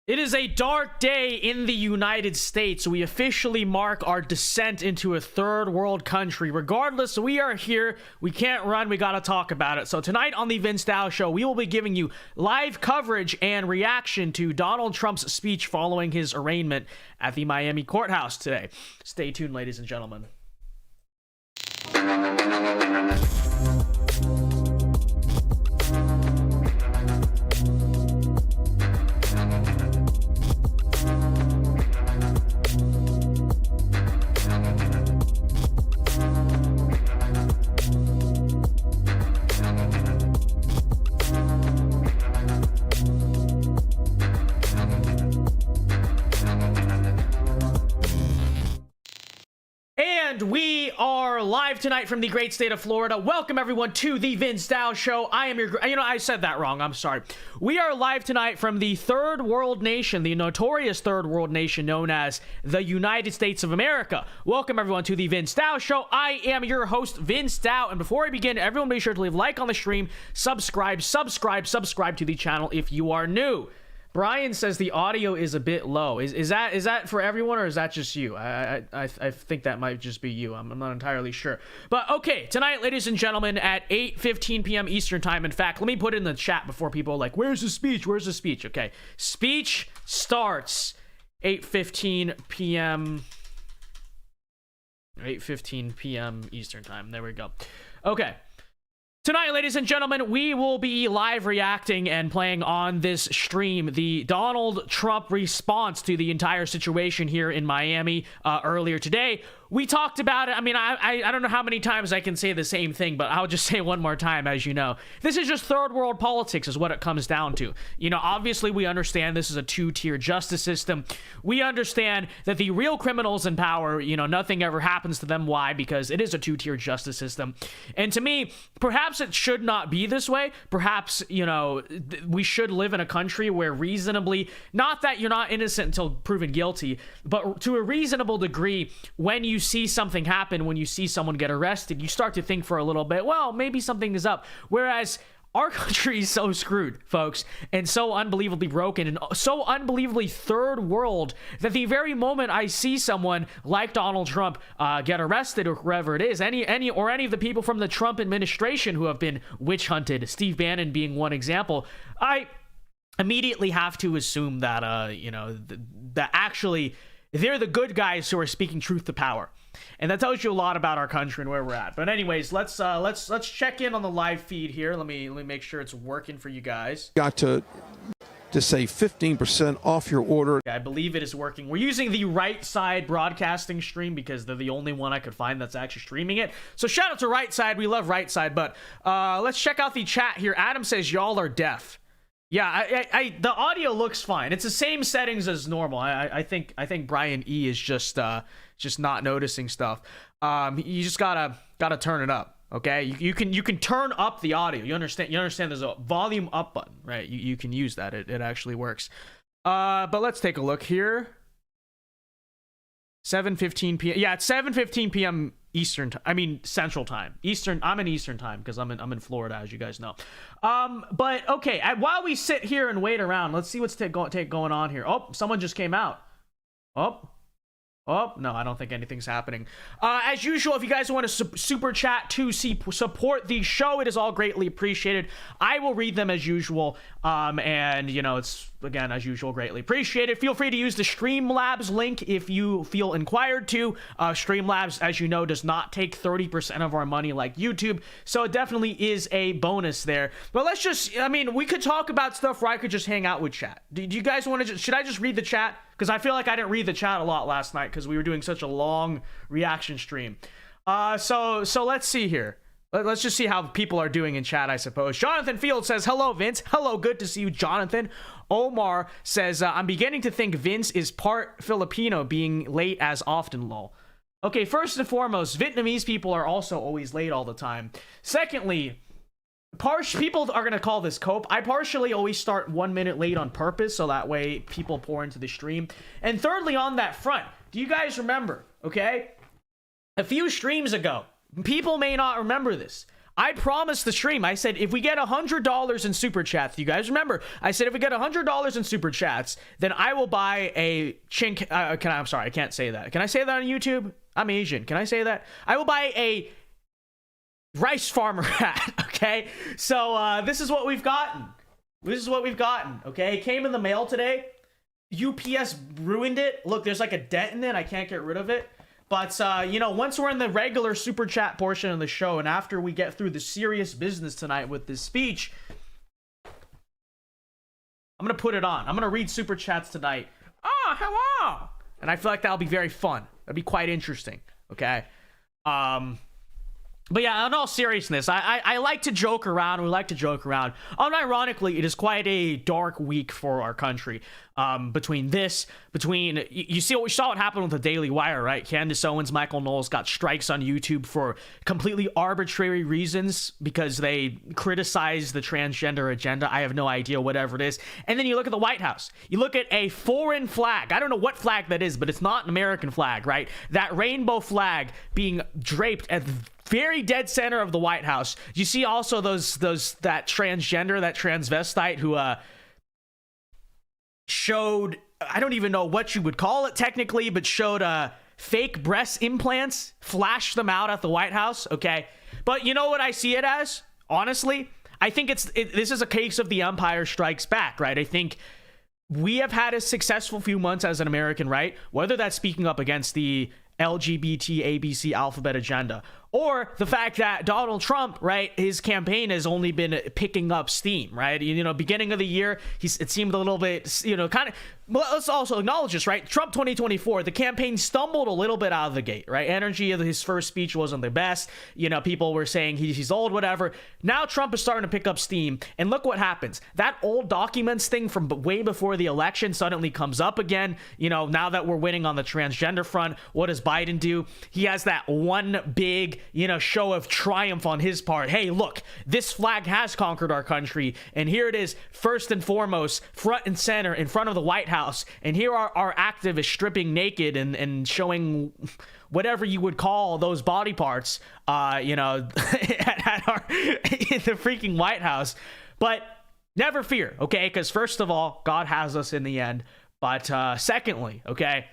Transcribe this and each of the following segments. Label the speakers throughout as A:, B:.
A: It is a dark day in the United States. We officially mark our descent into a third world country. Regardless, we are here. We can't run. We got to talk about it. So tonight on the Vince Dow Show, we will be giving you live coverage and reaction to Donald Trump's speech following his arraignment at the Miami courthouse today. Stay tuned, ladies and gentlemen. And we are live tonight from the great state of Florida. Welcome everyone to the Vince Dow Show. I am your, I said that wrong. I'm sorry. We are live tonight from the third world nation, the notorious third world nation known as the United States of America. Welcome everyone to the Vince Dow Show. I am your host, Vince Dow. And before I begin, everyone be sure to leave a like on the stream, subscribe to the channel if you are new. Brian says the audio is a bit low. Is that for everyone, or is that just you? I think that might just be you. I'm not entirely sure. But okay, tonight, ladies and gentlemen, at 8:15 p.m. Eastern time. In fact, let me put it in the chat before people are like, "Where's the speech? Where's the speech?" Okay, speech starts 8:15 p.m. 8:15 p.m. Eastern time. There we go. Okay. Tonight, ladies and gentlemen, we will be live reacting and playing on this stream the Donald Trump response to the entire situation here in Miami earlier today. We talked about it. I mean, I don't know how many times I can say the same thing, but I'll just say one more time, as you know. This is just third world politics is what it comes down to. You know, obviously we understand this is a two-tier justice system. We understand that the real criminals in power, you know, nothing ever happens to them. Why? Because it is a two-tier justice system. And to me, perhaps it should not be this way. Perhaps, you know, we should live in a country where reasonably, not that you're not innocent until proven guilty, but to a reasonable degree, when you see something happen, when you see someone get arrested, you start to think for a little bit, well, maybe something is up. Whereas our country is so screwed, folks, and so unbelievably broken and so unbelievably third world that the very moment I see someone like Donald Trump get arrested or whoever it is, any of the people from the Trump administration who have been witch hunted, Steve Bannon being one example, I immediately have to assume that, you know, that actually they're the good guys who are speaking truth to power. And that tells you a lot about our country and where we're at. But anyways, let's check in on the live feed here. Let me make sure it's working for you guys.
B: Got to save 15% off your order.
A: I believe it is working. We're using the Right Side broadcasting stream because they're the only one I could find that's actually streaming it. So shout out to Right Side. We love Right Side. But let's check out the chat here. Adam says y'all are deaf. Yeah, the audio looks fine. It's the same settings as normal. I think Brian E is just not noticing stuff. You just gotta turn it up. Okay, you can turn up the audio. You understand there's a volume up button, right? You can use that. It actually works. But let's take a look here. 7:15 p.m. Yeah, it's 7:15 p.m. Eastern. I mean Central Time. Eastern. I'm in Eastern Time because I'm in Florida, as you guys know. But okay. While we sit here and wait around, let's see what's going on here. Oh, someone just came out. Oh, no, I don't think anything's happening. As usual, if you guys want to super chat to support the show, it is all greatly appreciated. I will read them as usual. And, you know, it's, again, as usual, greatly appreciated. Feel free to use the Streamlabs link if you feel inquired to. Streamlabs, as you know, does not take 30% of our money like YouTube. So it definitely is a bonus there. But let's just, I mean, we could talk about stuff where I could just hang out with chat. Do you guys want to, should I just read the chat? Because I feel like I didn't read the chat a lot last night because we were doing such a long reaction stream. So let's see here. Let's just see how people are doing in chat, I suppose. Jonathan Field says, hello, Vince. Hello, good to see you, Jonathan. Omar says, I'm beginning to think Vince is part Filipino, being late as often, lol. Okay, first and foremost, Vietnamese people are also always late all the time. Secondly, people are going to call this cope. I partially always start 1 minute late on purpose, so that way people pour into the stream. And thirdly, on that front, do you guys remember, okay? A few streams ago, people may not remember this. I promised the stream. I said, if we get $100 in super chats, you guys remember, I said, if we get $100 in super chats, then I will buy a chink. I'm sorry, I can't say that. Can I say that on YouTube? I'm Asian. Can I say that? I will buy a rice farmer hat. Okay. So, this is what we've gotten. This is what we've gotten. Okay. It came in the mail today. UPS ruined it. Look, there's like a dent in it. I can't get rid of it. But, you know, once we're in the regular super chat portion of the show, and after we get through the serious business tonight with this speech, I'm going to put it on. I'm going to read super chats tonight. Oh, hello. And I feel like that'll be very fun. That'll be quite interesting. Okay. But yeah, in all seriousness, I like to joke around. We like to joke around. Unironically, it is quite a dark week for our country. Between you see what happened with the Daily Wire, right? Candace Owens, Michael Knowles got strikes on YouTube for completely arbitrary reasons because they criticize the transgender agenda. I have no idea, whatever it is. And then you look at the White House. You look at a foreign flag. I don't know what flag that is, but it's not an American flag, right? That rainbow flag being draped at the very dead center of the White House. You see also that transgender, that transvestite who showed, I don't even know what you would call it technically, but showed fake breast implants, flashed them out at the White House. Okay. But you know what I see it as? Honestly, I think this is a case of the Empire Strikes Back, right? I think we have had a successful few months as an American, right? Whether that's speaking up against the LGBT ABC alphabet agenda, or the fact that Donald Trump, right, his campaign has only been picking up steam, right? You know, beginning of the year, it seemed a little bit, you know, kind of, well, let's also acknowledge this, right? Trump 2024, the campaign stumbled a little bit out of the gate, right? Energy of his first speech wasn't the best. You know, people were saying he's old, whatever. Now Trump is starting to pick up steam, and look what happens. That old documents thing from way before the election suddenly comes up again. You know, now that we're winning on the transgender front, what does Biden do? He has that one big, you know, show of triumph on his part. Hey, look, this flag has conquered our country, and here it is, first and foremost, front and center in front of the White House, and here are our activists stripping naked and showing whatever you would call those body parts, you know, in the freaking White House. But never fear, okay? Because first of all, God has us in the end. But secondly, okay,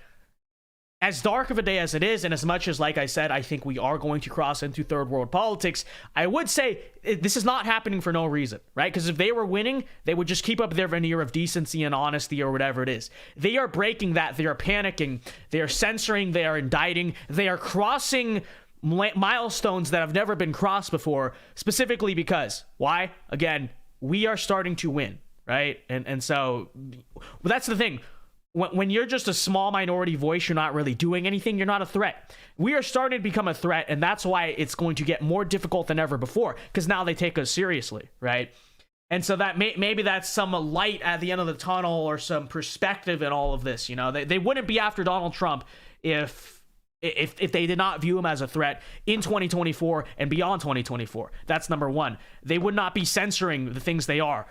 A: as dark of a day as it is, and as much as, like I said, I think we are going to cross into third world politics, I would say this is not happening for no reason, right? Because if they were winning, they would just keep up their veneer of decency and honesty or whatever it is. They are breaking that. They are panicking. They are censoring. They are indicting. They are crossing milestones that have never been crossed before, specifically because, why? Again, we are starting to win, right? And so, well, that's the thing. When you're just a small minority voice, you're not really doing anything, you're not a threat. We are starting to become a threat, and that's why it's going to get more difficult than ever before, because now they take us seriously, right? And so that maybe that's some light at the end of the tunnel or some perspective in all of this. You know, they wouldn't be after Donald Trump if they did not view him as a threat in 2024 and beyond 2024. That's number one. They would not be censoring the things they are.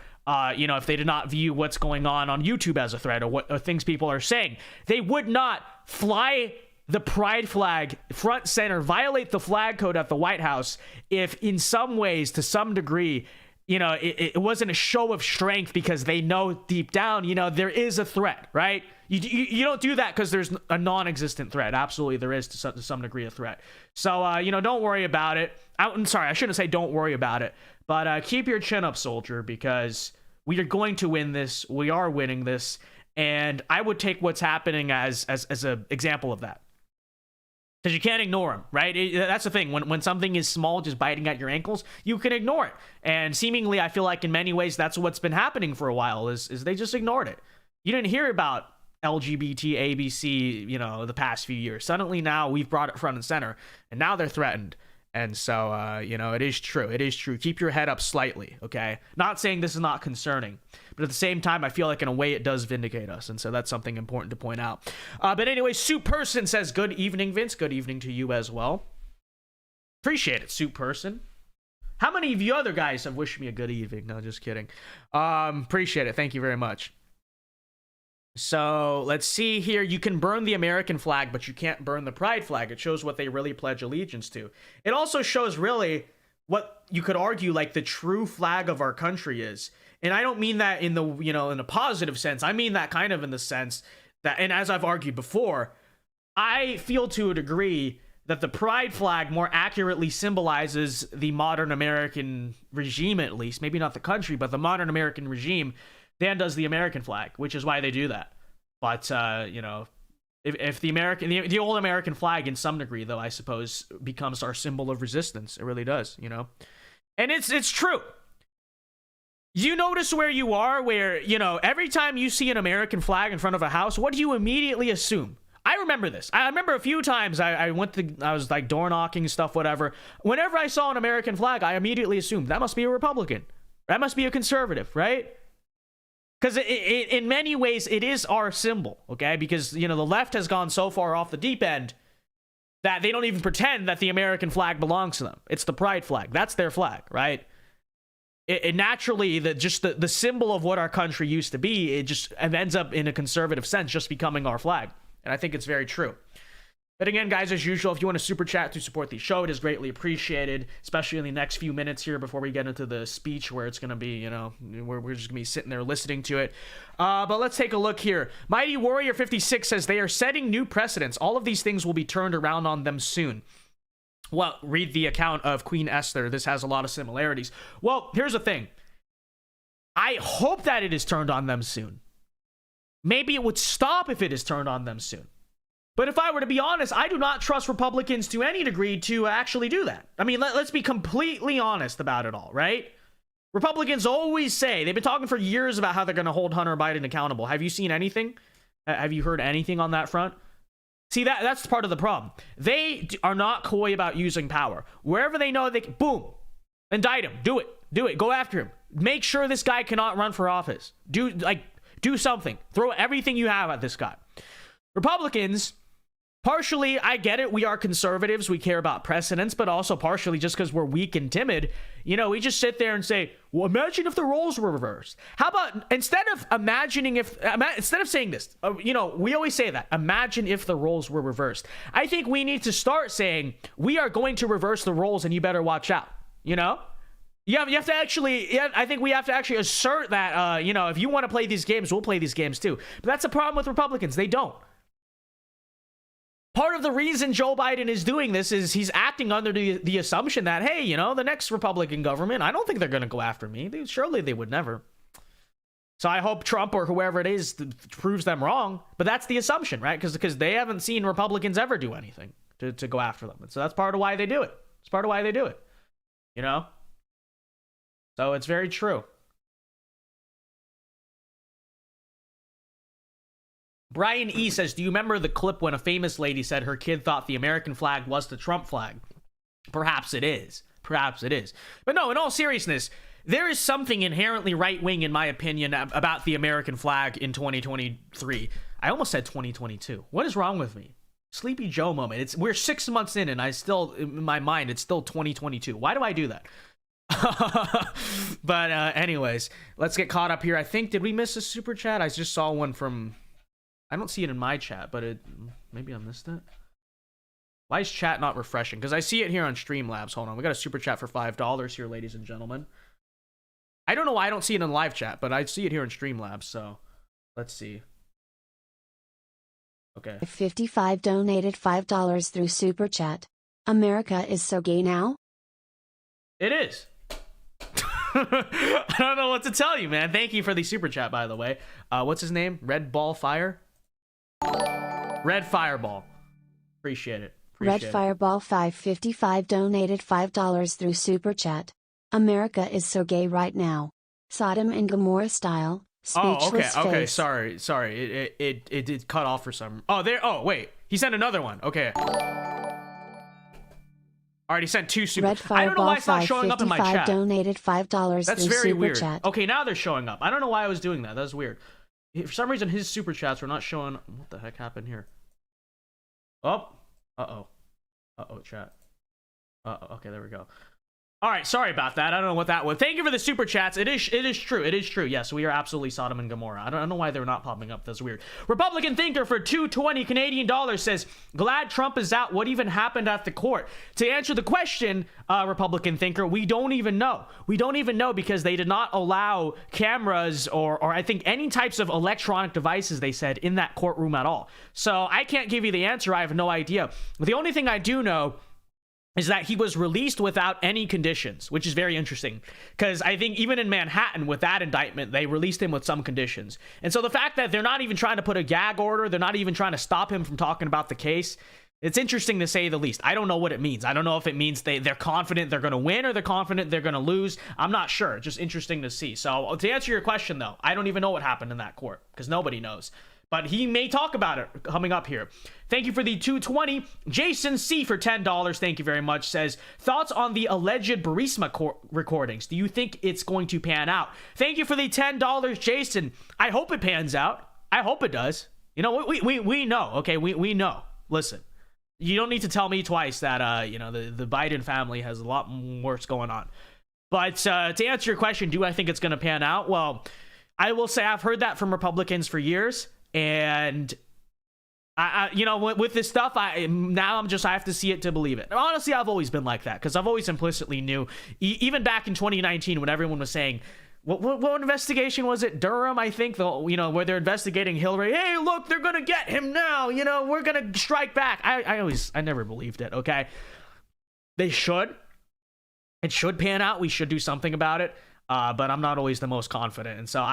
A: You know, if they did not view what's going on YouTube as a threat or things people are saying. They would not fly the pride flag front center, violate the flag code at the White House if in some ways, to some degree, you know, it wasn't a show of strength because they know deep down, you know, there is a threat, right? You don't do that because there's a non-existent threat. Absolutely, there is to some degree a threat. So, you know, don't worry about it. I'm sorry, I shouldn't say don't worry about it, but keep your chin up, soldier, because we are going to win this. We are winning this, and I would take what's happening as an example of that. Because you can't ignore them, right? That's the thing. When something is small, just biting at your ankles, you can ignore it. And seemingly, I feel like in many ways, that's what's been happening for a while, is they just ignored it. You didn't hear about LGBT, ABC, you know, the past few years. Suddenly now we've brought it front and center, and now they're threatened. And so, you know, it is true. It is true. Keep your head up slightly, okay? Not saying this is not concerning, but at the same time, I feel like in a way it does vindicate us. And so that's something important to point out. But anyway, Soup Person says, good evening, Vince. Good evening to you as well. Appreciate it, Soup Person. How many of you other guys have wished me a good evening? No, just kidding. Appreciate it. Thank you very much. So let's see here. You can burn the American flag, but you can't burn the pride flag. It shows what they really pledge allegiance to. It also shows really what you could argue like the true flag of our country is. And I don't mean that in the, you know, in a positive sense. I mean that kind of in the sense that, and as I've argued before, I feel to a degree that the pride flag more accurately symbolizes the modern American regime, at least, maybe not the country, but the modern American regime, than does the American flag, which is why they do that. But, you know, if the old American flag in some degree, though, I suppose, becomes our symbol of resistance. It really does, you know? And it's true. You notice where you are, where, you know, every time you see an American flag in front of a house, what do you immediately assume? I remember this. I remember a few times I was like door knocking stuff, whatever. Whenever I saw an American flag, I immediately assumed that must be a Republican. That must be a conservative, right? Because in many ways, it is our symbol, okay? Because, you know, the left has gone so far off the deep end that they don't even pretend that the American flag belongs to them. It's the pride flag. That's their flag, right? It naturally, the symbol of what our country used to be, it ends up in a conservative sense just becoming our flag. And I think it's very true. But again, guys, as usual, if you want to super chat to support the show, it is greatly appreciated, especially in the next few minutes here before we get into the speech where it's going to be, you know, we're just going to be sitting there listening to it. But let's take a look here. Mighty Warrior 56 says they are setting new precedents. All of these things will be turned around on them soon. Well, read the account of Queen Esther. This has a lot of similarities. Well, here's the thing. I hope that it is turned on them soon. Maybe it would stop if it is turned on them soon. But if I were to be honest, I do not trust Republicans to any degree to actually do that. I mean, let's be completely honest about it all, right? Republicans always say, they've been talking for years about how they're going to hold Hunter Biden accountable. Have you seen anything? Have you heard anything on that front? See, that's part of the problem. They are not coy about using power. Wherever they know they can, boom, indict him. Do it. Go after him. Make sure this guy cannot run for office. Do something. Throw everything you have at this guy. Republicans, partially, I get it. We are conservatives. We care about precedents, but also partially just because we're weak and timid. You know, we just sit there and say, well, imagine if the roles were reversed. How about instead of saying this, you know, we always say that, imagine if the roles were reversed. I think we need to start saying, we are going to reverse the roles and you better watch out. You know? You have to actually, I think we have to actually assert that, you know, if you want to play these games, we'll play these games too. But that's a problem with Republicans. They don't. Part of the reason Joe Biden is doing this is he's acting under the assumption that, hey, you know, the next Republican government, I don't think they're going to go after me. Surely they would never. So I hope Trump or whoever it is proves them wrong. But that's the assumption, right? Because they haven't seen Republicans ever do anything to go after them. And so that's part of why they do it. It's part of why they do it. You know? So it's very true. Brian E says, do you remember the clip when a famous lady said her kid thought the American flag was the Trump flag? Perhaps it is. Perhaps it is. But no, in all seriousness, there is something inherently right-wing, in my opinion, about the American flag in 2023. I almost said 2022. What is wrong with me? Sleepy Joe moment. We're 6 months in, and I still, in my mind, it's still 2022. Why do I do that? But anyways, let's get caught up here. I think, did we miss a super chat? I just saw one from... I don't see it in my chat, but maybe I missed it. Why is chat not refreshing? Because I see it here on Streamlabs. Hold on. We got a super chat for $5 here, ladies and gentlemen. I don't know why I don't see it in live chat, but I see it here in Streamlabs. So let's see. Okay.
C: 55 donated $5 through super chat. America is so gay now?
A: It is. I don't know what to tell you, man. Thank you for the super chat, by the way. What's his name? Red Ball Fire? Red Fireball. Appreciate it.
C: Red Fireball 555 donated $5 through super chat. America is so gay right now. Sodom and Gomorrah style. Speechless
A: okay.
C: face.
A: Sorry. It did cut off for some. Oh, wait. He sent another one. Okay. Already sent two super.
C: Red Fireball
A: I don't know why it's not showing up in my chat.
C: Donated $5
A: That's
C: through
A: very
C: super
A: weird.
C: chat.
A: Okay, now they're showing up. I don't know why I was doing that. That's weird. For some reason, his super chats were not showing. What the heck happened here? Oh. Uh-oh, chat. Okay, there we go. All right, sorry about that. I don't know what that was. Thank you for the super chats. It is true. It is true. Yes, we are absolutely Sodom and Gomorrah. I don't know why they're not popping up. That's weird. Republican Thinker for 220 Canadian dollars says, glad Trump is out. What even happened at the court? To answer the question, Republican Thinker, we don't even know. We don't even know because they did not allow cameras or I think any types of electronic devices, they said, in that courtroom at all. So I can't give you the answer. I have no idea. But the only thing I do know is that he was released without any conditions, which is very interesting because I think even in Manhattan with that indictment, they released him with some conditions. And so the fact that they're not even trying to put a gag order, they're not even trying to stop him from talking about the case, it's interesting to say the least. I don't know what it means. I don't know if it means they're confident they're going to win or they're confident they're going to lose. I'm not sure. Just interesting to see. So to answer your question, though, I don't even know what happened in that court because nobody knows. But he may talk about it coming up here. Thank you for the 220. Jason C for $10. Thank you very much. Says, thoughts on the alleged Burisma recordings. Do you think it's going to pan out? Thank you for the $10, Jason. I hope it pans out. I hope it does. You know, we know. Okay, we know. Listen, you don't need to tell me twice that, you know, the Biden family has a lot worse going on. But to answer your question, do I think it's going to pan out? Well, I will say I've heard that from Republicans for years. And I you know, with this stuff, I have to see it to believe it. Honestly, I've always been like that because I've always implicitly knew, even back in 2019 when everyone was saying, what investigation was it? Durham, I think, where they're investigating Hillary. Hey, look, they're gonna get him now. You know, we're gonna strike back. I never believed it. Okay, they should. It should pan out. We should do something about it. But I'm not always the most confident. And so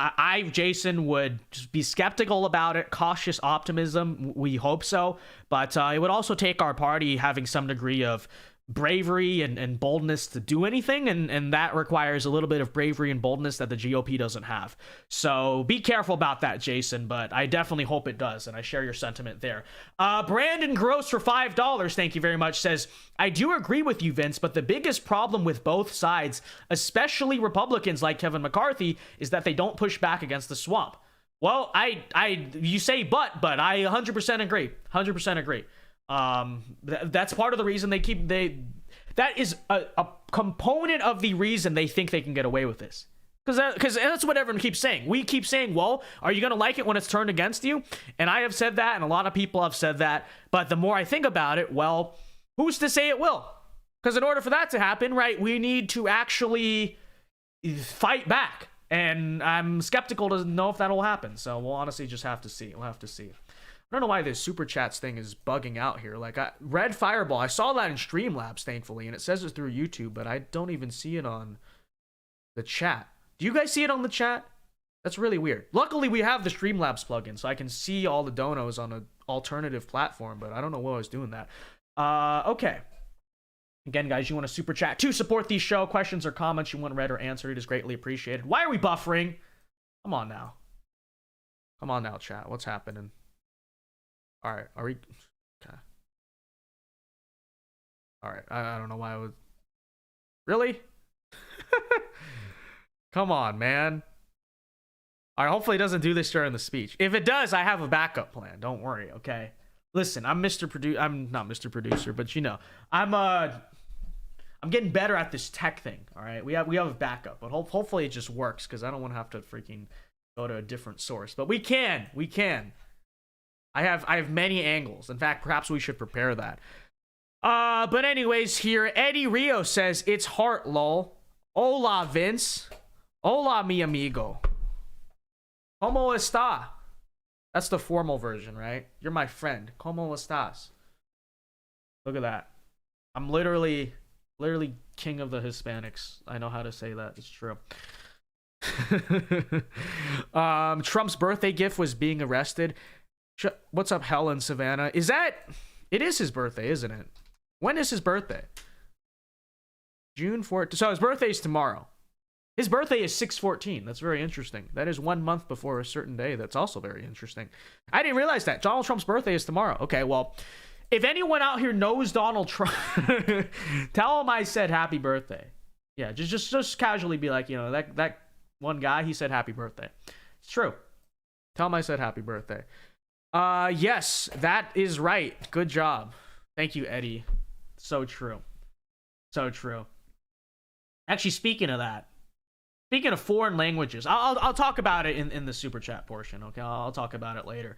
A: Jason, would just be skeptical about it. Cautious optimism. We hope so. But it would also take our party having some degree of bravery and boldness to do anything. And that requires a little bit of bravery and boldness that the GOP doesn't have. So be careful about that, Jason. But I definitely hope it does. And I share your sentiment there. Brandon Gross for $5. Thank you very much. Says, I do agree with you, Vince, but the biggest problem with both sides, especially Republicans like Kevin McCarthy, is that they don't push back against the swamp. Well, you say but I 100% agree. 100% agree. That's part of the reason that is a component of the reason they think they can get away with this. Because that's what everyone keeps saying. We keep saying, well, are you going to like it when it's turned against you? And I have said that, and a lot of people have said that. But the more I think about it, well, who's to say it will? Because in order for that to happen, right, we need to actually fight back. And I'm skeptical to know if that'll happen. So we'll honestly just have to see. We'll have to see. I don't know why this super chats thing is bugging out here. Like, Red Fireball, I saw that in Streamlabs, thankfully, and it says it through YouTube, but I don't even see it on the chat. Do you guys see it on the chat? That's really weird. Luckily, we have the Streamlabs plugin, so I can see all the donos on an alternative platform, but I don't know why I was doing that. Okay. Again, guys, you want to super chat to support the show. Questions or comments you want read or answered, it is greatly appreciated. Why are we buffering? Come on now. Come on now, chat. What's happening? All right, are we? Okay. All right, I don't know why I would. Really? Come on, man. All right, hopefully it doesn't do this during the speech. If it does, I have a backup plan. Don't worry, okay? Listen, I'm not Mr. Producer, but you know, I'm getting better at this tech thing. All right, we have a backup, but hopefully it just works because I don't want to have to freaking go to a different source. But we can. I have many angles. In fact, perhaps we should prepare that. But anyways, here Eddie Rio says it's heart lol. Hola Vince. Hola mi amigo. ¿Cómo está? That's the formal version, right? You're my friend. ¿Cómo estás? Look at that. I'm literally king of the Hispanics. I know how to say that. It's true. Trump's birthday gift was being arrested. What's up, Helen Savannah? It is his birthday, isn't it? When is his birthday? June 4th. So his birthday is tomorrow. His birthday is 6/14. That's very interesting. That is 1 month before a certain day. That's also very interesting. I didn't realize that. Donald Trump's birthday is tomorrow. Okay, well, if anyone out here knows Donald Trump, tell him I said happy birthday. Yeah, just casually be like, you know, that one guy, he said happy birthday. It's true. Tell him I said happy birthday. Yes, that is right. Good job. Thank you, Eddie. So true. So true. Actually, speaking of that, speaking of foreign languages, I'll talk about it in the super chat portion. Okay, I'll talk about it later.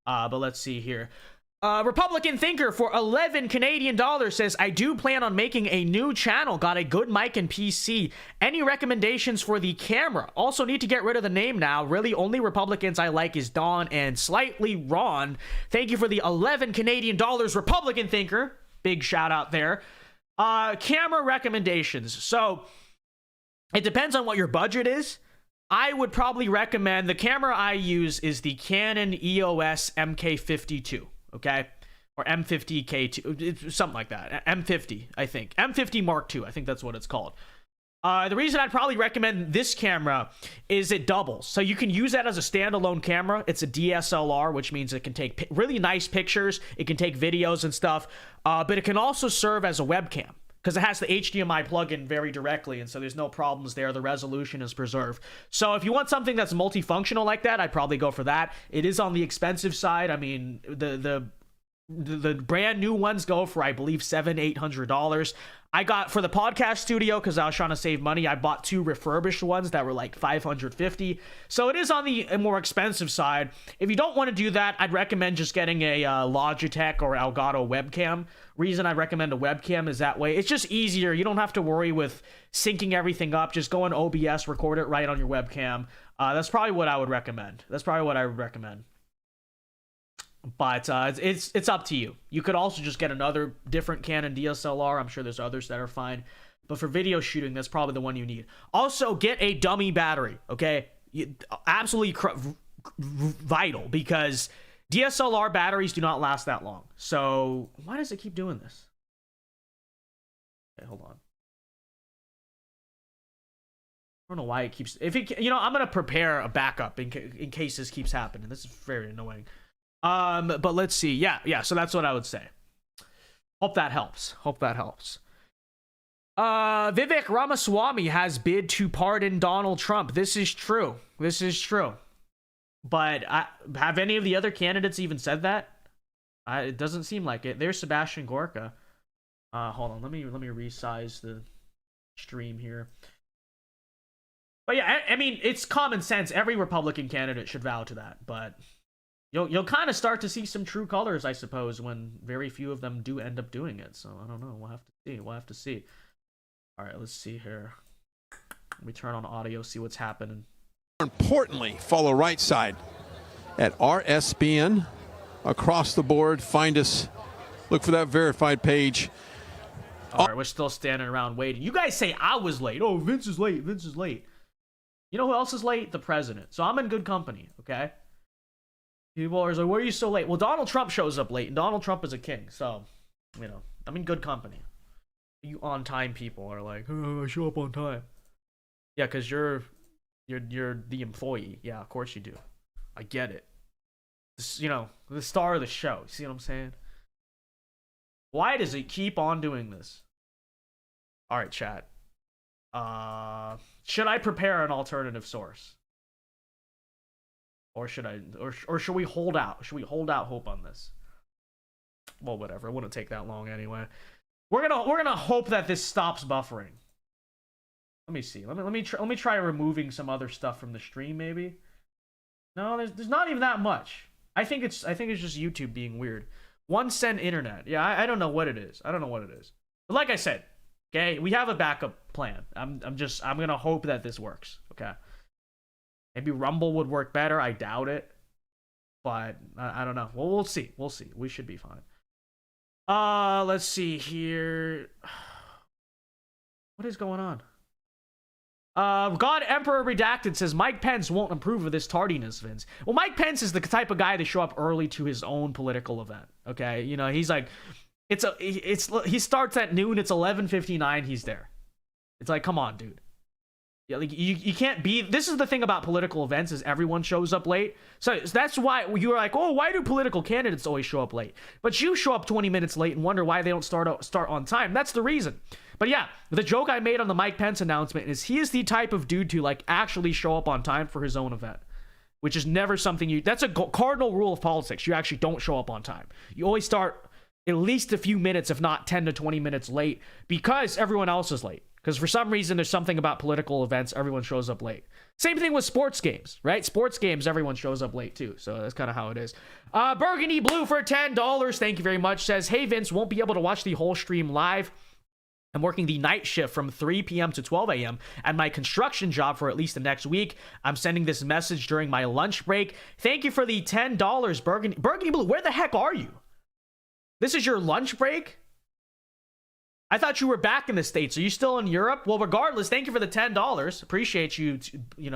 A: But let's see here. Republican Thinker for 11 Canadian dollars says, I do plan on making a new channel. Got a good mic and PC. Any recommendations for the camera? Also need to get rid of the name now. Really, only Republicans I like is Don and slightly Ron. Thank you for the 11 Canadian dollars, Republican Thinker. Big shout out there. Camera recommendations. So it depends on what your budget is. I would probably recommend, the camera I use is the Canon EOS MK52. Okay, or M50K2, something like that. M50, I think. M50 Mark II, I think that's what it's called. The reason I'd probably recommend this camera is it doubles. So you can use that as a standalone camera. It's a DSLR, which means it can take really nice pictures. It can take videos and stuff. But it can also serve as a webcam, because it has the HDMI plug-in very directly, and so there's no problems there. The resolution is preserved. So if you want something that's multifunctional like that, I'd probably go for that. It is on the expensive side. I mean, the brand new ones go for, I believe, $700-800. I got, for the podcast studio, because I was trying to save money, I bought 2 refurbished ones that were like $550. So it is on the more expensive side. If you don't want to do that, I'd recommend just getting a Logitech or Elgato webcam. Reason I recommend a webcam is that way it's just easier. You don't have to worry with syncing everything up. Just go in OBS, record it right on your webcam. That's probably what I would recommend. But it's up to you. You could also just get another different Canon DSLR. I'm sure there's others that are fine. But for video shooting, that's probably the one you need. Also, get a dummy battery, okay? Absolutely vital, because DSLR batteries do not last that long. So why does it keep doing this? Okay, hold on. I don't know why it keeps... I'm going to prepare a backup in case this keeps happening. This is very annoying. But let's see. Yeah, so that's what I would say. Hope that helps. Vivek Ramaswamy has bid to pardon Donald Trump. This is true. But have any of the other candidates even said that? It doesn't seem like it. There's Sebastian Gorka. Hold on. Let me resize the stream here. But yeah, I mean, it's common sense. Every Republican candidate should vow to that. But you'll kind of start to see some true colors, I suppose, when very few of them do end up doing it. So I don't know. We'll have to see. All right, let's see here. Let me turn on audio, see what's happening.
B: More importantly, follow right side at RSBN across the board. Find us. Look for that verified page.
A: All right, we're still standing around waiting. You guys say I was late. Oh, Vince is late. You know who else is late? The president. So I'm in good company, okay? People are like, why are you so late? Well, Donald Trump shows up late, and Donald Trump is a king. So, I'm in good company. You on-time people are like, oh, I show up on time. Yeah, because you're the employee. Yeah, of course you do. I get it. The star of the show. See what I'm saying? Why does it keep on doing this? All right, chat. Should I prepare an alternative source? Or should we hold out? Should we hold out hope on this? Well, whatever. It wouldn't take that long anyway. We're gonna hope that this stops buffering. Let me see. Let me try removing some other stuff from the stream, maybe. No, there's not even that much. I think it's just YouTube being weird. 1 cent internet. Yeah, I don't know what it is. But like I said, okay, we have a backup plan. I'm gonna hope that this works. Okay. Maybe Rumble would work better. I doubt it. But I don't know. Well, we'll see. We should be fine. Let's see here. What is going on? God Emperor Redacted says Mike Pence won't approve of this tardiness, Vince. Well, Mike Pence is the type of guy to show up early to his own political event. Okay, he's like, he starts at noon. It's 11:59. He's there. It's like, come on, dude. Yeah, like you can't be. This is the thing about political events, is everyone shows up late. So that's why you were like, oh, why do political candidates always show up late? But you show up 20 minutes late and wonder why they don't start on time. That's the reason. But yeah, the joke I made on the Mike Pence announcement is he is the type of dude to like actually show up on time for his own event, which is never something that's a cardinal rule of politics. You actually don't show up on time. You always start at least a few minutes, if not 10 to 20 minutes late, because everyone else is late. Because for some reason, there's something about political events, everyone shows up late. Same thing with sports games, right? Sports games, everyone shows up late too. So that's kind of how it is. Burgundy Blue for $10. Thank you very much. Says, hey, Vince, won't be able to watch the whole stream live. I'm working the night shift from 3 p.m. to 12 a.m. at my construction job for at least the next week. I'm sending this message during my lunch break. Thank you for the $10, Burgundy Blue. Where the heck are you? This is your lunch break? I thought you were back in the States. Are you still in Europe? Well, regardless, thank you for the $10. Appreciate you,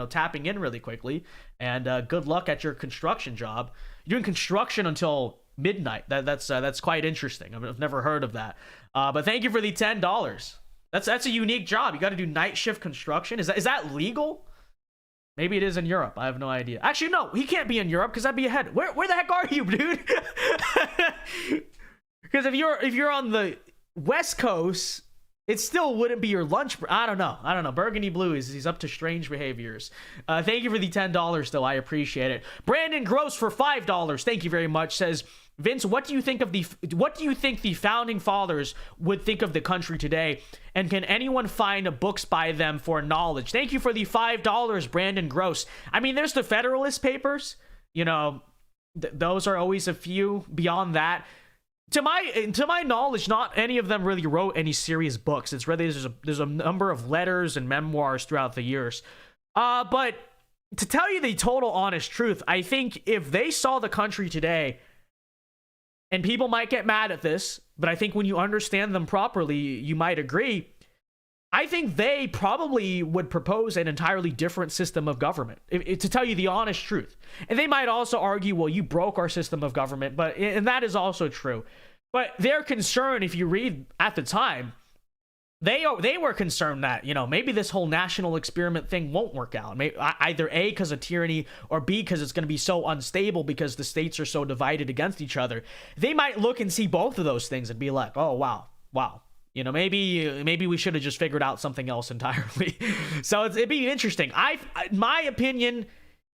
A: tapping in really quickly. And good luck at your construction job. You're doing construction until midnight. That's quite interesting. I've never heard of that. But thank you for the $10. That's a unique job. You got to do night shift construction. Is that legal? Maybe it is in Europe. I have no idea. Actually, no. He can't be in Europe because that'd be ahead. Where the heck are you, dude? Because if you're on the West Coast, it still wouldn't be your lunch. I don't know. Burgundy Blue he's up to strange behaviors. Thank you for the $10, though. I appreciate it. Brandon Gross for $5. Thank you very much. Says, Vince, what do you think the founding fathers would think of the country today? And can anyone find books by them for knowledge? Thank you for the $5, Brandon Gross. I mean, there's the Federalist Papers. Those are always a few. Beyond that, to my knowledge, not any of them really wrote any serious books. It's really there's a number of letters and memoirs throughout the years. But to tell you the total honest truth, I think if they saw the country today, and people might get mad at this, but I think when you understand them properly, you might agree. I think they probably would propose an entirely different system of government, to tell you the honest truth. And they might also argue, well, you broke our system of government, and that is also true. But their concern, if you read at the time, they were concerned that, maybe this whole national experiment thing won't work out. Maybe, either A, because of tyranny, or B, because it's going to be so unstable because the states are so divided against each other. They might look and see both of those things and be like, oh, wow. Maybe we should have just figured out something else entirely. So it'd be interesting. My opinion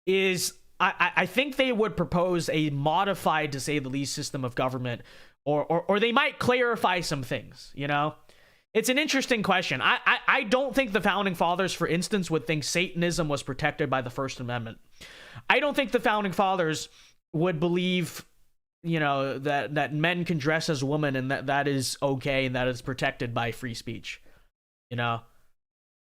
A: is I think they would propose a modified, to say the least, system of government, or they might clarify some things. It's an interesting question. I don't think the founding fathers, for instance, would think Satanism was protected by the First Amendment. I don't think the founding fathers would believe that men can dress as women and that is okay and that is protected by free speech.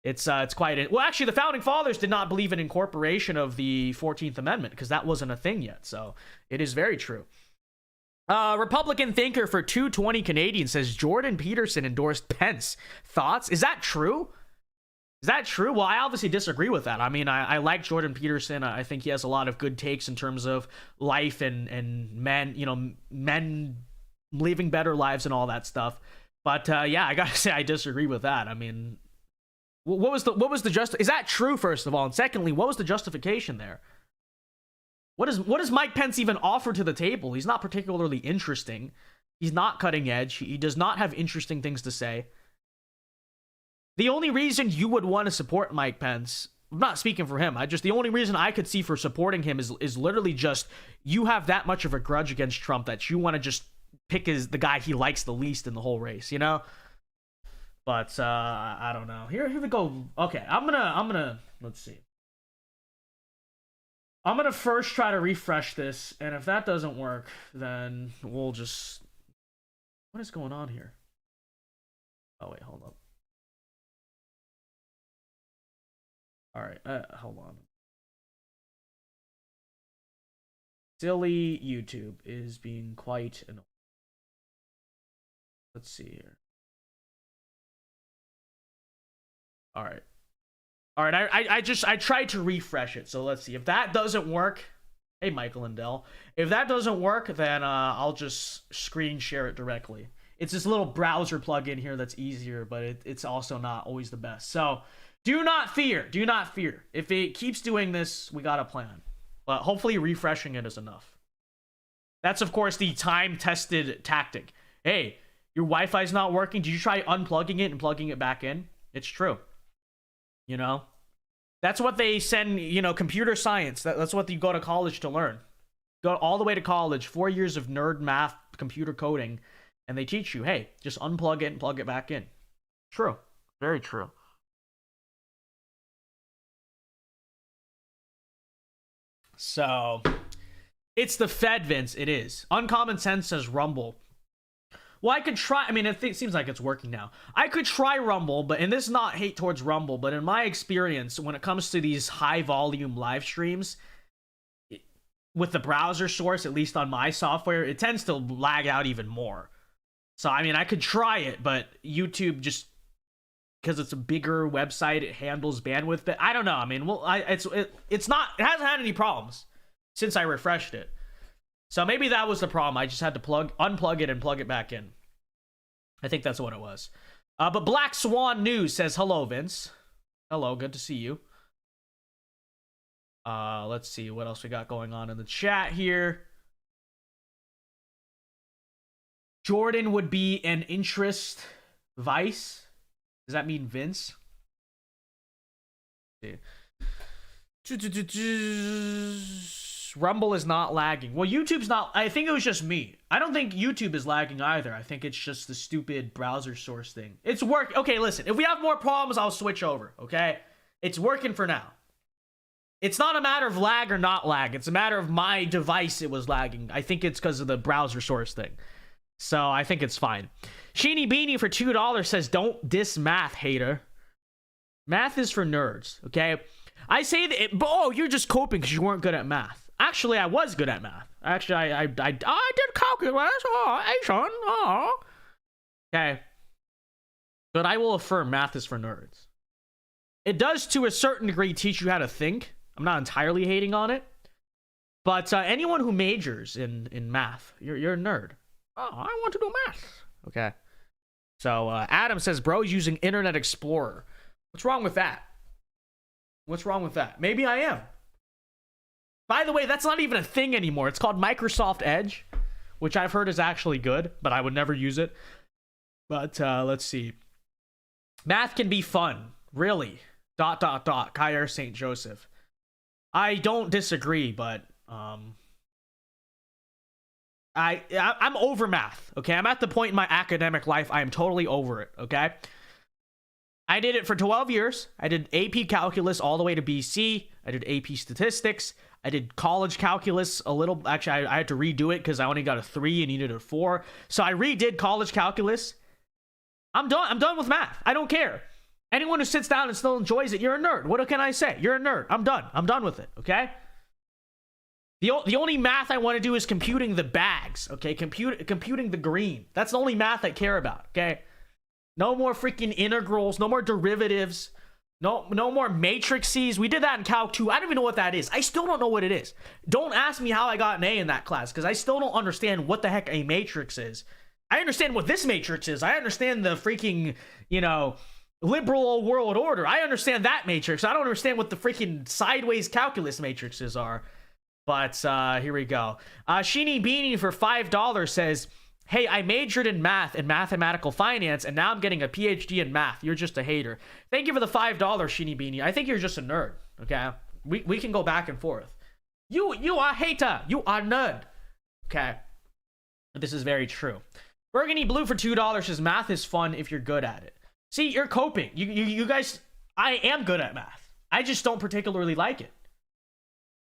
A: It's quite well, actually, the founding fathers did not believe in incorporation of the 14th Amendment because that wasn't a thing yet. So it is very true. Republican thinker for 220 Canadian says Jordan Peterson endorsed Pence. Thoughts? Is that true? Well, I obviously disagree with that. I mean, I like Jordan Peterson. I think he has a lot of good takes in terms of life and men living better lives and all that stuff. But yeah, I gotta say I disagree with that. I mean, what was the is that true, first of all? And secondly, what was the justification there? What does Mike Pence even offer to the table? He's not particularly interesting. He's not cutting edge. He does not have interesting things to say. The only reason you would want to support Mike Pence, I'm not speaking for him, the only reason I could see for supporting him is literally just you have that much of a grudge against Trump that you want to just pick the guy he likes the least in the whole race, But I don't know. Here we go. Okay, I'm gonna let's see. I'm gonna first try to refresh this, and if that doesn't work, then we'll just. What is going on here? Oh wait, hold up. All right, hold on. Silly YouTube is being quite annoying. Let's see here. All right. I tried to refresh it, so let's see if that doesn't work. Hey, Michael Lindell. If that doesn't work, then I'll just screen share it directly. It's this little browser plugin here that's easier, but it's also not always the best. So. Do not fear. If it keeps doing this, we got a plan. But hopefully refreshing it is enough. That's, of course, the time-tested tactic. Hey, your Wi-Fi's not working. Did you try unplugging it and plugging it back in? It's true. That's what they send, computer science. That's what you go to college to learn. Go all the way to college, 4 years of nerd math, computer coding, and they teach you, hey, just unplug it and plug it back in. True. Very true. So, it's the Fed, Vince. It is. Uncommon Sense says Rumble. Well, I could try. I mean, it seems like it's working now. I could try Rumble, and this is not hate towards Rumble, but in my experience, when it comes to these high volume live streams, with the browser source, at least on my software, it tends to lag out even more. So, I mean, I could try it, but YouTube just, because it's a bigger website, it handles bandwidth. But I don't know. I mean, well, it hasn't had any problems since I refreshed it. So maybe that was the problem. I just had to unplug it and plug it back in. I think that's what it was. But Black Swan News says, hello, Vince. Hello, good to see you. Let's see what else we got going on in the chat here. Jordan would be an interest vice. Does that mean Vince? Rumble is not lagging. Well, YouTube's not. I think it was just me. I don't think YouTube is lagging either. I think it's just the stupid browser source thing. It's work. Okay, listen. If we have more problems, I'll switch over. Okay? It's working for now. It's not a matter of lag or not lag. It's a matter of my device it was lagging. I think it's because of the browser source thing. So I think it's fine. Sheeny Beanie for $2 says, don't diss math, hater. Math is for nerds, okay? I say that, oh, you're just coping because you weren't good at math. Actually, I was good at math. Actually, I did calculus. Oh, Asian. Oh. Okay. But I will affirm math is for nerds. It does, to a certain degree, teach you how to think. I'm not entirely hating on it. But anyone who majors in math, you're a nerd. Oh, I want to do math. Okay. So Adam says, bro's using Internet Explorer. What's wrong with that? What's wrong with that? Maybe I am. By the way, that's not even a thing anymore. It's called Microsoft Edge, which I've heard is actually good, but I would never use it. But let's see. Math can be fun. Really. ... Kyer St. Joseph. I don't disagree, but I'm over math, okay? I'm at the point in my academic life, I am totally over it, okay? I did it for 12 years. I did AP Calculus all the way to BC. I did AP Statistics. I did college calculus a little. Actually, I had to redo it because I only got a 3 and needed a 4. So I redid college calculus. I'm done. I'm done with math. I don't care. Anyone who sits down and still enjoys it, you're a nerd. What can I say? You're a nerd. I'm done. I'm done with it, okay? The only math I want to do is computing the bags, okay? Computing the green. That's the only math I care about, okay? No more freaking integrals. No more derivatives. No more matrices. We did that in Calc 2. I don't even know what that is. I still don't know what it is. Don't ask me how I got an A in that class, because I still don't understand what the heck a matrix is. I understand what this matrix is. I understand the freaking, liberal world order. I understand that matrix. I don't understand what the freaking sideways calculus matrices are. But here we go. Sheeny Beanie for $5 says, hey, I majored in math and mathematical finance, and now I'm getting a PhD in math. You're just a hater. Thank you for the $5, Sheeny Beanie. I think you're just a nerd, okay? We can go back and forth. You are a hater. You are nerd. Okay? This is very true. Burgundy Blue for $2 says, math is fun if you're good at it. See, you're coping. You guys, I am good at math. I just don't particularly like it.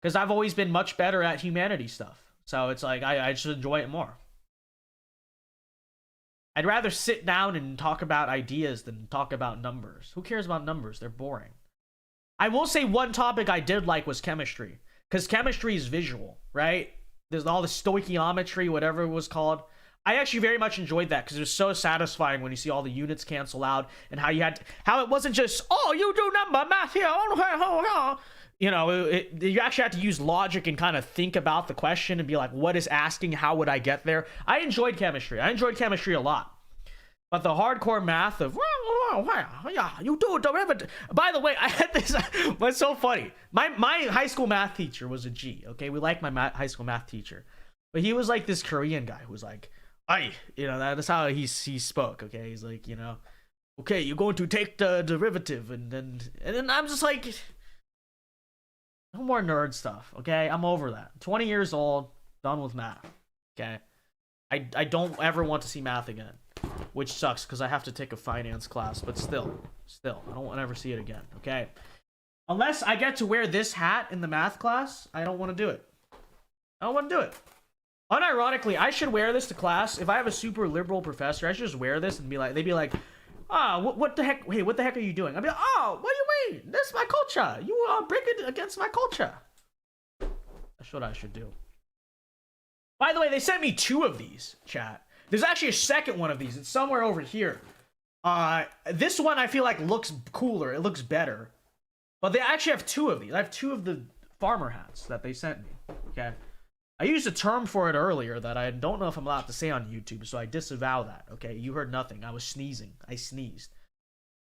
A: Because I've always been much better at humanities stuff. So it's like, I just enjoy it more. I'd rather sit down and talk about ideas than talk about numbers. Who cares about numbers? They're boring. I will say one topic I did like was chemistry. Because chemistry is visual, right? There's all the stoichiometry, whatever it was called. I actually very much enjoyed that because it was so satisfying when you see all the units cancel out and how it wasn't just, oh, you do number math here. You actually had to use logic and kind of think about the question and be like, what is asking? How would I get there? I enjoyed chemistry. I enjoyed chemistry a lot. But the hardcore math of, yeah, you do derivative. By the way, I had this, what's so funny. My high school math teacher was a G, okay? We like my high school math teacher. But he was like this Korean guy who was like, ay, that's how he spoke, okay? He's like, okay, you're going to take the derivative. And then I'm just like, no more nerd stuff, okay? I'm over that. 20 years old, done with math, okay? I don't ever want to see math again, which sucks because I have to take a finance class, but still. Still, I don't want to ever see it again, okay? Unless I get to wear this hat in the math class, I don't want to do it. I don't want to do it. Unironically, I should wear this to class. If I have a super liberal professor, I should just wear this and be like, they'd be like, what the heck? Hey, what the heck are you doing? I'd be like, oh, what do you mean? This is my culture. You are breaking against my culture. That's what I should do. By the way, they sent me 2 of these, chat. There's actually a second one of these. It's somewhere over here. This one I feel like looks cooler. It looks better. But they actually have 2 of these. I have 2 of the farmer hats that they sent me. Okay. I used a term for it earlier that I don't know if I'm allowed to say on YouTube, so I disavow that. Okay. You heard nothing. I was sneezing. I sneezed.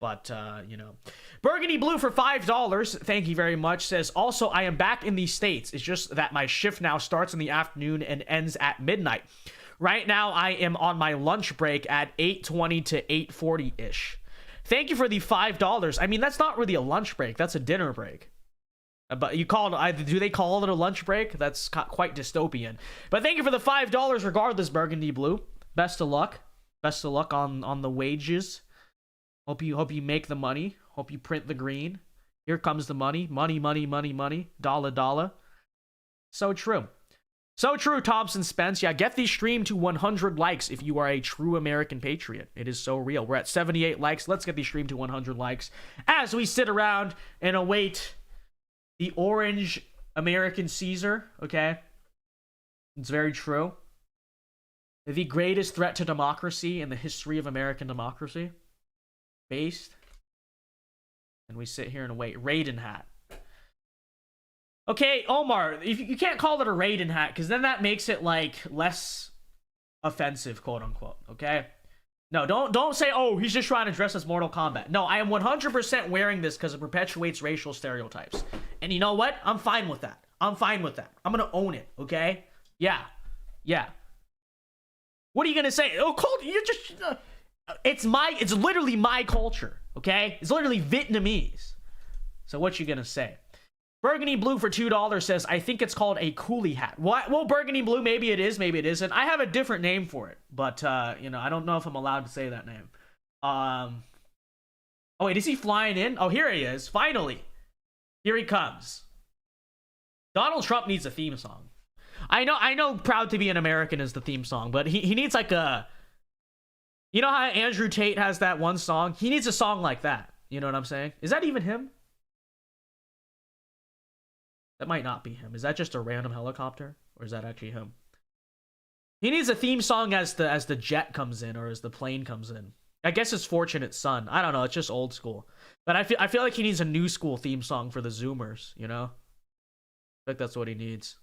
A: But, you know. Burgundy Blue for $5. Thank you very much. Says, also, I am back in the States. It's just that my shift now starts in the afternoon and ends at midnight. Right now, I am on my lunch break at 8:20 to 8:40-ish. Thank you for the $5. I mean, that's not really a lunch break. That's a dinner break. But you call it, do they call it a lunch break? That's quite dystopian. But thank you for the $5 regardless, Burgundy Blue. Best of luck. Best of luck on the wages. Hope you make the money. Hope you print the green. Here comes the money. Money, money, money, money. Dollar, dollar. So true. So true, Thompson Spence. Yeah, get the stream to 100 likes if you are a true American patriot. It is so real. We're at 78 likes. Let's get the stream to 100 likes as we sit around and await the orange American Caesar. Okay? It's very true. The greatest threat to democracy in the history of American democracy. Based. And we sit here and wait. Raiden hat. Okay, Omar, you can't call it a Raiden hat, because then that makes it, like, less offensive, quote-unquote, okay? No, don't say, oh, he's just trying to dress as Mortal Kombat. No, I am 100% wearing this because it perpetuates racial stereotypes. And you know what? I'm fine with that. I'm fine with that. I'm gonna own it, okay? Yeah. Yeah. What are you gonna say? Oh, culture, you're just... it's literally my culture, okay? It's literally Vietnamese. So what you gonna say? Burgundy Blue for $2 says, I think it's called a coolie hat. What? Well, Burgundy Blue, maybe it is, maybe it isn't. I have a different name for it, but, you know, I don't know if I'm allowed to say that name. Oh, wait, is he flying in? Oh, here he is. Finally. Here he comes. Donald Trump needs a theme song. I know Proud to be an American is the theme song, but he needs like a... You know how Andrew Tate has that one song? He needs a song like that. You know what I'm saying? Is that even him? That might not be him. Is that just a random helicopter? Or is that actually him? He needs a theme song as the jet comes in or as the plane comes in. I guess it's Fortunate Son. I don't know. It's just old school. But I feel like he needs a new school theme song for the Zoomers, you know? I think that's what he needs.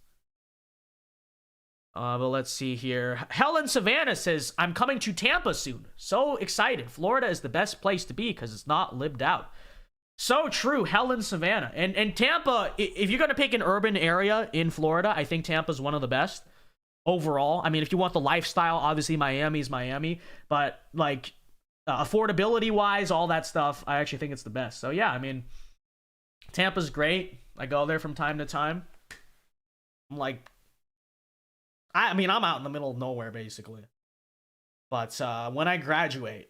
A: But let's see here. Helen Savannah says, I'm coming to Tampa soon. So excited. Florida is the best place to be because it's not lived out. So true, Helen Savannah. And Tampa, if you're going to pick an urban area in Florida, I think Tampa's one of the best overall. I mean, if you want the lifestyle, obviously Miami's Miami. But, like, affordability-wise, all that stuff, I actually think it's the best. So, yeah, I mean, Tampa's great. I go there from time to time. I'm like... I mean, I'm out in the middle of nowhere, basically. But when I graduate,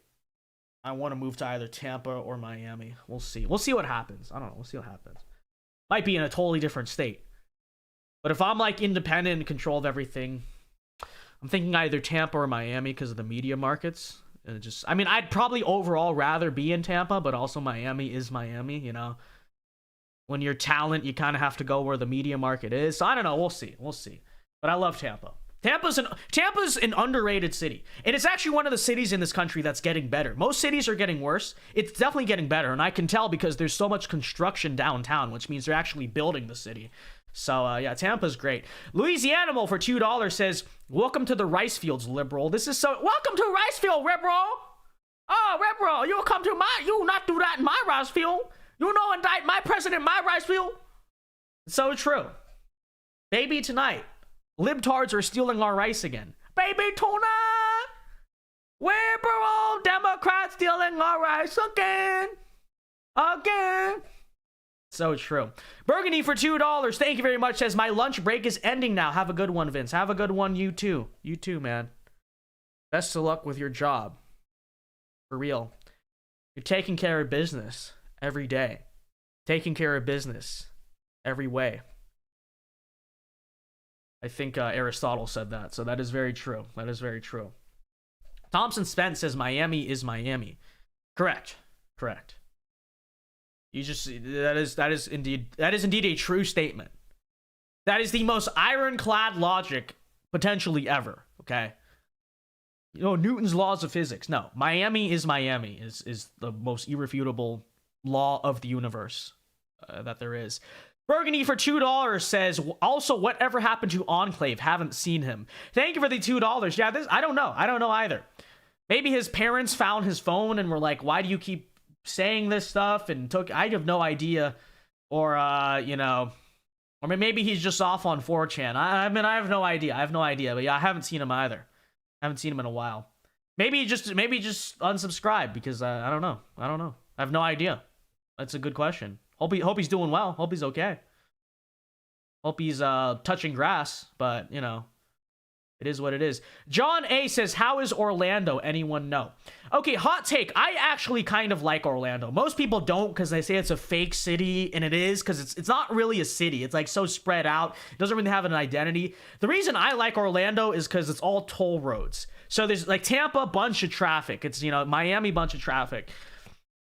A: I want to move to either Tampa or Miami. We'll see. We'll see what happens. I don't know. We'll see what happens. Might be in a totally different state. But if I'm, like, independent and control of everything, I'm thinking either Tampa or Miami because of the media markets. And it just... I mean, I'd probably overall rather be in Tampa, but also Miami is Miami, you know? When you're talent, you kind of have to go where the media market is. So I don't know. We'll see. We'll see. But I love Tampa. Tampa's an underrated city. And it's actually one of the cities in this country that's getting better. Most cities are getting worse. It's definitely getting better. And I can tell because there's so much construction downtown, which means they're actually building the city. So, yeah, Tampa's great. Louisianimal for $2 says, welcome to the rice fields, liberal. This is so... Welcome to rice field, liberal. Oh, liberal, you'll come to my... You'll not do that in my rice field. You know, indict my president in my rice field. So true. Baby tonight. Libtards are stealing our rice again. Baby tonight, liberal Democrats stealing our rice again. Again. So true. Burgundy for $2. Thank you very much. Says, my lunch break is ending now. Have a good one, Vince. Have a good one, you too. You too, man. Best of luck with your job. For real. You're taking care of business every day. Taking care of business every way. I think Aristotle said that, so that is very true. That is very true. Thompson Spence says Miami is Miami. Correct. Correct. You just that is indeed a true statement. That is the most ironclad logic potentially ever. Okay. You know, Newton's laws of physics. No, Miami is Miami is the most irrefutable law of the universe that there is. Burgundy for $2 says, also, whatever happened to Enclave? Haven't seen him. Thank you for the $2. Yeah, this I don't know either. Maybe his parents found his phone and were like, why do you keep saying this stuff? And I have no idea. Or, you know, or maybe he's just off on 4chan. I mean, I have no idea. But yeah, I haven't seen him either. I haven't seen him in a while. Maybe just unsubscribe because I don't know. I have no idea. That's a good question. Hope he's doing well. Hope he's okay. Hope he's touching grass, but you know, it is what it is. John A says, how is Orlando? Anyone know? Okay, hot take. I actually kind of like Orlando. Most people don't because they say it's a fake city, and it is because it's not really a city. It's like so spread out. It doesn't really have an identity. The reason I like Orlando is because it's all toll roads. So there's like Tampa, bunch of traffic. It's, you know, Miami, bunch of traffic.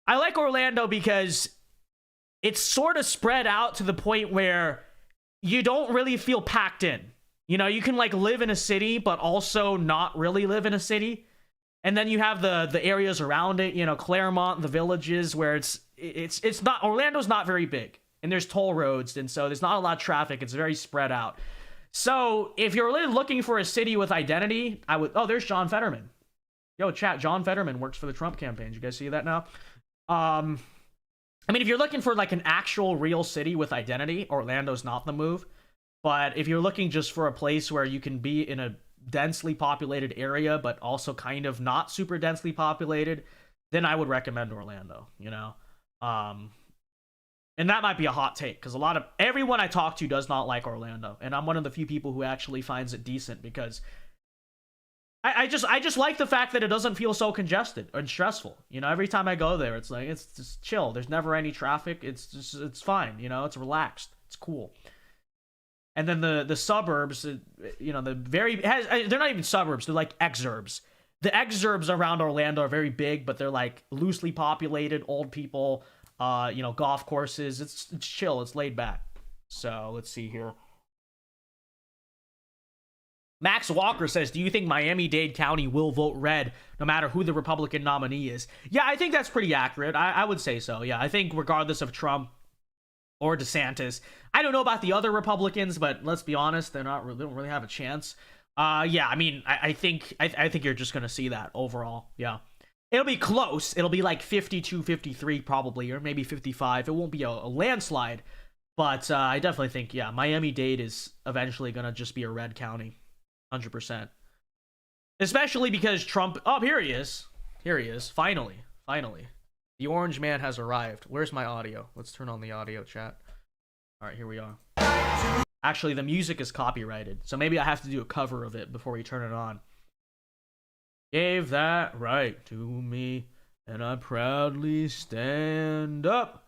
A: I like Orlando because it's sort of spread out to the point where you don't really feel packed in. You know, you can like live in a city, but also not really live in a city. And then you have the areas around it, you know, Claremont, the villages where it's not, Orlando's not very big and there's toll roads. And so there's not a lot of traffic. It's very spread out. So if you're really looking for a city with identity, there's John Fetterman. Yo, chat, John Fetterman works for the Trump campaign. Did you guys see that now? I mean, if you're looking for like an actual real city with identity, Orlando's not the move. But if you're looking just for a place where you can be in a densely populated area, but also kind of not super densely populated, then I would recommend Orlando, you know? And that might be a hot take because everyone I talk to does not like Orlando. And I'm one of the few people who actually finds it decent because I just like the fact that it doesn't feel so congested and stressful. You know, every time I go there, it's like, it's just chill. There's never any traffic. It's fine. You know, it's relaxed. It's cool. And then the suburbs, you know, they're not even suburbs. They're like exurbs. The exurbs around Orlando are very big, but they're like loosely populated, old people, you know, golf courses. It's chill. It's laid back. So let's see here. Max Walker says, do you think Miami-Dade County will vote red no matter who the Republican nominee is? Yeah, I think that's pretty accurate. I would say so. Yeah, I think regardless of Trump or DeSantis, I don't know about the other Republicans, but let's be honest, they don't really have a chance. Yeah, I mean, I think you're just gonna see that overall. Yeah, it'll be close. It'll be like 52-53 probably, or maybe 55. It won't be a landslide, but I definitely think, yeah, Miami-Dade is eventually gonna just be a red county, 100%. Especially because Trump. Oh, here he is. Finally. The orange man has arrived. Where's my audio? Let's turn on the audio, chat. All right, here we are. Actually, the music is copyrighted, so maybe I have to do a cover of it before we turn it on. Gave that right to me, and I proudly stand up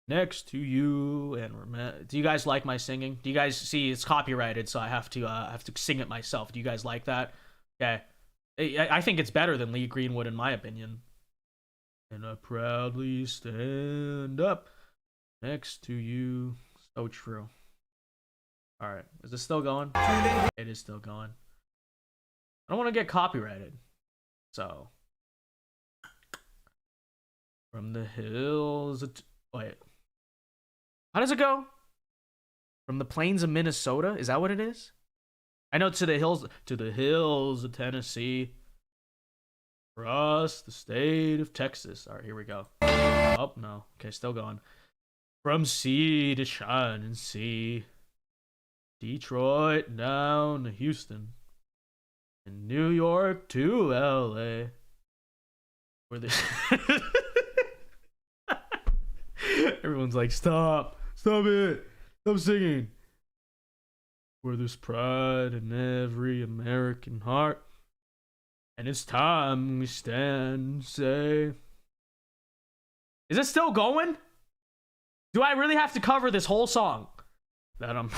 A: next to you. And do you guys like my singing? Do you guys see it's copyrighted, so I have to sing it myself? Do you guys like that? Okay, I think it's better than Lee Greenwood in my opinion. And I proudly stand up next to you. So true. All right. Is this still going? It is still going. I don't want to get copyrighted. So. From the hills. Wait. How does it go? From the plains of Minnesota? Is that what it is? I know to the hills of Tennessee. Across the state of Texas. All right, here we go. Oh, no. Okay, still going. From sea to shining sea. Detroit down to Houston. And New York to LA. Where they... Everyone's like, stop it. Stop singing. Where there's pride in every American heart. And it's time we stand and say, Is it still going? Do I really have to cover this whole song? That I'm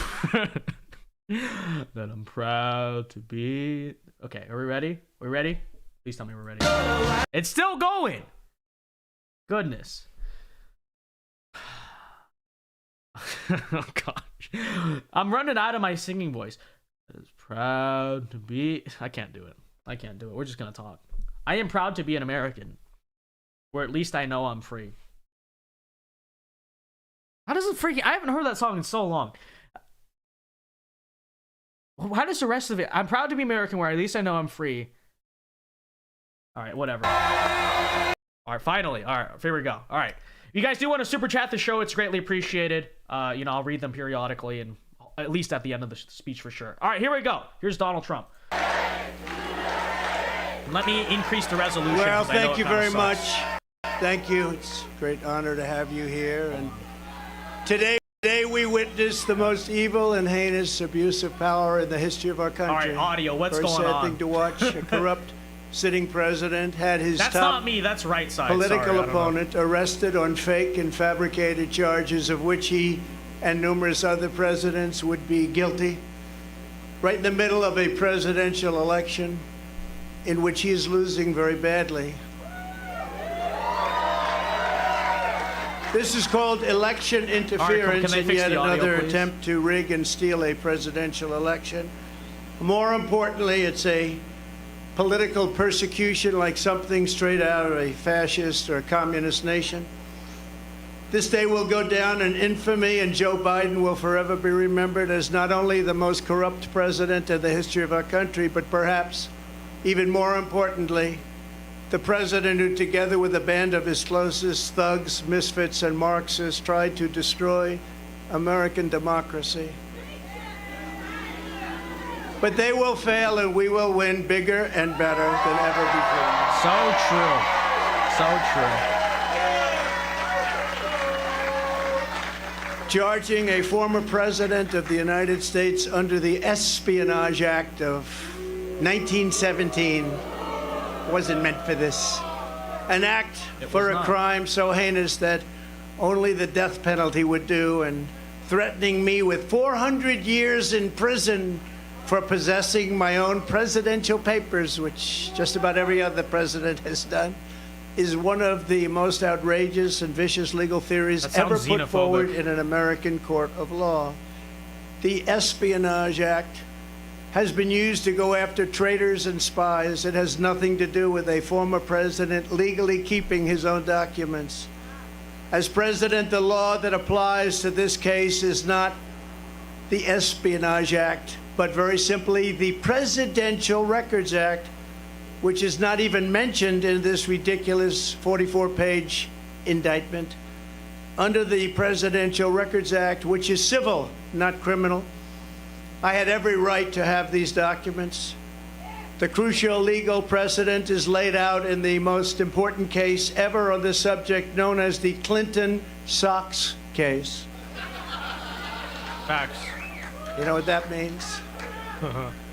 A: that I'm proud to be. Okay, are we ready? Are we ready? Please tell me we're ready. It's still going. Goodness. Oh gosh. I'm running out of my singing voice. It's proud to be. I can't do it. I can't do it. We're just gonna talk. I am proud to be an American, where at least I know I'm free. How does it freaking... I haven't heard that song in so long. How does the rest of it... I'm proud to be American, where at least I know I'm free. Alright, whatever. Alright, finally. Alright, here we go. Alright. If you guys do want to super chat the show, it's greatly appreciated. You know, I'll read them periodically, and at least at the end of the speech for sure. Alright, here we go. Here's Donald Trump. Let me increase the resolution.
D: Well, thank you very much. Thank you. It's a great honor to have you here. And today we witness the most evil and heinous abuse of power in the history of our country.
A: All right, audio, what's going on?
D: Very sad thing to watch. A corrupt sitting president had his
A: That's
D: top
A: not me, that's right side.
D: political opponent arrested on fake and fabricated charges of which he and numerous other presidents would be guilty. Right in the middle of a presidential election in which he is losing very badly. This is called election interference, and yet another attempt to rig and steal a presidential election. More importantly, it's a political persecution like something straight out of a fascist or communist nation. This day will go down in infamy, and Joe Biden will forever be remembered as not only the most corrupt president in the history of our country, but perhaps even more importantly, the president who, together with a band of his closest thugs, misfits, and Marxists, tried to destroy American democracy. But they will fail, and we will win bigger and better than ever before.
A: So true. So true.
D: Charging a former president of the United States under the Espionage Act of 1917 wasn't meant for this. An act for a crime so heinous that only the death penalty would do, and threatening me with 400 years in prison for possessing my own presidential papers, which just about every other president has done, is one of the most outrageous and vicious legal theories ever put forward in an American court of law. The Espionage Act has been used to go after traitors and spies. It has nothing to do with a former president legally keeping his own documents. As president, the law that applies to this case is not the Espionage Act, but very simply the Presidential Records Act, which is not even mentioned in this ridiculous 44-page indictment. Under the Presidential Records Act, which is civil, not criminal, I had every right to have these documents. The crucial legal precedent is laid out in the most important case ever on this subject, known as the Clinton Socks case.
A: Facts.
D: You know what that means?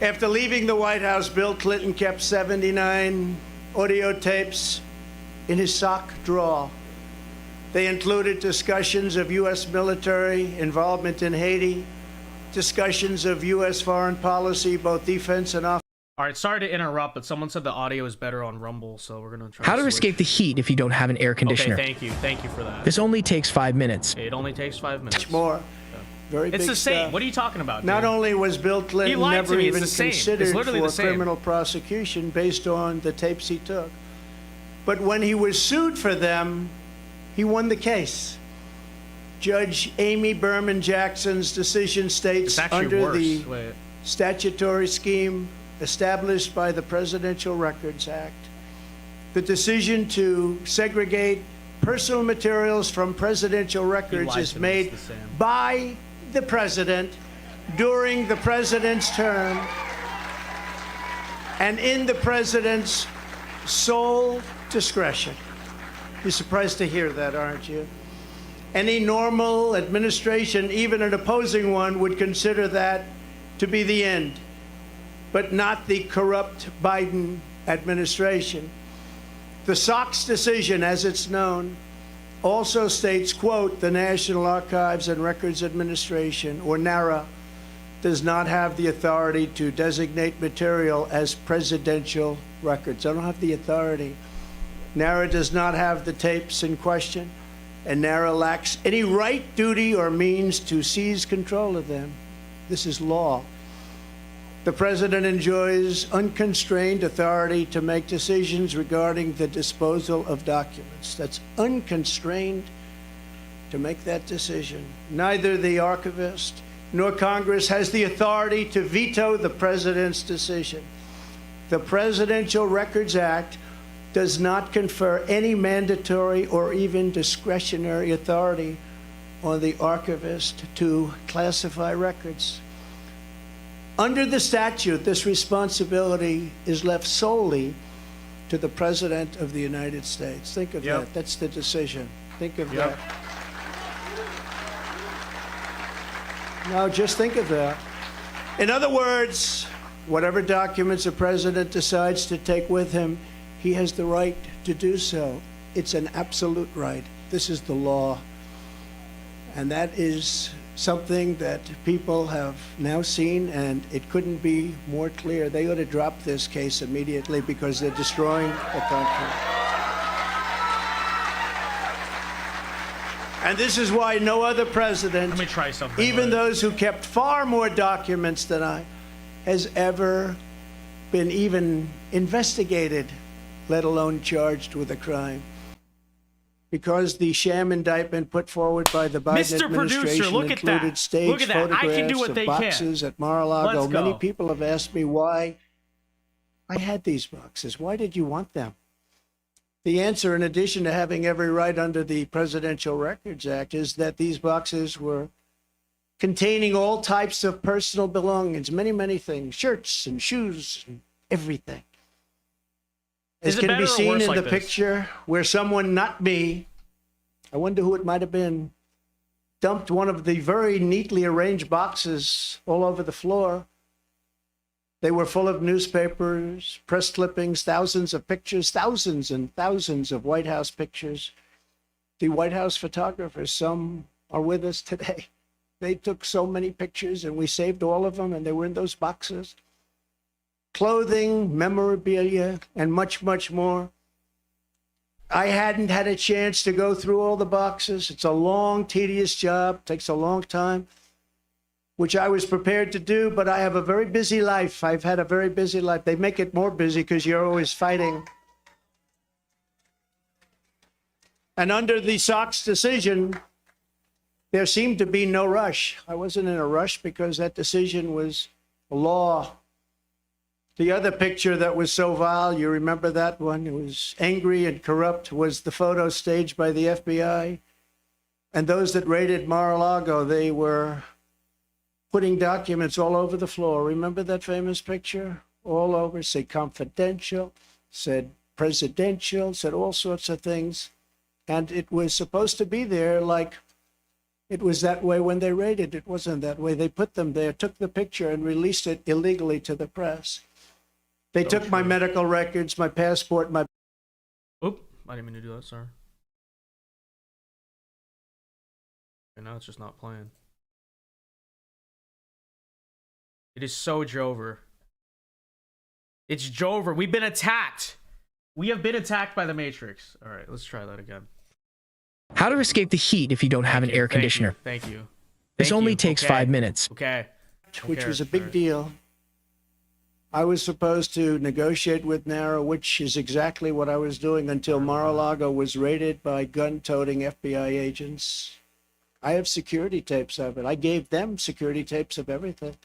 D: After leaving the White House, Bill Clinton kept 79 audio tapes in his sock drawer. They included discussions of U.S. military involvement in Haiti, discussions of U.S. foreign policy, both defense and offense.
A: All right, sorry to interrupt, but someone said the audio is better on Rumble, so we're going to try
E: How to escape the heat if you don't have an air conditioner.
A: Okay, thank you. Thank you for that.
E: This only takes 5 minutes.
A: It only takes 5 minutes.
D: Much more. Very
A: it's
D: big
A: the same.
D: stuff.
A: What are you talking about, dude?
D: Not only was Bill Clinton never even considered for criminal prosecution based on the tapes he took, but when he was sued for them, he won the case. Judge Amy Berman Jackson's decision states, under the statutory scheme established by the Presidential Records Act, the decision to segregate personal materials from presidential records is made by the president during the president's term and in the president's sole discretion. You're surprised to hear that, aren't you? Any normal administration, even an opposing one, would consider that to be the end, but not the corrupt Biden administration. The Sox decision, as it's known, also states, quote, the National Archives and Records Administration, or NARA, does not have the authority to designate material as presidential records. I don't have the authority. NARA does not have the tapes in question, and NARA lacks any right, duty, or means to seize control of them. This is law. The president enjoys unconstrained authority to make decisions regarding the disposal of documents. That's unconstrained to make that decision. Neither the archivist nor Congress has the authority to veto the president's decision. The Presidential Records Act does not confer any mandatory or even discretionary authority on the archivist to classify records. Under the statute, this responsibility is left solely to the President of the United States. Think of that. That's the decision. Think of that. Now, just think of that. In other words, whatever documents a president decides to take with him, he has the right to do so. It's an absolute right. This is the law. And that is something that people have now seen, and it couldn't be more clear. They ought to drop this case immediately because they're destroying the country. And this is why no other president,
A: Let me try something.
D: even those who kept far more documents than I, has ever been even investigated, let alone charged with a crime. Because the sham indictment put forward by the Biden
A: Mr.
D: administration
A: Producer, look at that.
D: included staged
A: Look at that. I can do
D: photographs
A: what
D: of
A: they
D: boxes
A: can.
D: at Mar-a-Lago.
A: Let's go.
D: Many people have asked me why I had these boxes. Why did you want them? The answer, in addition to having every right under the Presidential Records Act, is that these boxes were containing all types of personal belongings, many, many things, shirts and shoes and everything. As
A: Is it
D: can
A: better
D: be
A: or
D: seen
A: worse
D: in
A: like
D: the
A: this?
D: picture where someone, not me, I wonder who it might have been, dumped one of the very neatly arranged boxes all over the floor. They were full of newspapers, press clippings, thousands of pictures, thousands and thousands of White House pictures. The White House photographers, some are with us today. They took so many pictures, and we saved all of them, and they were in those boxes. Clothing, memorabilia, and much, much more. I hadn't had a chance to go through all the boxes. It's a long, tedious job, takes a long time, which I was prepared to do, but I have a very busy life. I've had a very busy life. They make it more busy because you're always fighting. And under the Sox decision, there seemed to be no rush. I wasn't in a rush because that decision was law. The other picture that was so vile, you remember that one? It was angry and corrupt, was the photo staged by the FBI. And those that raided Mar-a-Lago, they were putting documents all over the floor. Remember that famous picture? All over, said confidential, said presidential, said all sorts of things. And it was supposed to be there like it was that way when they raided. It wasn't that way. They put them there, took the picture, and released it illegally to the press. They took my medical records, my passport, my...
A: Oop, I didn't mean to do that, sorry. And now it's just not playing. It is so Jover. It's Jover. We've been attacked. We have been attacked by the Matrix. All right, let's try that again.
E: How to escape the heat if you don't have an air conditioner.
A: Thank you.
E: This only takes 5 minutes.
A: Okay.
D: which was a big deal. I was supposed to negotiate with NARA, which is exactly what I was doing until Mar-a-Lago was raided by gun-toting FBI agents. I have security tapes of it. I gave them security tapes of everything.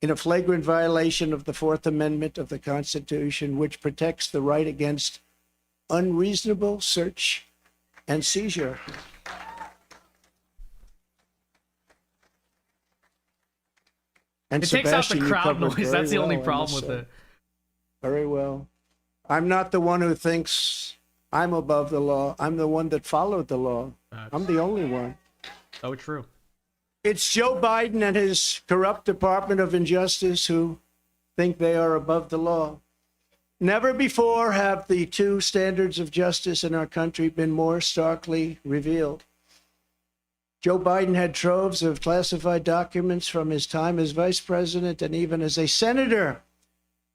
D: In a flagrant violation of the Fourth Amendment of the Constitution, which protects the right against unreasonable search and seizure. And
A: it takes out the
D: Sebastian, you
A: crowd
D: covered
A: noise.
D: very
A: That's the only
D: well, I
A: problem
D: must
A: with
D: say.
A: it.
D: Very well. I'm not the one who thinks I'm above the law. I'm the one that followed the law. I'm the only one.
A: So true.
D: It's Joe Biden and his corrupt Department of Injustice who think they are above the law. Never before have the two standards of justice in our country been more starkly revealed. Joe Biden had troves of classified documents from his time as vice president and even as a senator,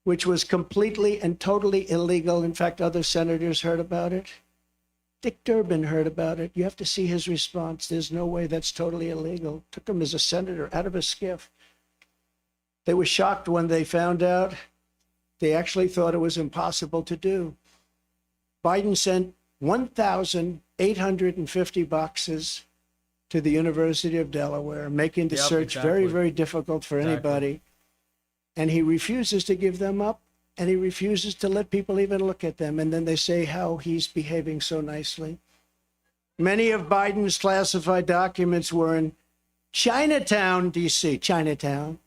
D: which was completely and totally illegal. In fact, other senators heard about it. Dick Durbin heard about it. You have to see his response. There's no way that's totally illegal. Took him as a senator out of a skiff. They were shocked when they found out. They actually thought it was impossible to do. Biden sent 1,850 boxes to the University of Delaware, making the search very, very difficult for anybody. And he refuses to give them up, and he refuses to let people even look at them. And then they say how he's behaving so nicely. Many of Biden's classified documents were in Chinatown, D.C., Chinatown,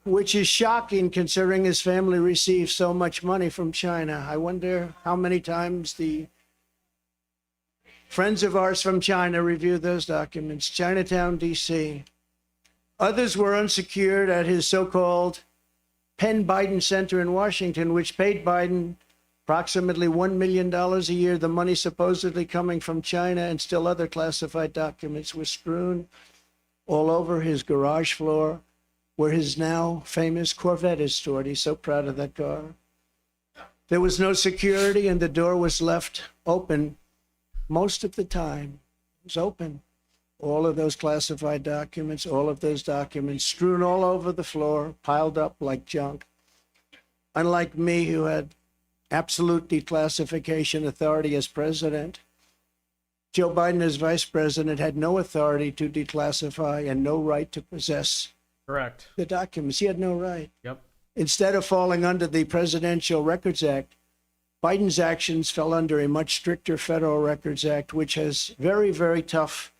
D: which is shocking considering his family receives so much money from China. I wonder how many times the friends of ours from China review those documents. Chinatown, D.C. Others were unsecured at his so-called Penn Biden Center in Washington, which paid Biden approximately $1 million a year. The money supposedly coming from China, and still other classified documents were strewn all over his garage floor, where his now famous Corvette is stored. He's so proud of that car. There was no security, and the door was left open most of the time. It was open. All of those classified documents, all of those documents strewn all over the floor, piled up like junk. Unlike me, who had absolute declassification authority as president, Joe Biden as vice president had no authority to declassify and no right to possess
A: Correct.
D: the documents. He had no right.
A: Yep.
D: Instead of falling under the Presidential Records Act, Biden's actions fell under a much stricter Federal Records Act, which has very, very tough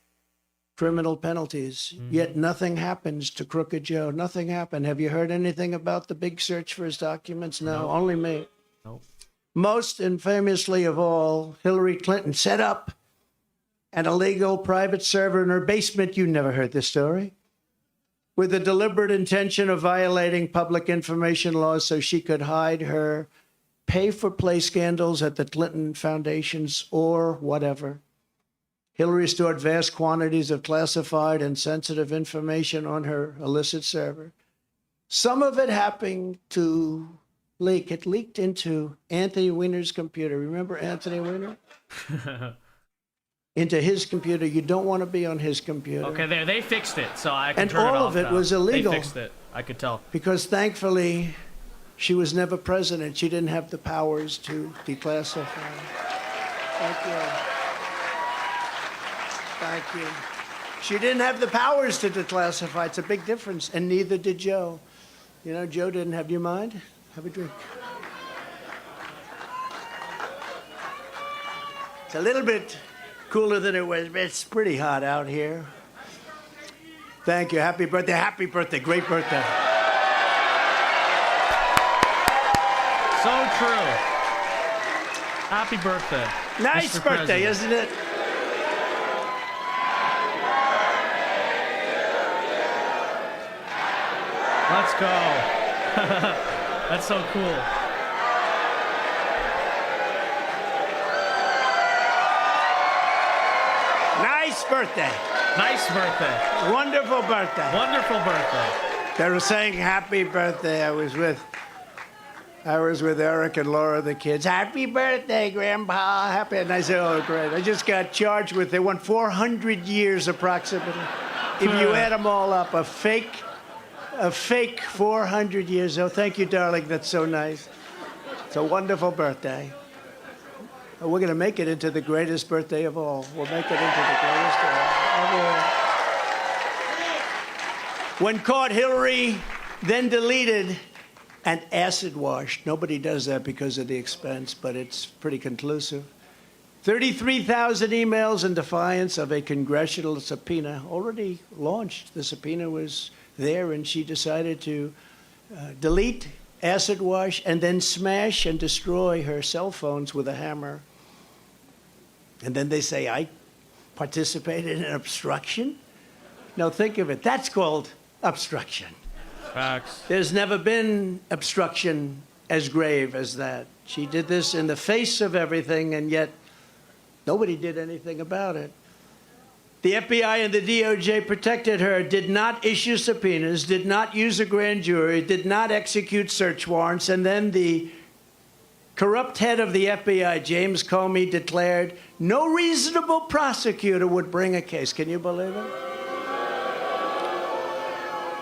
D: criminal penalties. Yet nothing happens to Crooked Joe. Nothing happened. Have you heard anything about the big search for his documents? No, only me.
A: Nope.
D: Most infamously of all, Hillary Clinton set up an illegal private server in her basement. You never heard this story. With the deliberate intention of violating public information laws so she could hide her pay-for-play scandals at the Clinton foundations or whatever. Hillary stored vast quantities of classified and sensitive information on her illicit server. Some of it happened to leak. It leaked into Anthony Weiner's computer. Remember Anthony Weiner? Into his computer. You don't want to be on his computer.
A: Okay, there they fixed it, so I can turn it off.
D: And all of it
A: now.
D: was illegal.
A: They fixed it. I could tell.
D: Because thankfully, she was never president. She didn't have the powers to declassify. Thank you. Thank you. She didn't have the powers to declassify. It's a big difference, and neither did Joe. You know, Joe didn't have. Do you mind? Have a drink. It's a little bit cooler than it was, but it's pretty hot out here. Thank you. Happy birthday. Happy birthday. Great birthday.
A: So true. Happy birthday.
D: Nice
A: Mr.
D: birthday,
A: President.
D: isn't it?
A: Let's go. That's so cool.
D: Nice birthday.
A: Nice birthday.
D: Wonderful birthday.
A: Wonderful birthday.
D: They were saying happy birthday. I was with Eric and Laura, the kids. Happy birthday, Grandpa. Happy. And I said, oh, great. I just got charged with, they want 400 years approximately. If you add them all up, a fake 400 years. Oh, thank you, darling. That's so nice. It's a wonderful birthday. We're going to make it into the greatest birthday of all. We'll make it into the greatest of all. When caught, Hillary then deleted and acid washed. Nobody does that because of the expense, but it's pretty conclusive. 33,000 emails in defiance of a congressional subpoena already launched. The subpoena was there, and she decided to delete, acid wash, and then smash and destroy her cell phones with a hammer. And then they say, I participated in obstruction? Now think of it. That's called obstruction.
A: Facts.
D: There's never been obstruction as grave as that. She did this in the face of everything, and yet nobody did anything about it. The FBI and the DOJ protected her, did not issue subpoenas, did not use a grand jury, did not execute search warrants, and then the corrupt head of the FBI, James Comey, declared no reasonable prosecutor would bring a case. Can you believe it?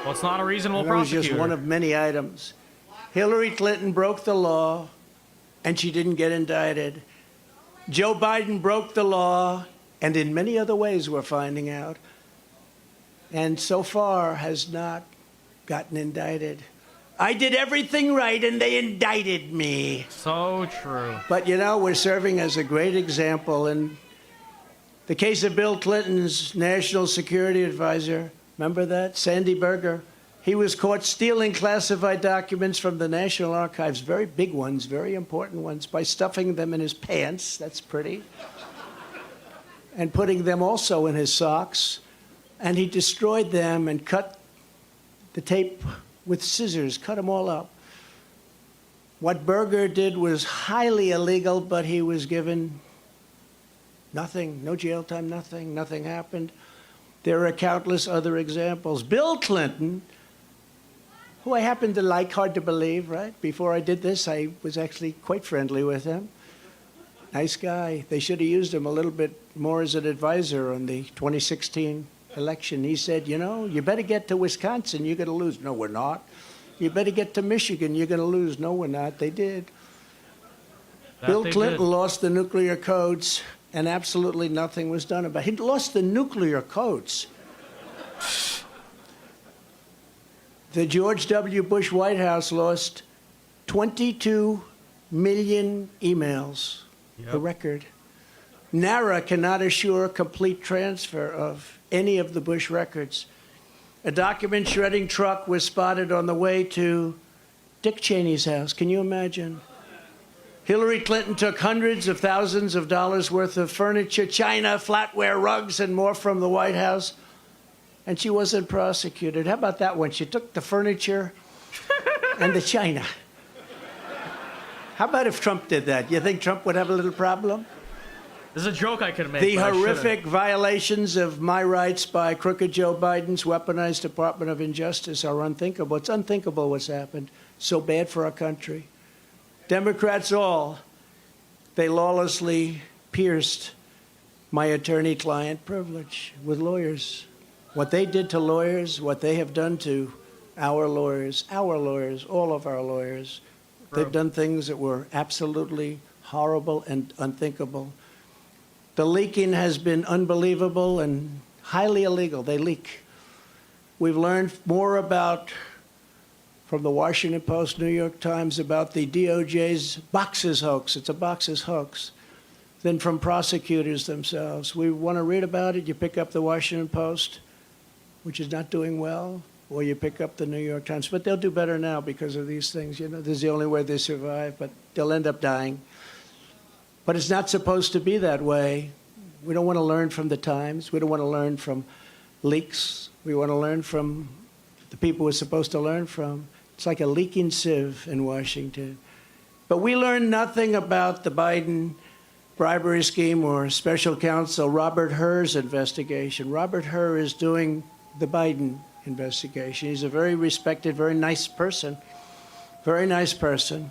A: Well, it's not a reasonable
D: That was
A: prosecutor.
D: just one of many items. Hillary Clinton broke the law, and she didn't get indicted. Joe Biden broke the law, and in many other ways we're finding out, and so far has not gotten indicted. I did everything right, and they indicted me.
A: So true.
D: But, you know, we're serving as a great example. In the case of Bill Clinton's national security advisor, remember that? Sandy Berger. He was caught stealing classified documents from the National Archives, very big ones, very important ones, by stuffing them in his pants. That's pretty. And putting them also in his socks. And he destroyed them and cut the tape with scissors, cut them all up. What Berger did was highly illegal, but he was given nothing, no jail time, nothing happened. There are countless other examples. Bill Clinton, who I happen to like, hard to believe, right? Before I did this, I was actually quite friendly with him. Nice guy. They should have used him a little bit more as an advisor on the 2016 election. He said, you know, you better get to Wisconsin, you're going to lose. No, we're not. You better get to Michigan, you're going to lose. No, we're not. They did. Bill Clinton lost the nuclear codes, and absolutely nothing was done about it. He lost the nuclear codes. The George W. Bush White House lost 22 million emails.
A: Yep.
D: The record. NARA cannot assure complete transfer of any of the Bush records. A document shredding truck was spotted on the way to Dick Cheney's house. Can you imagine? Hillary Clinton took hundreds of thousands of dollars worth of furniture, china, flatware, rugs, and more from the White House, and she wasn't prosecuted. How about that one? She took the furniture and the china. How about if Trump did that? You think Trump would have a little problem?
A: There's a joke I could make.
D: The
A: but
D: horrific violations of my rights by crooked Joe Biden's weaponized Department of Injustice are unthinkable. It's unthinkable what's happened. So bad for our country. Democrats all, they lawlessly pierced my attorney-client privilege with lawyers. What they did to lawyers, what they have done to our lawyers, all of our lawyers, they've done things that were absolutely horrible and unthinkable. The leaking has been unbelievable and highly illegal. They leak. We've learned more from the Washington Post, New York Times, about the DOJ's boxes hoax. It's a boxes hoax. Than from prosecutors themselves. We want to read about it. You pick up the Washington Post, which is not doing well, or you pick up the New York Times. But they'll do better now because of these things. You know, this is the only way they survive, but they'll end up dying. But it's not supposed to be that way. We don't want to learn from the Times. We don't want to learn from leaks. We want to learn from the people we're supposed to learn from. It's like a leaking sieve in Washington. But we learned nothing about the Biden bribery scheme or special counsel Robert Hur's investigation. Robert Hur is doing the Biden investigation. He's a very respected, very nice person. Very nice person.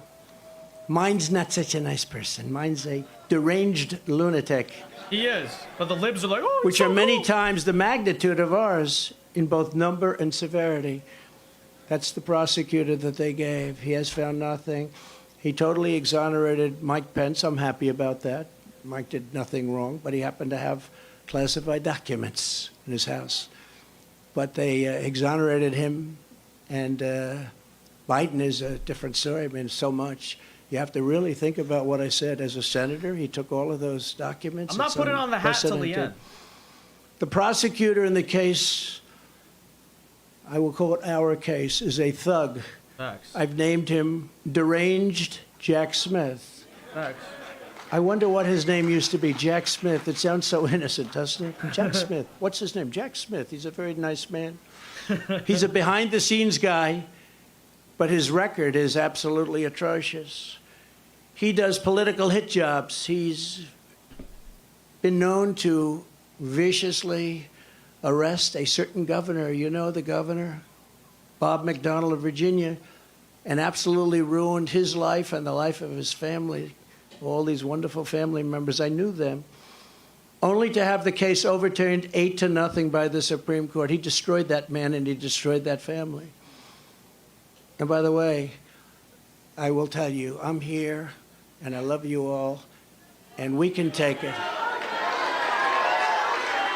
D: Mine's not such a nice person. Mine's a deranged lunatic.
A: He is. But the libs are like, oh,
D: which are many times the magnitude of ours in both number and severity. That's the prosecutor that they gave. He has found nothing. He totally exonerated Mike Pence. I'm happy about that. Mike did nothing wrong, but he happened to have classified documents in his house. But they exonerated him, and Biden is a different story. I mean, so much. You have to really think about what I said. As a senator, he took all of those documents.
A: I'm not putting on the hat till the end.
D: The prosecutor in the case, I will call it our case, is a thug.
A: Facts.
D: I've named him Deranged Jack Smith.
A: Facts.
D: I wonder what his name used to be, Jack Smith. It sounds so innocent, doesn't it? Jack Smith. What's his name? Jack Smith. He's a very nice man. He's a behind-the-scenes guy but his record is absolutely atrocious. He does political hit jobs. He's been known to viciously arrest a certain governor. You know the governor, Bob McDonnell of Virginia, and absolutely ruined his life and the life of his family. All these wonderful family members, I knew them, only to have the case overturned 8-0 by the Supreme Court. He destroyed that man and he destroyed that family. And by the way, I will tell you, I'm here and I love you all, and we can take it.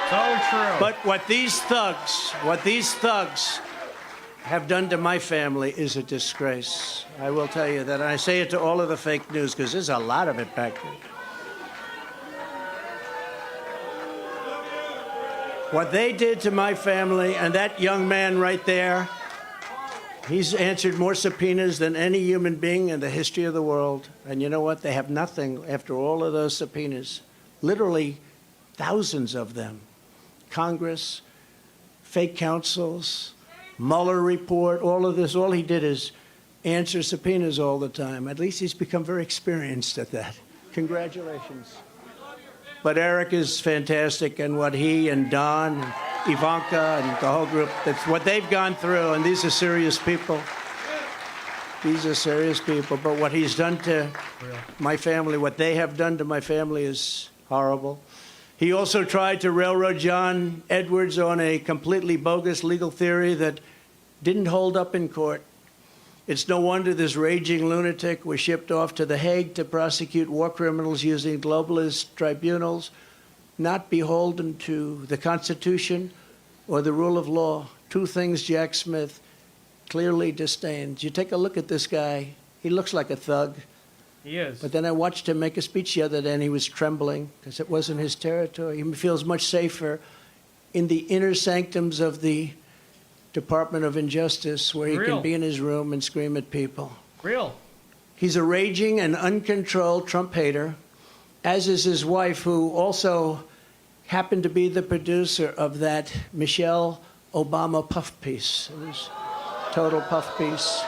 A: So true.
D: But what these thugs have done to my family is a disgrace. I will tell you that. And I say it to all of the fake news because there's a lot of it back there. What they did to my family, and that young man right there, he's answered more subpoenas than any human being in the history of the world. And you know what? They have nothing after all of those subpoenas. Literally thousands of them. Congress, fake counsels, Mueller report, all of this. All he did is answer subpoenas all the time. At least he's become very experienced at that. Congratulations. But Eric is fantastic, and what he and Don and Ivanka and the whole group, that's what they've gone through, and these are serious people. These are serious people. But what he's done to my family, what they have done to my family is horrible. He also tried to railroad John Edwards on a completely bogus legal theory that didn't hold up in court. It's no wonder this raging lunatic was shipped off to The Hague to prosecute war criminals using globalist tribunals, not beholden to the Constitution or the rule of law. Two things Jack Smith clearly disdains. You take a look at this guy. He looks like a thug.
A: He is.
D: But then I watched him make a speech the other day, and he was trembling because it wasn't his territory. He feels much safer in the inner sanctums of the Department of Injustice, where he can be in his room and scream at people.
A: Real.
D: He's a raging and uncontrolled Trump hater, as is his wife, who also happened to be the producer of that Michelle Obama puff piece. It was total puff piece.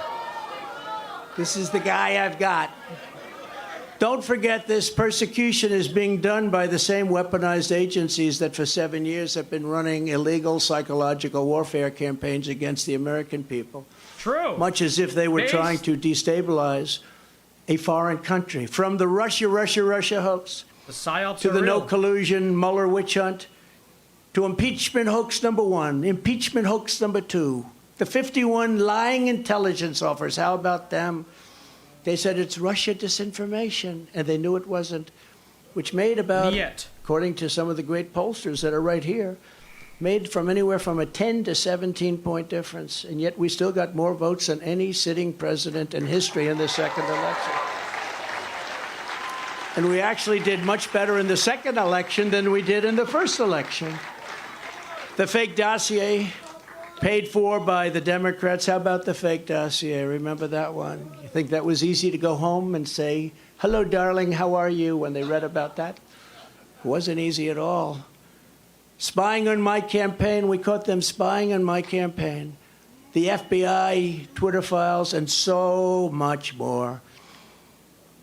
D: This is the guy I've got. Don't forget, this persecution is being done by the same weaponized agencies that for 7 years have been running illegal psychological warfare campaigns against the American people.
A: True.
D: Much as if they were trying to destabilize a foreign country. From the Russia hoax,
A: the psyops
D: to the
A: real.
D: no collusion Mueller witch hunt, to impeachment hoax number 1, impeachment hoax number 2, the 51 lying intelligence offers. How about them? They said it's Russia disinformation, and they knew it wasn't, which made about, according to some of the great pollsters that are right here, made from anywhere from a 10 to 17-point difference. And yet we still got more votes than any sitting president in history in the second election. And we actually did much better in the second election than we did in the first election. The fake dossier, paid for by the Democrats. How about the fake dossier? Remember that one? You think that was easy to go home and say, "Hello, darling, how are you?" when they read about that? It wasn't easy at all. Spying on my campaign. We caught them spying on my campaign. The FBI, Twitter files, and so much more.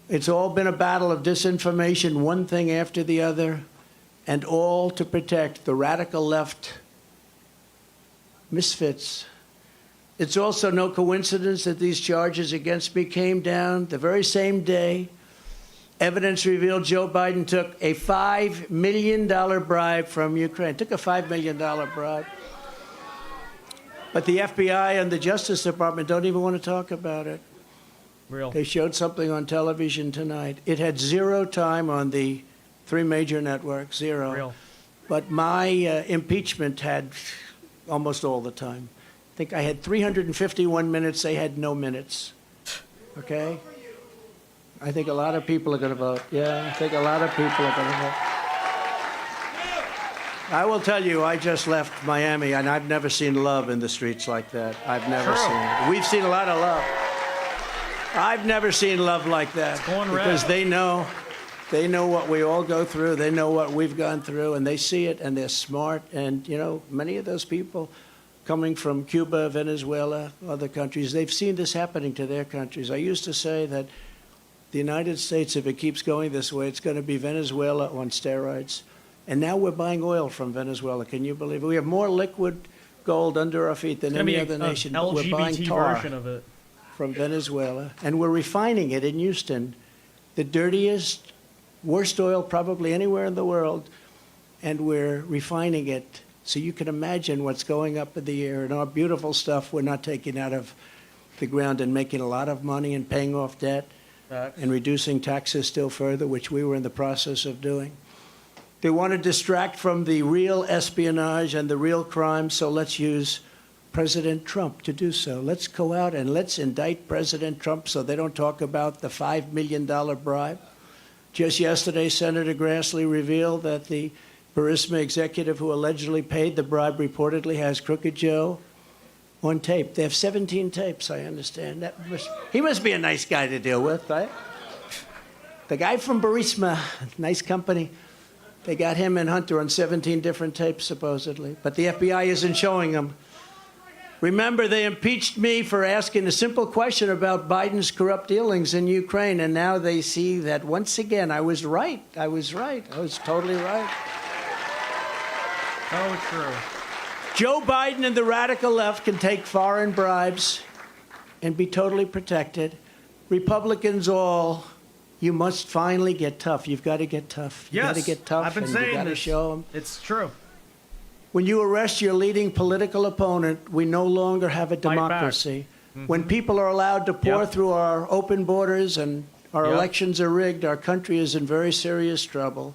D: It's all been a battle of disinformation, one thing after the other, and all to protect the radical left misfits. It's also no coincidence that these charges against me came down the very same day. Evidence revealed Joe Biden took a $5 million bribe from Ukraine. Took a $5 million bribe. But the FBI and the Justice Department don't even want to talk about it.
A: Real.
D: They showed something on television tonight. It had 0 time on the 3 major networks, 0.
A: Real.
D: But my impeachment had almost all the time. I think I had 351 minutes. They had no minutes. Okay? I think a lot of people are going to vote. Yeah, I think a lot of people are going to vote. I will tell you, I just left Miami, and I've never seen love in the streets like that. I've never seen it. We've seen a lot of love. I've never seen love like that.
A: It's going red.
D: Because they know what we all go through. They know what we've gone through, and they see it, and they're smart. And, you know, many of those people coming from Cuba, Venezuela, other countries. They've seen this happening to their countries. I used to say that the United States, if it keeps going this way, it's going to be Venezuela on steroids. And now we're buying oil from Venezuela. Can you believe it? We have more liquid gold under our feet than any other nation. We're buying
A: LGBT
D: tar
A: version of it.
D: from Venezuela, and we're refining it in Houston, the dirtiest, worst oil probably anywhere in the world, and we're refining it. So you can imagine what's going up in the air, and our beautiful stuff we're not taking out of the ground and making a lot of money and paying off debt and reducing taxes still further, which we were in the process of doing. They want to distract from the real espionage and the real crime, so let's use President Trump to do so. Let's go out and let's indict President Trump so they don't talk about the $5 million bribe. Just yesterday, Senator Grassley revealed that the Burisma executive who allegedly paid the bribe reportedly has Crooked Joe on tape. They have 17 tapes, I understand. He must be a nice guy to deal with, right? The guy from Burisma, nice company, they got him and Hunter on 17 different tapes, supposedly. But the FBI isn't showing them. Remember, they impeached me for asking a simple question about Biden's corrupt dealings in Ukraine, and now they see that once again I was right. I was totally right.
A: Oh, true.
D: Joe Biden and the radical left can take foreign bribes and be totally protected. Republicans all, you must finally get tough. You've got to get tough. You've got to get tough.
A: I've been
D: and
A: saying
D: you got to
A: this.
D: show them.
A: It's true.
D: When you arrest your leading political opponent, we no longer have a democracy. When people are allowed to pour through our open borders and our elections are rigged, our country is in very serious trouble.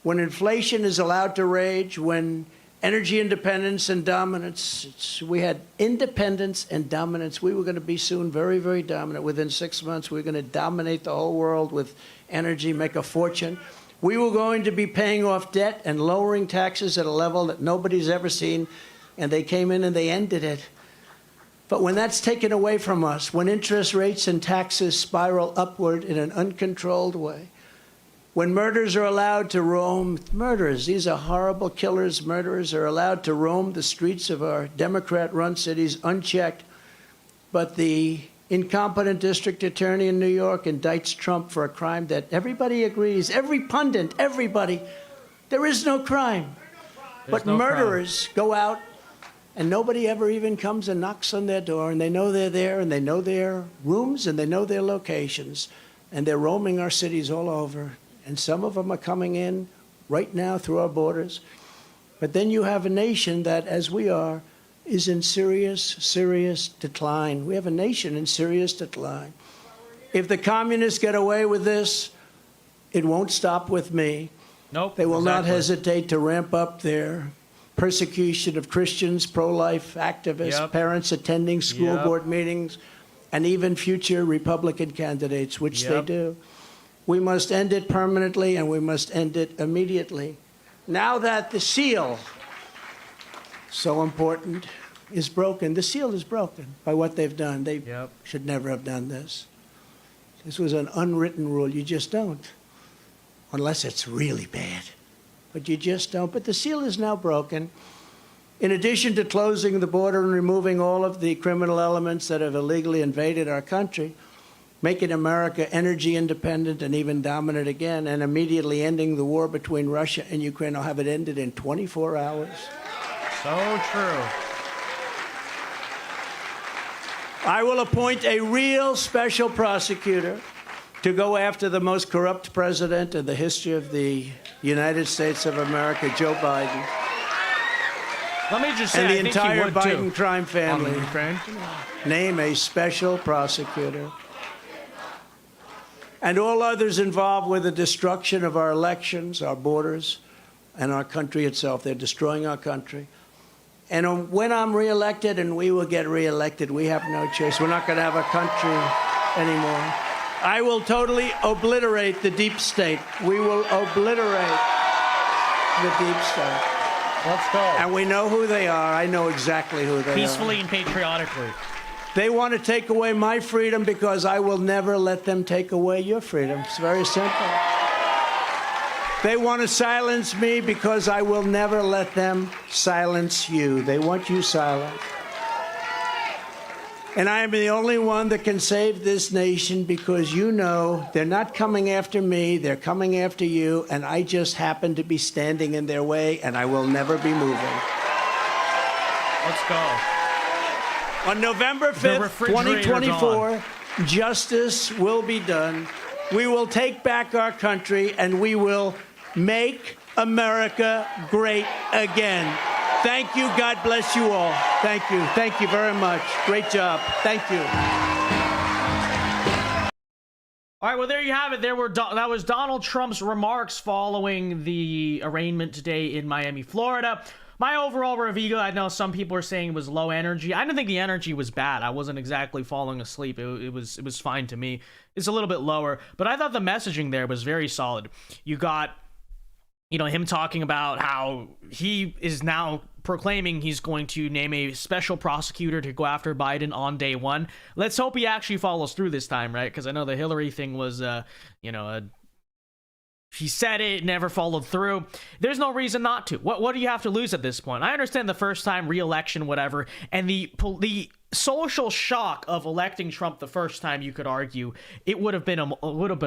D: When inflation is allowed to rage, when energy independence and dominance, we had independence and dominance. We were going to be soon very, very dominant. Within 6 months, we were going to dominate the whole world with energy, make a fortune. We were going to be paying off debt and lowering taxes at a level that nobody's ever seen, and they came in and they ended it. But when that's taken away from us, when interest rates and taxes spiral upward in an uncontrolled way, when murderers are allowed to roam, murderers, these are horrible killers, murderers are allowed to roam the streets of our Democrat-run cities unchecked, but the incompetent district attorney in New York indicts Trump for a crime that everybody agrees, every pundit, everybody, there is no crime. But murderers go out and nobody ever even comes and knocks on their door, and they know they're there, and they know their rooms, and they know their locations, and they're roaming our cities all over. And some of them are coming in right now through our borders. But then you have a nation that, as we are, is in serious, serious decline. We have a nation in serious decline. If the communists get away with this, it won't stop with me.
A: Nope.
D: They will not hesitate to ramp up their persecution of Christians, pro-life activists, parents attending school board meetings, and even future Republican candidates, which they do. We must end it permanently, and we must end it immediately. Now that the seal, so important, is broken. The seal is broken by what they've done. They should never have done this. This was an unwritten rule. You just don't, unless it's really bad. But you just don't. But the seal is now broken. In addition to closing the border and removing all of the criminal elements that have illegally invaded our country, making America energy independent and even dominant again, and immediately ending the war between Russia and Ukraine. I'll have it ended in 24 hours.
A: So true.
D: I will appoint a real special prosecutor to go after the most corrupt president in the history of the United States of America, Joe Biden.
A: Let me just say,
D: and the
A: I think
D: entire
A: he would
D: Biden
A: too,
D: crime family.
A: on Ukraine.
D: Name a special prosecutor. And all others involved with the destruction of our elections, our borders, and our country itself. They're destroying our country. And when I'm reelected, and we will get reelected, we have no choice. We're not going to have a country anymore. I will totally obliterate the deep state. We will obliterate the deep state.
A: Let's go.
D: And we know who they are. I know exactly who they are.
A: Peacefully and patriotically.
D: They want to take away my freedom because I will never let them take away your freedom. It's very simple. They want to silence me because I will never let them silence you. They want you silent. And I am the only one that can save this nation because you know they're not coming after me, they're coming after you, and I just happen to be standing in their way, and I will never be moving.
A: Let's go.
D: On November 5th, 2024, justice will be done. We will take back our country, and we will make America great again. Thank you. God bless you all. Thank you. Thank you very much. Great job. Thank you.
A: All right, well, there you have it. That was Donald Trump's remarks following the arraignment today in Miami, Florida. My overall review, I know some people are saying it was low energy. I didn't think the energy was bad. I wasn't exactly falling asleep. It was fine to me. It's a little bit lower, but I thought the messaging there was very solid. You got, him talking about how he is now proclaiming he's going to name a special prosecutor to go after Biden on day one. Let's hope he actually follows through this time, right? Because I know the Hillary thing was, he said it, never followed through. There's no reason not to. What do you have to lose at this point? I understand the first time re-election, whatever, and the social shock of electing Trump the first time, you could argue it would have been a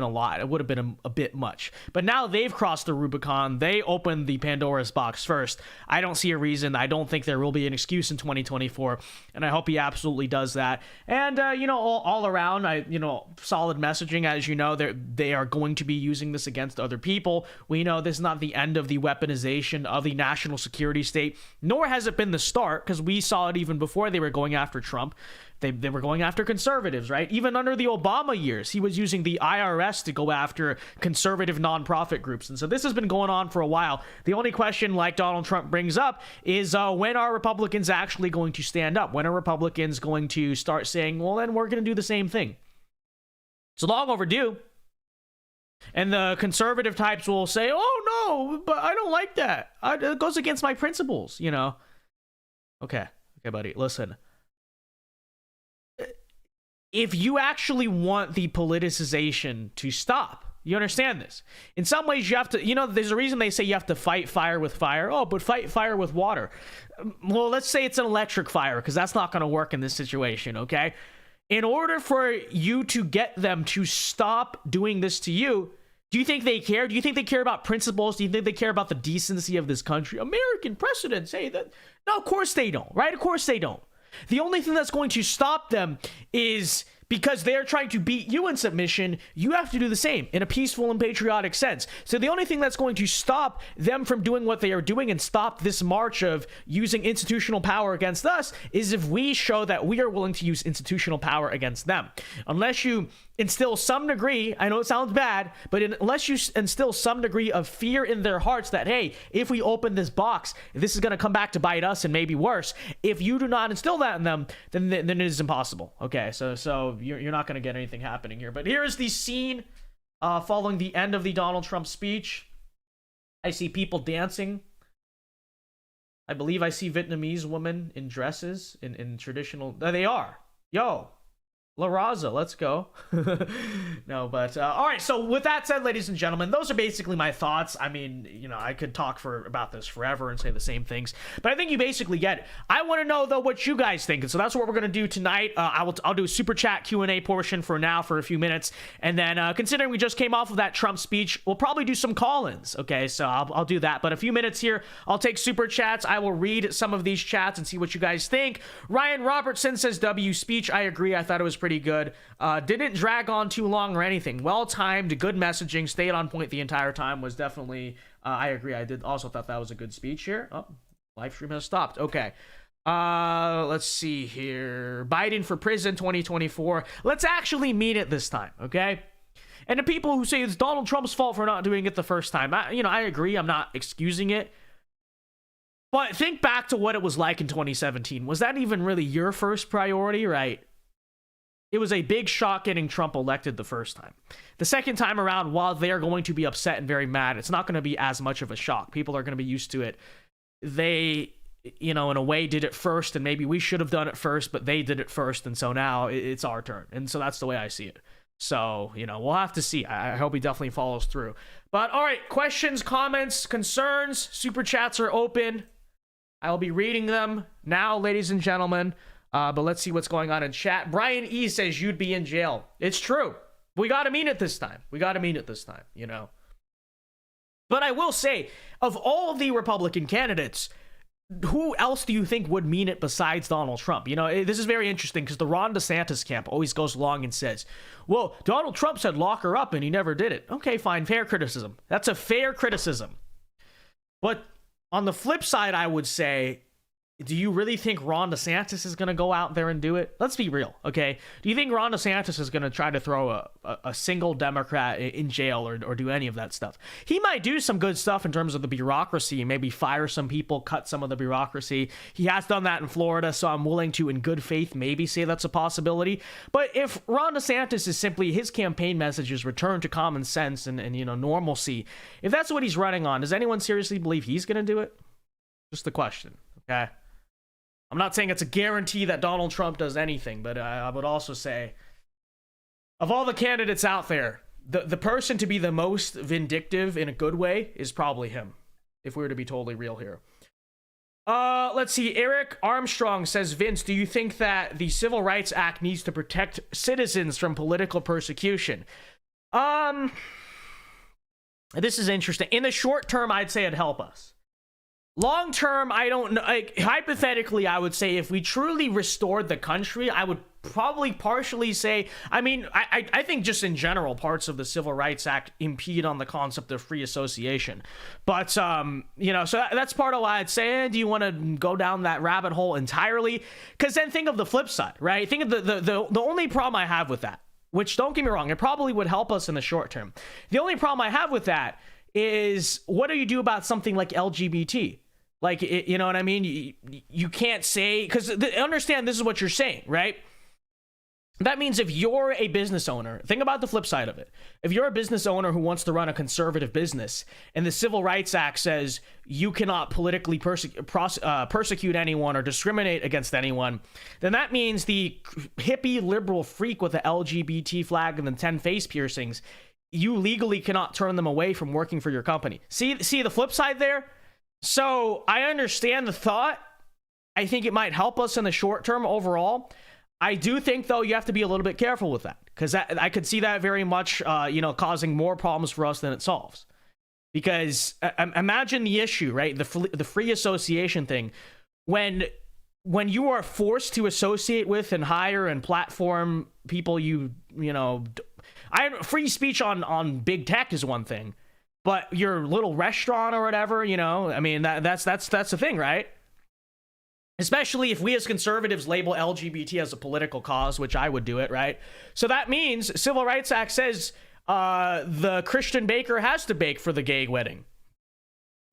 A: lot. It would have been a bit much. But now they've crossed the Rubicon. They opened the Pandora's box first. I don't see a reason. I don't think there will be an excuse in 2024, and I hope he absolutely does that. And all around, solid messaging. As you know, they are going to be using this against other people. We know this is not the end of the weaponization of the national security state, nor has it been the start, because we saw it even before they were going after Trump. They were going after conservatives, right? Even under the Obama years, he was using the IRS to go after conservative nonprofit groups. And so this has been going on for a while. The only question, like Donald Trump brings up, is when are Republicans actually going to stand up? When are Republicans going to start saying, well, then we're going to do the same thing? It's long overdue. And the conservative types will say, oh, no, but I don't like that. It goes against my principles, Okay, buddy, listen. If you actually want the politicization to stop, you understand this. In some ways, you have to, there's a reason they say you have to fight fire with fire. Oh, but fight fire with water. Well, let's say it's an electric fire, because that's not going to work in this situation, okay? In order for you to get them to stop doing this to you, do you think they care? Do you think they care about principles? Do you think they care about the decency of this country? American precedents say that. No, of course they don't, right? Of course they don't. The only thing that's going to stop them is because they're trying to beat you in submission. You have to do the same in a peaceful and patriotic sense. So the only thing that's going to stop them from doing what they are doing and stop this march of using institutional power against us is if we show that we are willing to use institutional power against them. Unless you instill some degree, I know it sounds bad, but unless you instill some degree of fear in their hearts that, hey, if we open this box, this is going to come back to bite us and maybe worse. If you do not instill that in them, then it is impossible. Okay, so you're not going to get anything happening here. But here is the scene following the end of the Donald Trump speech. I see people dancing. I believe I see Vietnamese women in dresses, in traditional... They are. Yo. La Raza, let's go. No, but all right. So with that said, ladies and gentlemen, those are basically my thoughts. I mean, I could talk about this forever and say the same things, but I think you basically get it. I want to know though what you guys think, and so that's what we're gonna do tonight. I'll do a super chat Q&A portion for now for a few minutes, and then considering we just came off of that Trump speech, we'll probably do some call-ins. Okay, so I'll do that. But a few minutes here, I'll take super chats. I will read some of these chats and see what you guys think. Ryan Robertson says W speech. I agree. I thought it was pretty good. Didn't drag on too long or anything. Well timed, good messaging, stayed on point the entire time. Was definitely I agree. I did also thought that was a good speech here. Oh, live stream has stopped. Okay. Let's see here. Biden for prison 2024. Let's actually mean it this time, okay? And the people who say it's Donald Trump's fault for not doing it the first time, I agree. I'm not excusing it. But think back to what it was like in 2017. Was that even really your first priority, right? It was a big shock getting Trump elected the first time. The second time around, while they're going to be upset and very mad, it's not going to be as much of a shock. People are going to be used to it. They, in a way, did it first, and maybe we should have done it first, but they did it first, and so now it's our turn. And so that's the way I see it. So, you know, we'll have to see. I hope he definitely follows through. But all right, questions, comments, concerns, super chats are open. I'll be reading them now, ladies and gentlemen. But let's see what's going on in chat. Brian E says you'd be in jail. It's true. We got to mean it this time. You know. But I will say, of all of the Republican candidates, who else do you think would mean it besides Donald Trump? You know, this is very interesting because the Ron DeSantis camp always goes along and says, well, Donald Trump said lock her up and he never did it. Okay, fine. Fair criticism. That's a fair criticism. But on the flip side, I would say, do you really think Ron DeSantis is going to go out there and do it? Let's be real, okay? Do you think Ron DeSantis is going to try to throw a single Democrat in jail or do any of that stuff? He might do some good stuff in terms of the bureaucracy, maybe fire some people, cut some of the bureaucracy. He has done that in Florida, so I'm willing to, in good faith, maybe say that's a possibility. But if Ron DeSantis is simply, his campaign message is return to common sense and you know, normalcy, if that's what he's running on, does anyone seriously believe he's going to do it? Just the question, okay? I'm not saying it's a guarantee that Donald Trump does anything, but I would also say, of all the candidates out there, the person to be the most vindictive in a good way is probably him, if we were to be totally real here. Let's see. Eric Armstrong says, Vince, do you think that the Civil Rights Act needs to protect citizens from political persecution? This is interesting. In the short term, I'd say it'd help us. Long term, I don't know. Like, hypothetically, I would say if we truly restored the country, I would probably partially say, I mean, I think just in general, parts of the Civil Rights Act impede on the concept of free association. But, you know, so that's part of why I'd say, do you want to go down that rabbit hole entirely? Because then think of the flip side, right? Think of the only problem I have with that, which, don't get me wrong, it probably would help us in the short term. The only problem I have with that is, what do you do about something like LGBT? Like, you know what I mean? You can't say, because understand this is what you're saying, right? That means if you're a business owner, think about the flip side of it. If you're a business owner who wants to run a conservative business and the Civil Rights Act says you cannot politically persecute anyone or discriminate against anyone, then that means the hippie liberal freak with the LGBT flag and the 10 face piercings, you legally cannot turn them away from working for your company. See the flip side there? So I understand the thought. I think it might help us in the short term overall. I do think, though, you have to be a little bit careful with that, because I could see that very much, you know, causing more problems for us than it solves. Because imagine the issue, right? The free association thing. When you are forced to associate with and hire and platform people, you know, free speech on big tech is one thing. But your little restaurant or whatever, you know, I mean, that's the thing, right? Especially if we as conservatives label LGBT as a political cause, which I would do it, right? So that means Civil Rights Act says the Christian baker has to bake for the gay wedding,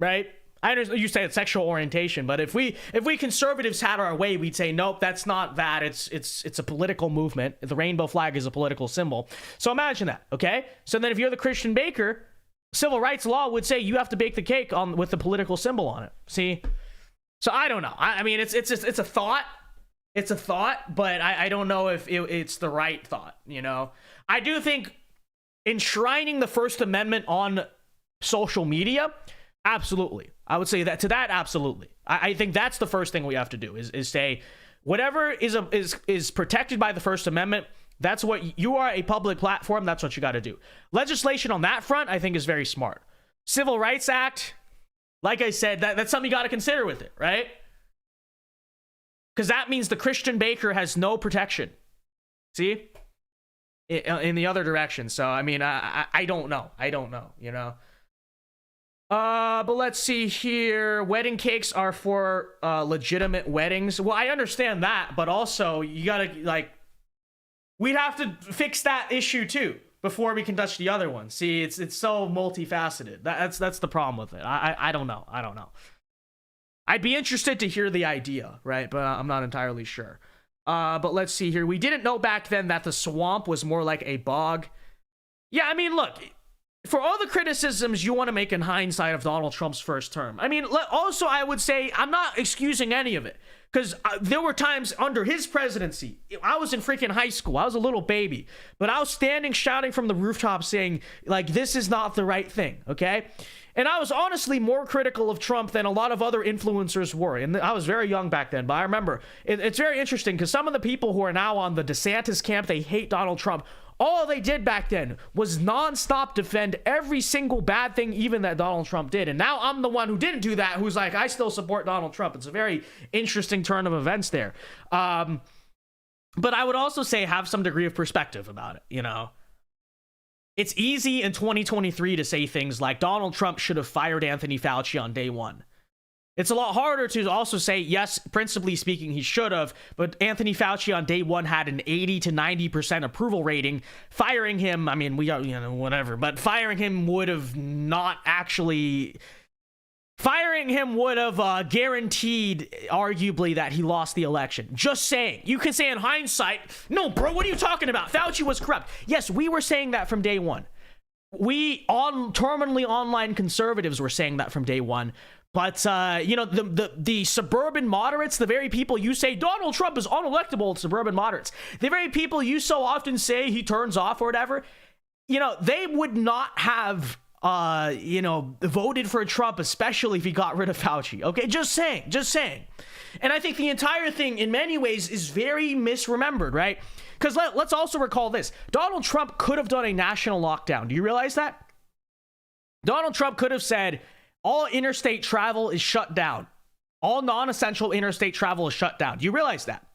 A: right? I understand you say it's sexual orientation, but if we conservatives had our way, we'd say, nope, that's not that. It's a political movement. The rainbow flag is a political symbol. So imagine that, okay? So then if you're the Christian baker, civil rights law would say you have to bake the cake with the political symbol on it. See? So I don't know. I mean, it's a thought. It's a thought, but I don't know if it's the right thought, you know? I do think enshrining the First Amendment on social media, absolutely. I would say that to that, absolutely. I think that's the first thing we have to do is say whatever is protected by the First Amendment. That's what you are, a public platform. That's what you got to do. Legislation on that front, I think, is very smart. Civil Rights Act, like I said, that's something you got to consider with it, right? Because that means the Christian baker has no protection. See? In the other direction. So, I mean, I don't know. I don't know, you know? But let's see here. Wedding cakes are for legitimate weddings. Well, I understand that, but also you got to, like, we'd have to fix that issue too before we can touch the other one. See, it's so multifaceted. That's the problem with it. I don't know. I'd be interested to hear the idea, right? But I'm not entirely sure. But let's see here. We didn't know back then that the swamp was more like a bog. Yeah, I mean, look, for all the criticisms you want to make in hindsight of Donald Trump's first term, I mean, also I would say I'm not excusing any of it. Because there were times under his presidency, I was in freaking high school. I was a little baby. But I was standing, shouting from the rooftop saying, like, this is not the right thing, okay? And I was honestly more critical of Trump than a lot of other influencers were. And I was very young back then. But I remember, it's very interesting because some of the people who are now on the DeSantis camp, they hate Donald Trump. All they did back then was nonstop defend every single bad thing even that Donald Trump did. And now I'm the one who didn't do that, who's like, I still support Donald Trump. It's a very interesting turn of events there. But I would also say have some degree of perspective about it, you know? It's easy in 2023 to say things like Donald Trump should have fired Anthony Fauci on day one. It's a lot harder to also say, yes, principally speaking, he should have, but Anthony Fauci on day one had an 80 to 90% approval rating. Firing him, I mean, whatever, but firing him would have not actually... Firing him would have guaranteed, arguably, that he lost the election. Just saying. You could say in hindsight, no, bro, what are you talking about? Fauci was corrupt. Yes, we were saying that from day one. We, terminally online conservatives, were saying that from day one. But, you know, the suburban moderates, the very people you say Donald Trump is unelectable, suburban moderates, the very people you so often say he turns off or whatever, you know, they would not have, you know, voted for Trump, especially if he got rid of Fauci. Okay, just saying. And I think the entire thing, in many ways, is very misremembered, right? Because let's also recall this. Donald Trump could have done a national lockdown. Do you realize that? Donald Trump could have said, all interstate travel is shut down. All non-essential interstate travel is shut down. Do you realize that?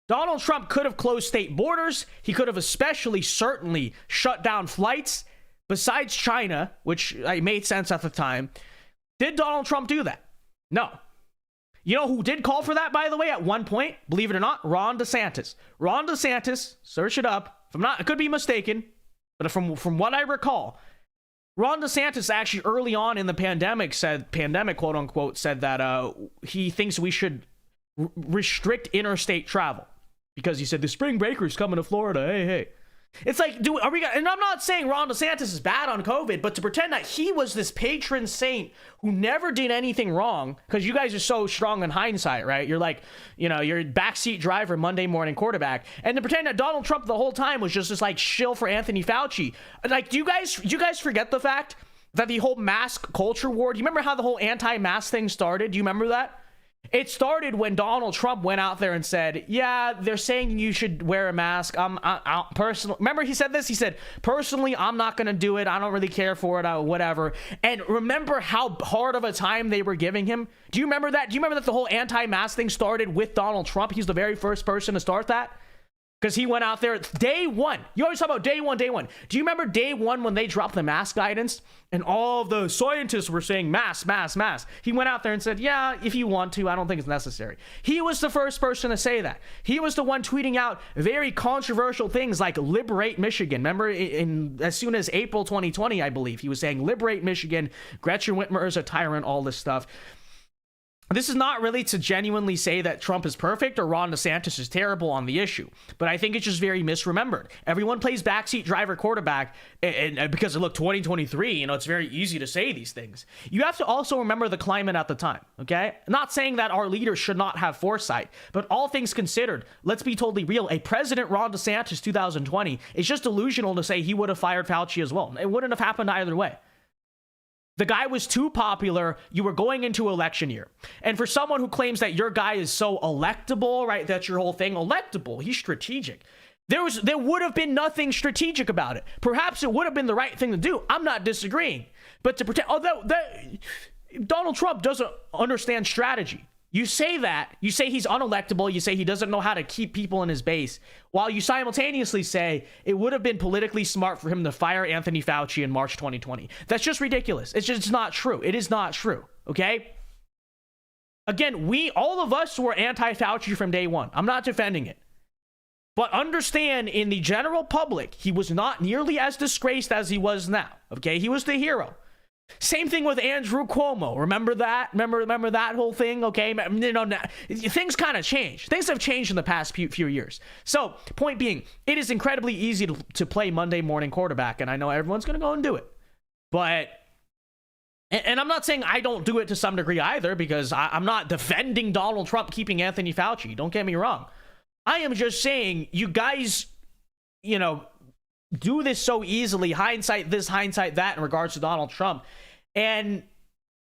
A: Donald Trump could have closed state borders. He could have certainly shut down flights besides China, which made sense at the time. Did Donald Trump do that? No. You know who did call for that, by the way, at one point? Believe it or not, Ron DeSantis. Ron DeSantis, search it up. I could be mistaken, but from what I recall, Ron DeSantis actually early on in the pandemic, quote unquote, said that he thinks we should restrict interstate travel because he said the spring breakers coming to Florida. Hey. It's like, and I'm not saying Ron DeSantis is bad on COVID, but to pretend that he was this patron saint who never did anything wrong, because you guys are so strong in hindsight, right? You're like, you know, you're backseat driver, Monday morning quarterback, and to pretend that Donald Trump the whole time was just this like shill for Anthony Fauci. Like, do you guys forget the fact that the whole mask culture war? Do you remember how the whole anti-mask thing started? Do you remember that? It started when Donald Trump went out there and said, yeah, they're saying you should wear a mask. Personally, remember he said this? He said, personally, I'm not going to do it. I don't really care for it, whatever. And remember how hard of a time they were giving him? Do you remember that? Do you remember that the whole anti-mask thing started with Donald Trump? He's the very first person to start that. Because he went out there day one. You always talk about day one. Do you remember day one when they dropped the mask guidance and all of the scientists were saying mask? He went out there and said, yeah, if you want to, I don't think it's necessary. He was the first person to say that. He was the one tweeting out very controversial things like liberate Michigan. Remember as soon as April 2020, I believe, he was saying liberate Michigan, Gretchen Whitmer is a tyrant, all this stuff. This is not really to genuinely say that Trump is perfect or Ron DeSantis is terrible on the issue, but I think it's just very misremembered. Everyone plays backseat driver quarterback, and because look, 2023, you know, it's very easy to say these things. You have to also remember the climate at the time, okay? Not saying that our leaders should not have foresight, but all things considered, let's be totally real. A President Ron DeSantis 2020 is just delusional to say he would have fired Fauci as well. It wouldn't have happened either way. The guy was too popular. You were going into election year. And for someone who claims that your guy is so electable, right? That's your whole thing. Electable. He's strategic. There would have been nothing strategic about it. Perhaps it would have been the right thing to do. I'm not disagreeing. But to pretend, Donald Trump doesn't understand strategy. You say that, you say he's unelectable, you say he doesn't know how to keep people in his base, while you simultaneously say it would have been politically smart for him to fire Anthony Fauci in March 2020. That's just ridiculous. It's not true. It is not true, okay? Again, all of us were anti-Fauci from day one. I'm not defending it. But understand, in the general public, he was not nearly as disgraced as he was now, okay? He was the hero. Same thing with Andrew Cuomo. Remember that? Remember that whole thing? Okay, you know, things kind of changed. Things have changed in the past few years. So, point being, it is incredibly easy to play Monday morning quarterback, and I know everyone's going to go and do it. But And I'm not saying I don't do it to some degree either, because I'm not defending Donald Trump keeping Anthony Fauci. Don't get me wrong. I am just saying you guys, you know, do this so easily, hindsight this, hindsight that in regards to Donald Trump. And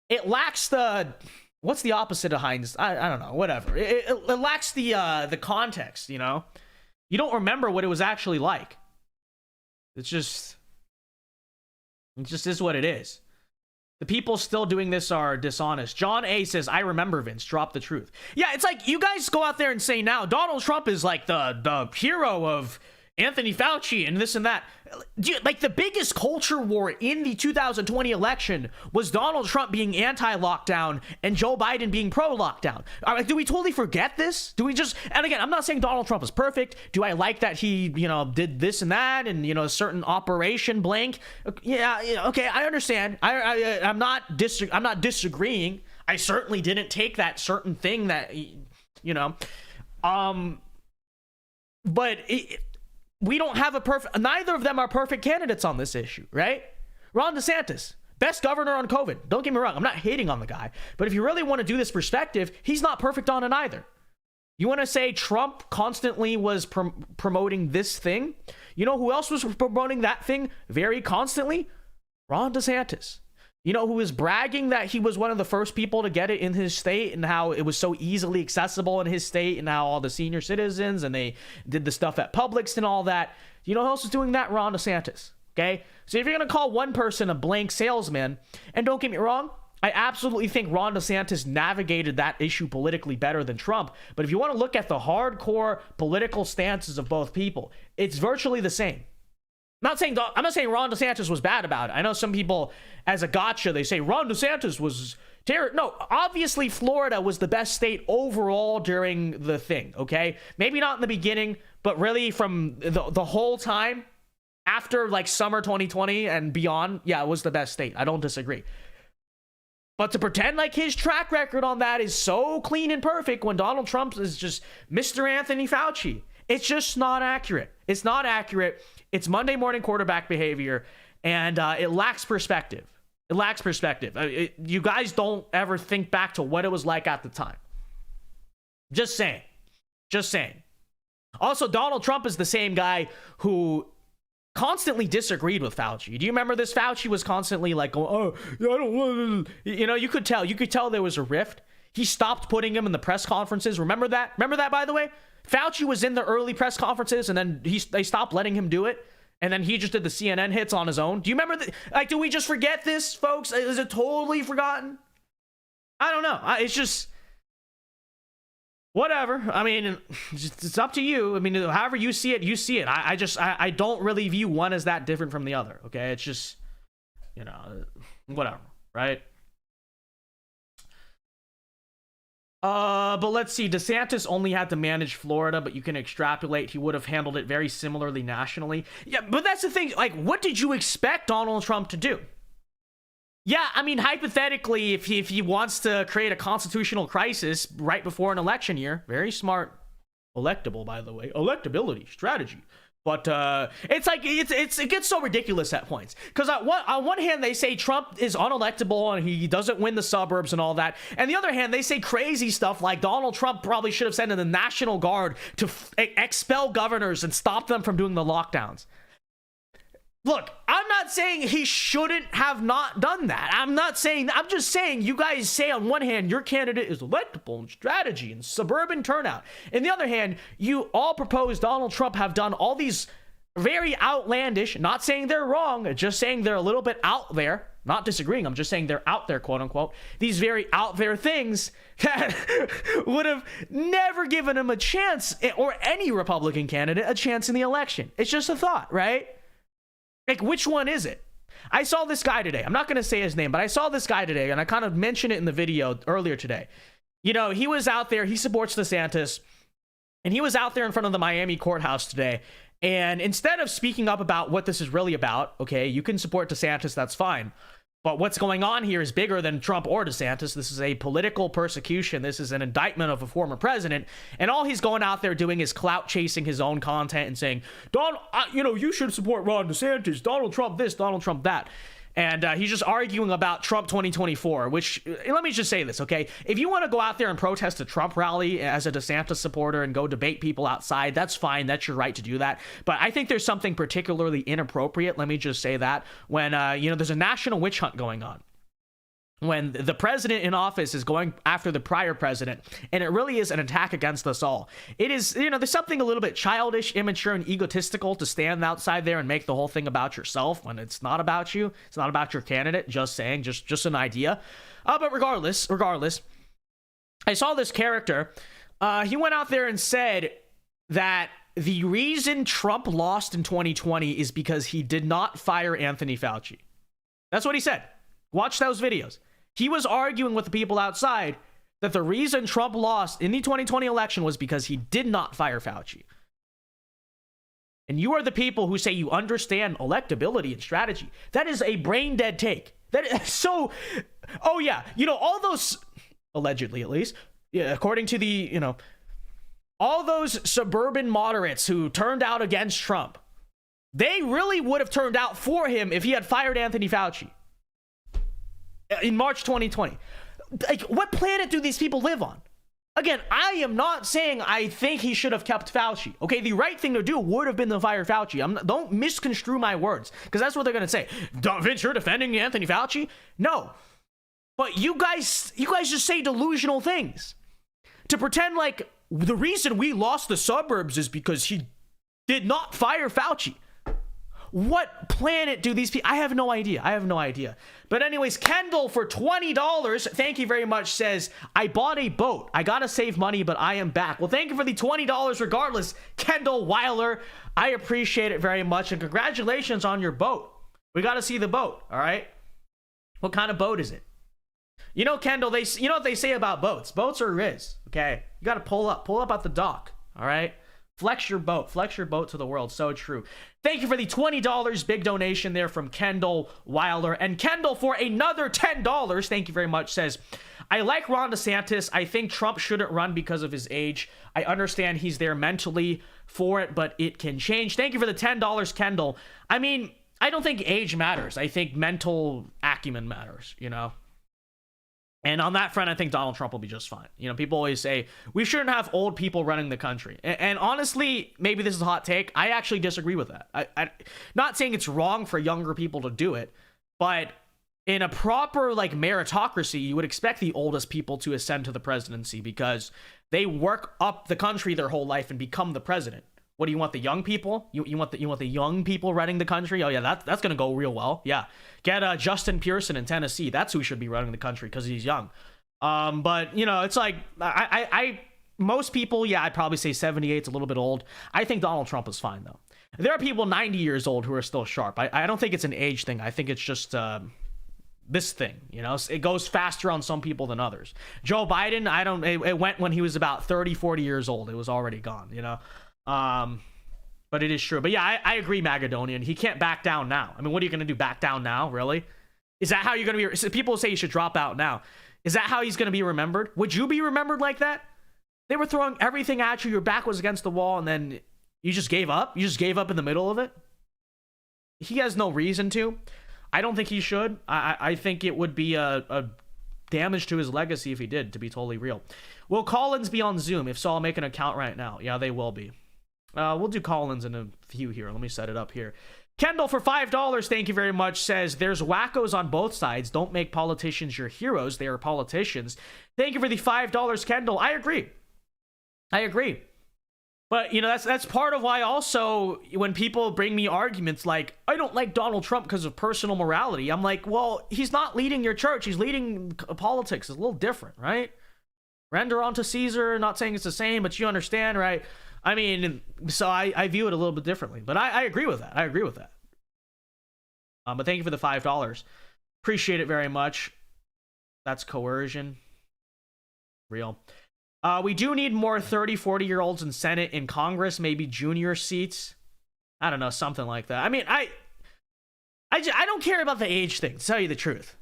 A: it lacks the, what's the opposite of hindsight? I don't know, whatever. It lacks the context, you know? You don't remember what it was actually like. It just is what it is. The people still doing this are dishonest. John A says, I remember, Vince, drop the truth. Yeah, it's like you guys go out there and say now Donald Trump is like the hero of Anthony Fauci and this and that. Like the biggest culture war in the 2020 election was Donald Trump being anti-lockdown and Joe Biden being pro-lockdown. Do we totally forget this? Do we just, and again, I'm not saying Donald Trump is perfect. Do I like that he, you know, did this and that and, you know, a certain operation blank? Yeah, okay, I understand. I'm not disagreeing. I certainly didn't take that certain thing that, you know, but we don't have a perfect, neither of them are perfect candidates on this issue, right? Ron DeSantis, best governor on COVID. Don't get me wrong, I'm not hating on the guy, but if you really want to do this perspective, he's not perfect on it either. You want to say Trump constantly was promoting this thing? You know who else was promoting that thing very constantly? Ron DeSantis. You know who was bragging that he was one of the first people to get it in his state and how it was so easily accessible in his state and how all the senior citizens and they did the stuff at Publix and all that. You know who else is doing that? Ron DeSantis. Okay? So if you're going to call one person a blank salesman, and don't get me wrong, I absolutely think Ron DeSantis navigated that issue politically better than Trump. But if you want to look at the hardcore political stances of both people, it's virtually the same. I'm not saying Ron DeSantis was bad about it. I know some people, as a gotcha, they say Ron DeSantis was terrible. No, obviously Florida was the best state overall during the thing, okay? Maybe not in the beginning, but really from the whole time after like summer 2020 and beyond, yeah, it was the best state. I don't disagree. But to pretend like his track record on that is so clean and perfect when Donald Trump is just Mr. Anthony Fauci, it's just not accurate. It's not accurate. It's Monday morning quarterback behavior, and it lacks perspective. It lacks perspective. You guys don't ever think back to what it was like at the time. Just saying. Just saying. Also, Donald Trump is the same guy who constantly disagreed with Fauci. Do you remember this? Fauci was constantly like, oh, I don't want to. You know, you could tell there was a rift. He stopped putting him in the press conferences. Remember that? Remember that, by the way? Fauci was in the early press conferences, and then they stopped letting him do it, and then he just did the CNN hits on his own. Do you remember like, do we just forget this, folks? Is it totally forgotten? I don't know. It's just whatever. I mean, it's up to you. I mean, however you see it, you see it. I don't really view one as that different from the other. Okay, it's just, you know, whatever, right? But let's see. DeSantis only had to manage Florida, but you can extrapolate he would have handled it very similarly nationally. Yeah, but that's the thing. Like, what did you expect Donald Trump to do? Yeah, I mean, hypothetically, if he wants to create a constitutional crisis right before an election year, very smart, electable, by the way, electability strategy. But it's like it gets so ridiculous at points, because on one hand they say Trump is unelectable and he doesn't win the suburbs and all that, and the other hand they say crazy stuff like Donald Trump probably should have sent in the National Guard to expel governors and stop them from doing the lockdowns. Look, I'm not saying he shouldn't have not done that. I'm just saying you guys say on one hand your candidate is electable in strategy and suburban turnout. On the other hand, you all propose Donald Trump have done all these very outlandish, not saying they're wrong, just saying they're a little bit out there. Not disagreeing, I'm just saying they're out there, quote unquote. These very out there things that would have never given him a chance, or any Republican candidate, a chance in the election. It's just a thought, right? Like, which one is it? I saw this guy today. I'm not going to say his name, but I saw this guy today, and I kind of mentioned it in the video earlier today. You know, he was out there. He supports DeSantis, and he was out there in front of the Miami courthouse today. And instead of speaking up about what this is really about, okay, you can support DeSantis, that's fine. But what's going on here is bigger than Trump or DeSantis. This is a political persecution. This is an indictment of a former president. And all he's going out there doing is clout chasing his own content and saying, you should support Ron DeSantis, Donald Trump this, Donald Trump that. And he's just arguing about Trump 2024, which, let me just say this, okay? If you want to go out there and protest a Trump rally as a DeSantis supporter and go debate people outside, that's fine. That's your right to do that. But I think there's something particularly inappropriate, let me just say that, when, there's a national witch hunt going on. When the president in office is going after the prior president, and it really is an attack against us all. It is, there's something a little bit childish, immature, and egotistical to stand outside there and make the whole thing about yourself when it's not about you. It's not about your candidate. Just saying, just an idea. But regardless, I saw this character. He went out there and said that the reason Trump lost in 2020 is because he did not fire Anthony Fauci. That's what he said. Watch those videos. He was arguing with the people outside that the reason Trump lost in the 2020 election was because he did not fire Fauci. And you are the people who say you understand electability and strategy. That is a brain dead take. That is so, oh yeah, all those, allegedly at least, yeah, according to the, all those suburban moderates who turned out against Trump, they really would have turned out for him if he had fired Anthony Fauci in March 2020. Like, what planet do these people live on? Again, I am not saying I think he should have kept Fauci. Okay, the right thing to do would have been to fire Fauci. Don't misconstrue my words, because that's what they're going to say. Vince, you're defending Anthony Fauci? No. But you guys just say delusional things. To pretend like the reason we lost the suburbs is because he did not fire Fauci. What planet do these people... I have no idea. But anyways, Kendall for $20, thank you very much, says, I bought a boat. I gotta save money, but I am back. Well, thank you for the $20 regardless, Kendall Weiler. I appreciate it very much, and congratulations on your boat. We gotta see the boat, all right? What kind of boat is it? Kendall, you know what they say about boats? Boats are riz, okay? You gotta pull up at the dock, all right? Flex your boat to the world. So true. Thank you for the $20 big donation there from Kendall Wilder. And Kendall for another $10, thank you very much, says, I like Ron DeSantis. I think Trump shouldn't run because of his age. I understand he's there mentally for it, but it can change. Thank you for the $10, Kendall. I mean, I don't think age matters. I think mental acumen matters, And on that front, I think Donald Trump will be just fine. People always say, we shouldn't have old people running the country. And honestly, maybe this is a hot take. I actually disagree with that. I not saying it's wrong for younger people to do it, but in a proper meritocracy, you would expect the oldest people to ascend to the presidency because they work up the country their whole life and become the president. What do you want, the young people? You want the young people running the country? Oh yeah, that's gonna go real well. Yeah, get Justin Pearson in Tennessee. That's who should be running the country because he's young. But it's like I most people, yeah, I'd probably say 78's a little bit old. I think Donald Trump is fine though. There are people 90 years old who are still sharp. I don't think it's an age thing. I think it's just this thing, it goes faster on some people than others. Joe Biden, it went when he was about 30, 40 years old. It was already gone, but it is true. But yeah, I agree, Magadonian. He can't back down now. I mean, what are you going to do? Back down now? Really? Is that how you're going to be? People say you should drop out now. Is that how he's going to be remembered? Would you be remembered like that? They were throwing everything at you. Your back was against the wall, and then you just gave up? You just gave up in the middle of it? He has no reason to. I don't think he should. I think it would be a damage to his legacy if he did, to be totally real. Will Collins be on Zoom? If so, I'll make an account right now. Yeah, they will be. We'll do Collins in a few here. Let me set it up here. Kendall for $5, thank you very much, says, there's wackos on both sides. Don't make politicians your heroes. They are politicians. Thank you for the $5, Kendall. I agree. But, that's part of why also when people bring me arguments like, I don't like Donald Trump because of personal morality, I'm like, well, he's not leading your church. He's leading politics. It's a little different, right? Render unto Caesar. Not saying it's the same, but you understand, right? I mean, so I view it a little bit differently, but I agree with that. But thank you for the $5. Appreciate it very much. That's coercion. Real. We do need more 30, 40-year-olds in Senate, in Congress, maybe junior seats. I don't know, something like that. I mean, I don't care about the age thing, to tell you the truth.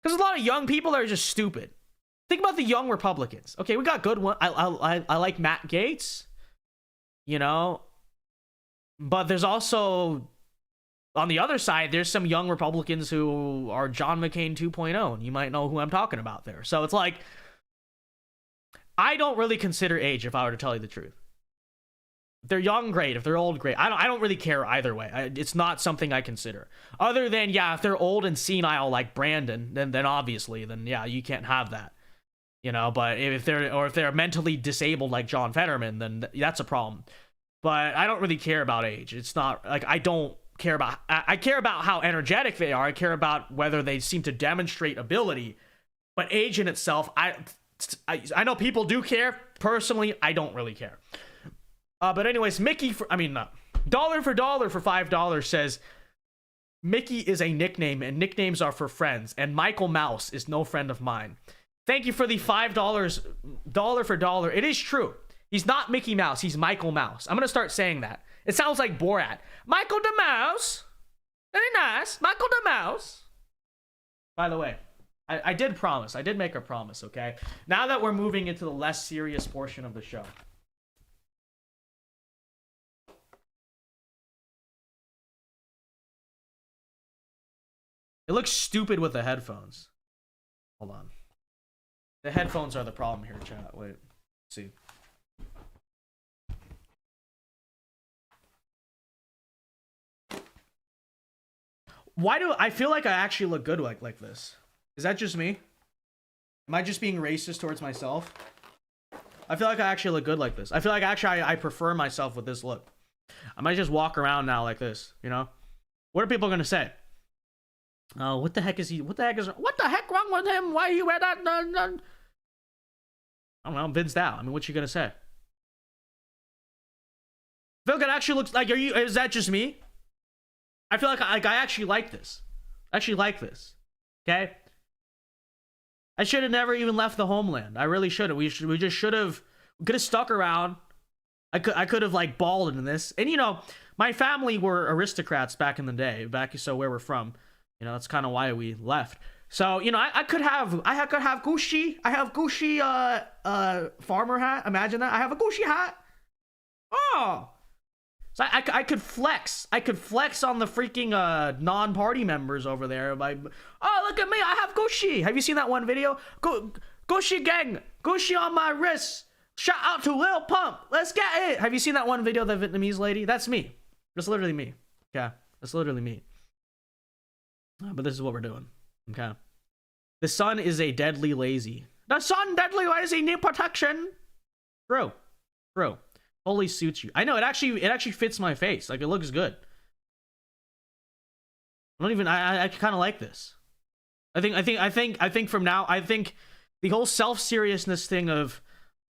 A: Because a lot of young people are just stupid. Think about the young Republicans. Okay, we got good one. I like Matt Gaetz. But there's also On the other side, there's some young Republicans who are John McCain 2.0, and you might know who I'm talking about there. So it's like, I don't really consider age, if I were to tell you the truth. If they're young, great. If they're old, great. I don't really care either way. It's not something I consider. Other than, yeah, if they're old and senile like Brandon, then obviously, then yeah, you can't have that. You know, but if they're mentally disabled like John Fetterman, then that's a problem. But I don't really care about age. It's not like I don't care about. I care about how energetic they are. I care about whether they seem to demonstrate ability. But age in itself, I know people do care. Personally, I don't really care. But anyways, Mickey, dollar for dollar for $5 says, Mickey is a nickname and nicknames are for friends, and Michael Mouse is no friend of mine. Thank you for the $5 dollar for dollar. It is true. He's not Mickey Mouse. He's Michael Mouse. I'm going to start saying that. It sounds like Borat. Michael the Mouse. Very nice. Michael the Mouse. By the way, I did promise. I did make a promise, okay? Now that we're moving into the less serious portion of the show. It looks stupid with the headphones. Hold on. The headphones are the problem here, chat. Wait. Let's see. Why do I feel like I actually look good like this? Is that just me? Am I just being racist towards myself? I feel like I actually look good like this. I feel like actually I prefer myself with this look. I might just walk around now like this, you know? What are people gonna say? Oh, what the heck is he? What the heck wrong with him? Why you wear that? I don't know, Vince Dow. I mean, what you gonna say? I feel like it actually looks like, is that just me? I feel like I actually like this. I actually like this. Okay? I should have never even left the homeland. I really shouldn't. We could have stuck around. I could have like balled in this. And you know, my family were aristocrats back in the day, so where we're from. You know, that's kind of why we left. So, you know, I could have Gucci. I have Gucci farmer hat. Imagine that. I have a Gucci hat. Oh. So I could flex. I could flex on the freaking non-party members over there by, oh, look at me, I have Gucci. Have you seen that one video? Gucci gang, Gucci on my wrist. Shout out to Lil Pump. Let's get it. Have you seen that one video of the Vietnamese lady? That's me. That's literally me. Yeah, that's literally me. But this is what we're doing. Okay. The sun is a deadly lazy. The sun deadly lazy need protection. True. Totally suits you. I know it actually fits my face. Like, it looks good. I kind of like this. I think from now, I think the whole self-seriousness thing of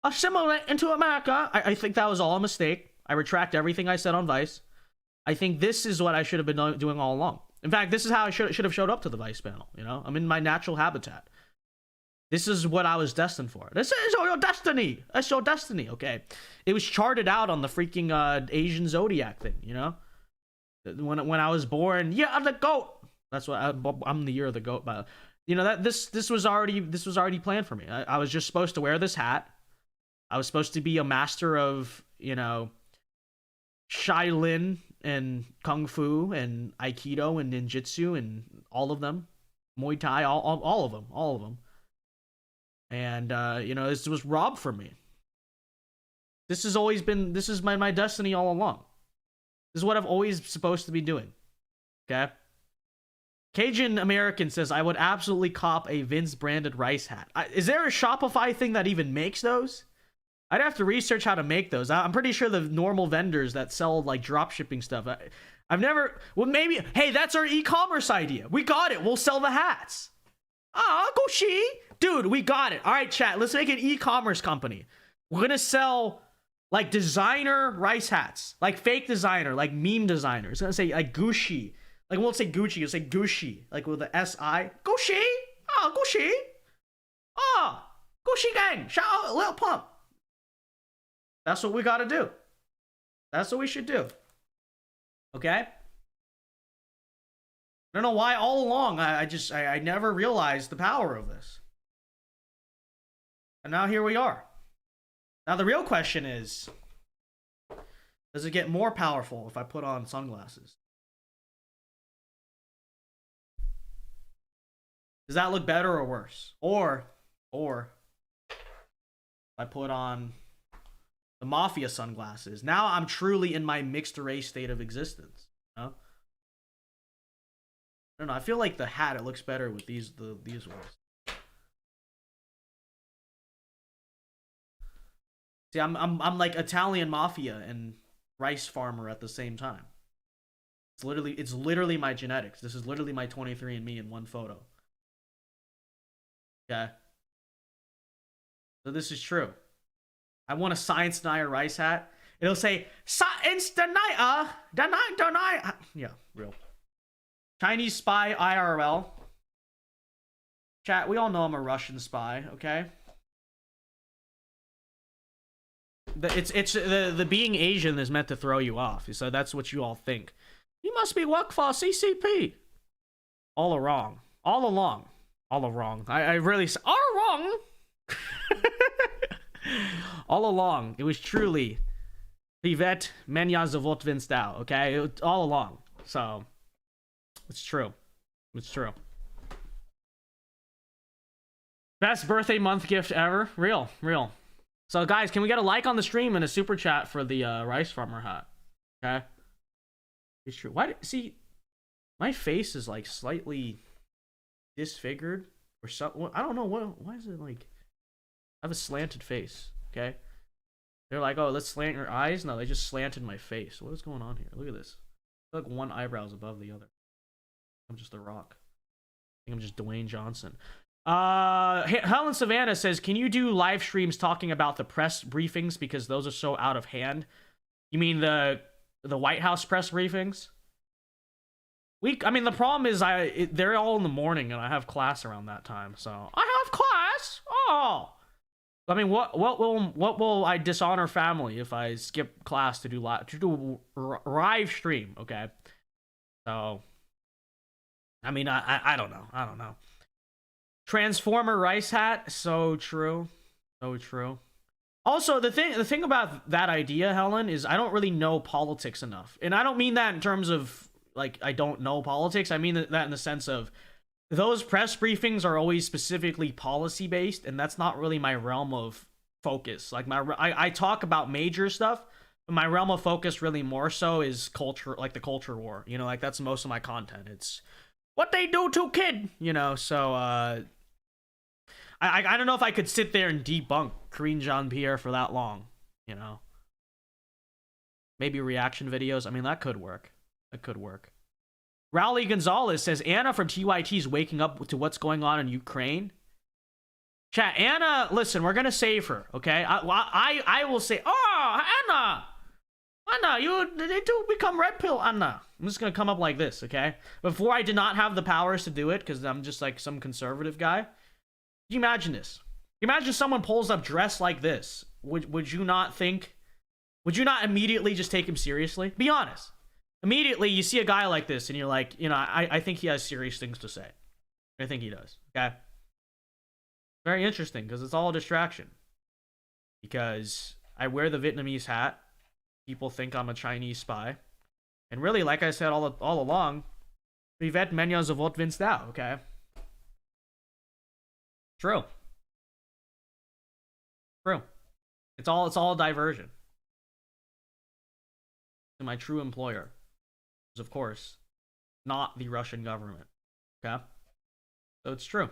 A: assimilate into America, I think that was all a mistake. I retract everything I said on Vice. I think this is what I should have been doing all along. In fact, this is how I should have showed up to the Vice panel. You know, I'm in my natural habitat. This is what I was destined for. This is your destiny. That's your destiny, okay? It was charted out on the freaking Asian Zodiac thing, you know? When I was born, yeah, I'm the GOAT. That's what I'm the year of the GOAT. But you know that this was already planned for me. I was just supposed to wear this hat. I was supposed to be a master of, you know, Shaolin and Kung Fu and Aikido and Ninjutsu and all of them, Muay Thai, all of them. And, you know, this was robbed from me. This is my destiny all along. This is what I've always supposed to be doing. Okay? Cajun American says, I would absolutely cop a Vince branded rice hat. Is there a Shopify thing that even makes those? I'd have to research how to make those. I'm pretty sure the normal vendors that sell like drop shipping stuff. I've never, well, maybe, hey, that's our e-commerce idea. We got it. We'll sell the hats. Ah, Gucci. Dude, we got it. All right, chat. Let's make an e-commerce company. We're going to sell like designer rice hats, like fake designer, like meme designer. It's going to say like Gucci. Like, we won't say Gucci. It'll say Gucci. Like with the S-I. Gucci. Oh, Gucci. Oh, Gucci gang. Shout out Lil Pump. That's what we got to do. That's what we should do. Okay? I don't know why all along I never realized the power of this. And now here we are. Now the real question is, does it get more powerful if I put on sunglasses? Does that look better or worse? Or I put on the Mafia sunglasses. Now I'm truly in my mixed race state of existence. You know? I don't know. I feel like the hat, it looks better with these ones. See, I'm like Italian mafia and rice farmer at the same time. It's literally my genetics. This is literally my 23andMe in one photo. Okay. So this is true. I want a Science Denier rice hat. It'll say Science Denier. Deny. Yeah, real. Chinese spy IRL. Chat, we all know I'm a Russian spy, okay? The being Asian is meant to throw you off. So that's what you all think. You must be work for CCP. All wrong. All along. All wrong. I really all wrong. All along, it was truly Privet Menya Zavot Vinstao, okay? All along. So it's true. It's true. Best birthday month gift ever. Real. So guys, can we get a like on the stream and a super chat for the rice farmer hat? Okay. It's true. See, my face is like slightly disfigured or something. I don't know why is it like I have a slanted face, okay? They're like, "Oh, let's slant your eyes." No, they just slanted my face. What is going on here? Look at this. Like one eyebrow is above the other. I'm just a rock. I think I'm just Dwayne Johnson. Helen Savannah says, can you do live streams talking about the press briefings because those are so out of hand? You mean the White House press briefings? I mean, the problem is they're all in the morning and I have class around that time. So I have class. Oh, I mean, what will I dishonor family if I skip class to do live stream? Okay, so I mean, I don't know. Transformer rice hat, so true. Also, the thing about that idea, Helen, is I don't really know politics enough. And I don't mean that in terms of like I don't know politics. I mean that in the sense of those press briefings are always specifically policy based, and that's not really my realm of focus. Like I talk about major stuff, but my realm of focus really more so is culture, like the culture war. You know, like that's most of my content. It's what they do to kid, you know. So I don't know if I could sit there and debunk Karine Jean-Pierre for that long, you know. Maybe reaction videos. I mean, that could work. Rowley Gonzalez says, Anna from TYT is waking up to what's going on in Ukraine. Chat, Anna, listen, we're going to save her, okay? I will say, oh, Anna, they do become red pill, Anna. I'm just going to come up like this, okay? Before I did not have the powers to do it because I'm just like some conservative guy. Can you imagine this? Imagine someone pulls up dressed like this. Would you not immediately just take him seriously? Be honest. Immediately, you see a guy like this, and you're like, you know, I think he has serious things to say. I think he does, okay? Very interesting, because it's all a distraction. Because I wear the Vietnamese hat. People think I'm a Chinese spy. And really, like I said all along, Privet Menya Zavot Vinstao, okay? True. It's all a diversion. And my true employer is, of course, not the Russian government. Okay? So it's true.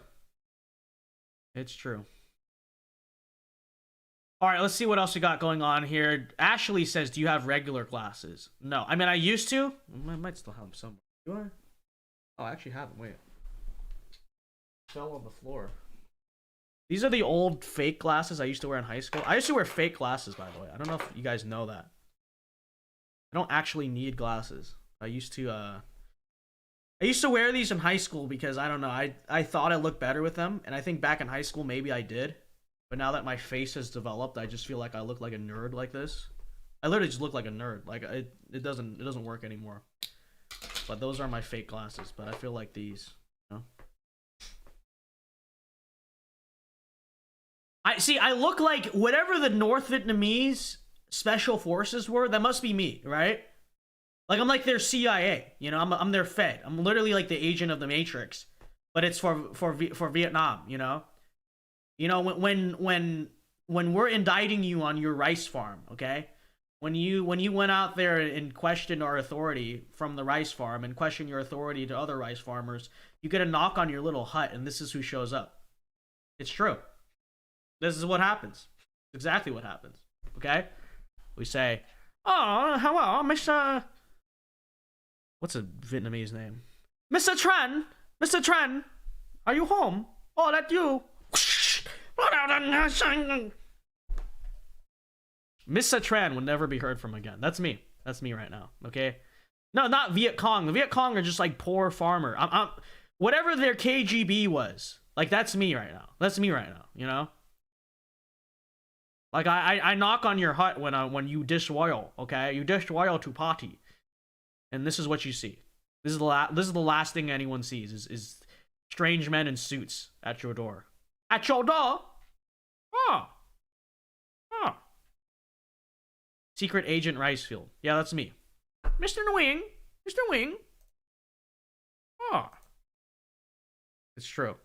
A: Alright, let's see what else we got going on here. Ashley says, do you have regular glasses? No. I mean, I used to. I might still have them somewhere. Do I? Oh, I actually have them. Wait. Fell on the floor. These are the old fake glasses I used to wear in high school. I used to wear fake glasses, by the way. I don't know if you guys know that. I don't actually need glasses. I used to wear these in high school because, I don't know, I thought I looked better with them. And I think back in high school, maybe I did. But now that my face has developed, I just feel like I look like a nerd like this. I literally just look like a nerd. Like, it doesn't work anymore. But those are my fake glasses. But I feel like these, you know? I look like whatever the North Vietnamese special forces were. That must be me, right? Like I'm like their CIA, you know. I'm their Fed. I'm literally like the agent of the Matrix, but it's for Vietnam. When we're indicting you on your rice farm, okay? When you went out there and questioned our authority from the rice farm and questioned your authority to other rice farmers, you get a knock on your little hut, and this is who shows up. It's true. This is what happens. Exactly what happens. Okay? We say, "Oh, hello, Mr." What's a Vietnamese name? Mr. Tran. Mr. Tran, are you home? Oh, that's you. Mr. Tran would never be heard from again. That's me. That's me right now. Okay? No, not Viet Cong. The Viet Cong are just like poor farmer. I'm whatever their KGB was. Like, that's me right now. That's me right now. Like, I knock on your hut when you dish oil, okay? You dish oil to party. And this is what you see. This is the last thing anyone sees is strange men in suits at your door. At your door? Oh. Secret Agent Ricefield. Yeah, that's me. Mr. Wing. Mr. Wing. Oh. It's true.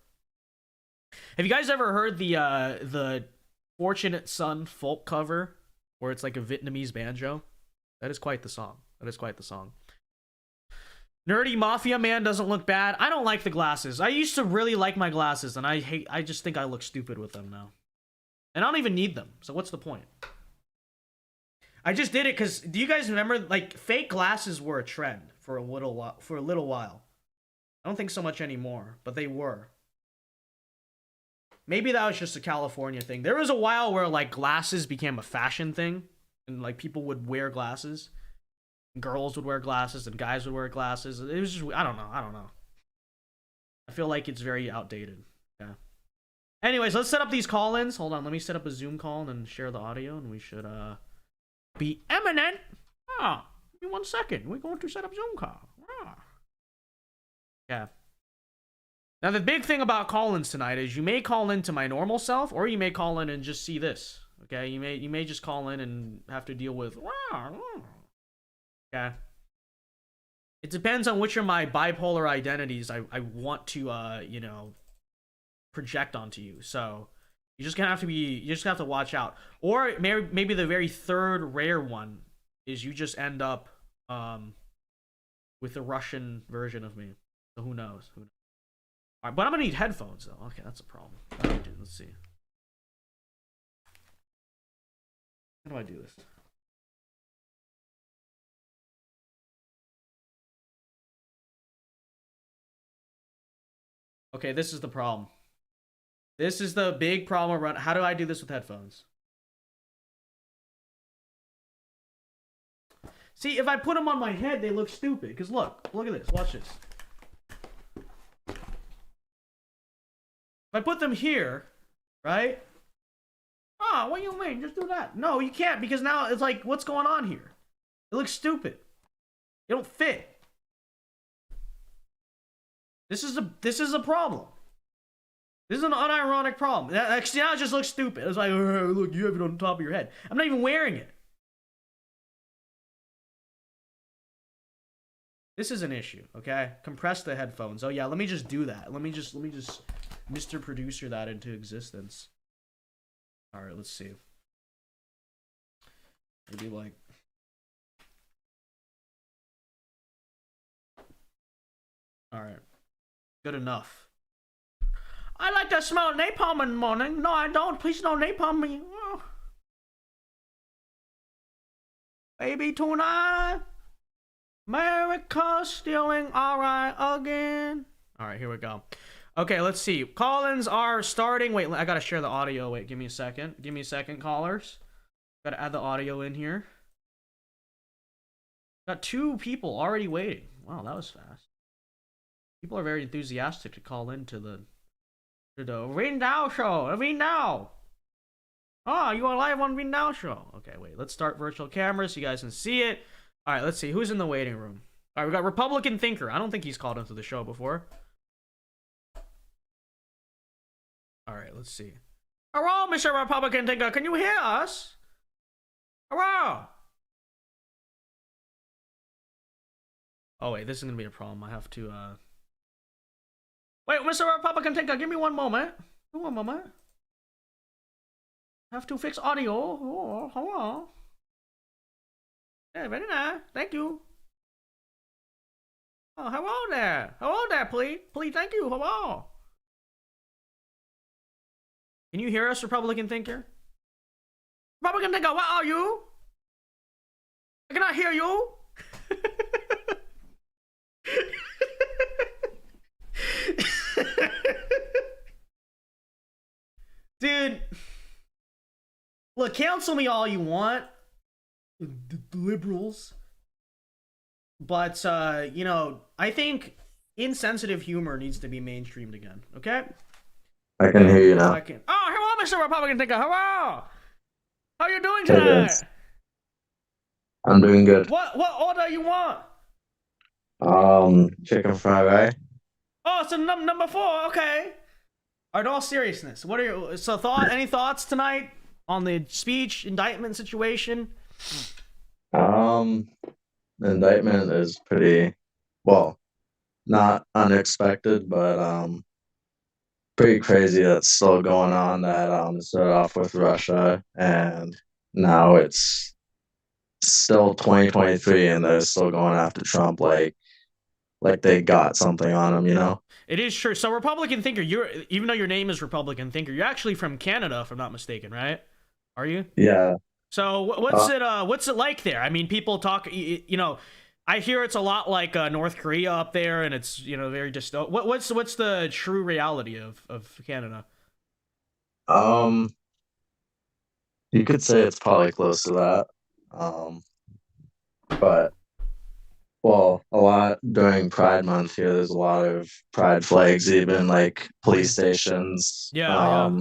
A: Have you guys ever heard the Fortunate Son folk cover where it's like a Vietnamese banjo? That is quite the song. Nerdy Mafia Man doesn't look bad. I don't like the glasses. I used to really like my glasses, and I just think I look stupid with them now. And I don't even need them, so what's the point? I just did it because, do you guys remember, like, fake glasses were a trend for a little while. I don't think so much anymore, but they were. Maybe that was just a California thing. There was a while where, like, glasses became a fashion thing, and, like, people would wear glasses. Girls would wear glasses, and guys would wear glasses. It was just, I don't know. I feel like it's very outdated. Yeah. Anyways, let's set up these call-ins. Hold on, let me set up a Zoom call and then share the audio, and we should, be eminent. Give me 1 second. We're going to set up Zoom call. Yeah. Now, the big thing about call-ins tonight is you may call in to my normal self, or you may call in and just see this. Okay, you may just call in and have to deal with. Yeah. It depends on which of my bipolar identities I want to project onto you. So you just have to watch out. Or maybe the very third rare one is you just end up with the Russian version of me. So who knows? All right, but I'm gonna need headphones though. Okay, that's a problem. How do I do? Let's see. How do I do this? Okay, this is the problem. This is the big problem around. How do I do this with headphones? See, if I put them on my head, they look stupid. Because look at this. Watch this. If I put them here, right? What do you mean? Just do that. No, you can't, because now it's like, what's going on here? It looks stupid. They don't fit. This is a problem. This is an unironic problem. Actually, now it just looks stupid. It's like, look, you have it on top of your head. I'm not even wearing it. This is an issue, okay? Compress the headphones. Oh yeah, let me just do that. Let me just Mr. Producer that into existence. All right, let's see. Maybe like. All right. Good enough. I like to smell napalm in the morning. No, I don't. Please don't napalm me. Oh. Baby tonight, America's stealing alright again. Alright, here we go. Okay, let's see. Call-ins are starting. Wait, I gotta share the audio. Wait, give me a second. Give me a second, callers. Gotta add the audio in here. Got 2 people already waiting. Wow, that was fast. People are very enthusiastic to call into the Vindao show. Vindao. Oh, you are live on Vindao show. Okay, wait. Let's start virtual cameras so you guys can see it. All right, let's see. Who's in the waiting room? All right, we got Republican Thinker. I don't think he's called into the show before. All right, let's see. Hello, Mr. Republican Thinker. Can you hear us? Hello. Oh, wait. This is going to be a problem. I have to, Wait, Mr. Republican Tinker, give me one moment. One moment. Have to fix audio. Oh, hold on. Yeah, very nice. Thank you. Oh, hello there. Hello there, please. Please, thank you. Hello. Can you hear us, Republican Thinker? Republican Thinker, where are you? I cannot hear you. Dude, look, cancel me all you want, the liberals. But, you know, I think insensitive humor needs to be mainstreamed again, okay?
F: I can hear you now.
A: Oh, hello, Mr. Republican Thinker. Hello. How you doing
F: Hey,
A: tonight?
F: Vince. I'm doing good.
A: What order you want?
F: Chicken fried rice.
A: Oh, so number 4. Okay. All right, all seriousness, what are your any thoughts tonight on the speech indictment situation?
F: The indictment is pretty, well, not unexpected, but pretty crazy that's still going on. That it started off with Russia, and now it's still 2023, and they're still going after Trump like they got something on him, you know?
A: It is true. So Republican Thinker, even though your name is Republican Thinker, you're actually from Canada, if I'm not mistaken, right? Are you?
F: Yeah.
A: So what's it like there? I mean, people talk, you know, I hear it's a lot like North Korea up there, and it's, you know, very dystopic. What's the true reality of Canada?
F: You could say it's probably close to that. But well, a lot during Pride Month here, there's a lot of pride flags, even like police stations.
A: Yeah.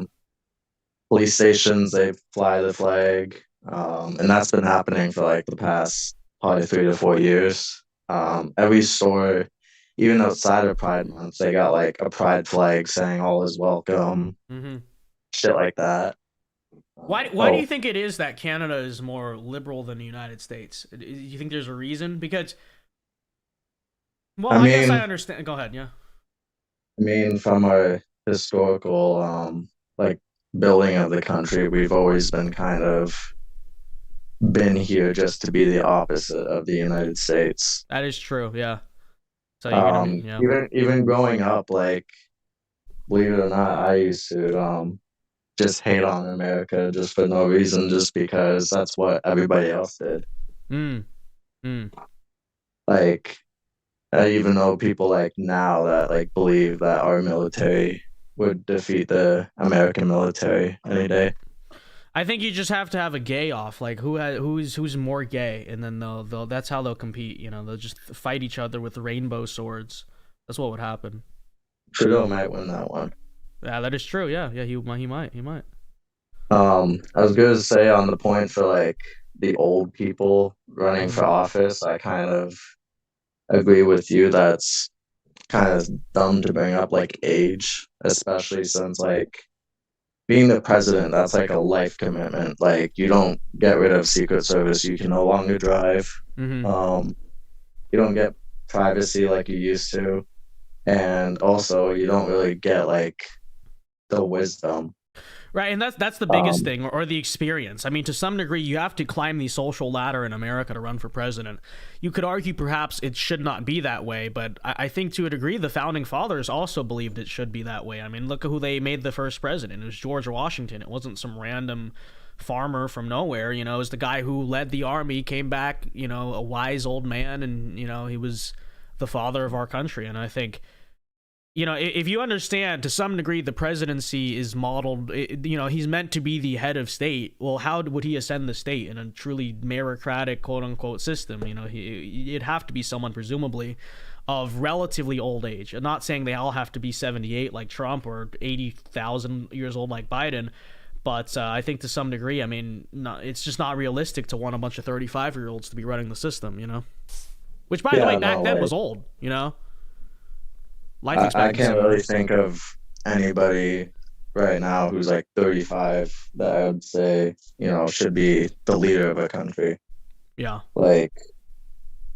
F: Police stations, they fly the flag. And that's been happening for like the past probably 3 to 4 years. Every store, even outside of Pride Month, they got like a pride flag saying all is welcome, shit like that.
A: Why do you think it is that Canada is more liberal than the United States? Do you think there's a reason? Because, well, I guess I understand. Go ahead, yeah.
F: I mean, from a historical, like, building of the country, we've always been kind of been here just to be the opposite of the United States.
A: That is true, yeah. So you're gonna be, yeah.
F: Even growing up, like, believe it or not, I used to just hate on America just for no reason, just because that's what everybody else did. Like, I even know people like now that like believe that our military would defeat the American military any day.
A: I think you just have to have a gay off, like who's more gay, and then they'll that's how they'll compete. You know, they'll just fight each other with rainbow swords. That's what would happen.
F: Trudeau might win that one.
A: Yeah, that is true. Yeah, he might.
F: I was going to say on the point for like the old people running for office, I kind of agree with you. That's kind of dumb to bring up like age, especially since like being the president, that's like a life commitment. Like you don't get rid of Secret Service, you can no longer drive. You don't get privacy like you used to, and also you don't really get like the wisdom.
A: Right, and that's the biggest thing, or the experience. I mean, to some degree, you have to climb the social ladder in America to run for president. You could argue perhaps it should not be that way, but I think to a degree, the founding fathers also believed it should be that way. I mean, look at who they made the first president. It was George Washington. It wasn't some random farmer from nowhere. You know, it was the guy who led the army, came back, you know, a wise old man, and, you know, he was the father of our country. And I think, you know, if you understand to some degree the presidency is modeled, you know, he's meant to be the head of state. Well, how would he ascend the state in a truly meritocratic, quote unquote, system? You know, it'd have to be someone presumably of relatively old age. I'm not saying they all have to be 78 like Trump or 80,000 years old like Biden, but I think to some degree, I mean, it's just not realistic to want a bunch of 35-year-olds to be running the system, you know? Which, by the way, back then was old, you know?
F: I can't really think of anybody right now who's like 35 that I would say, you know, should be the leader of a country.
A: Yeah.
F: Like,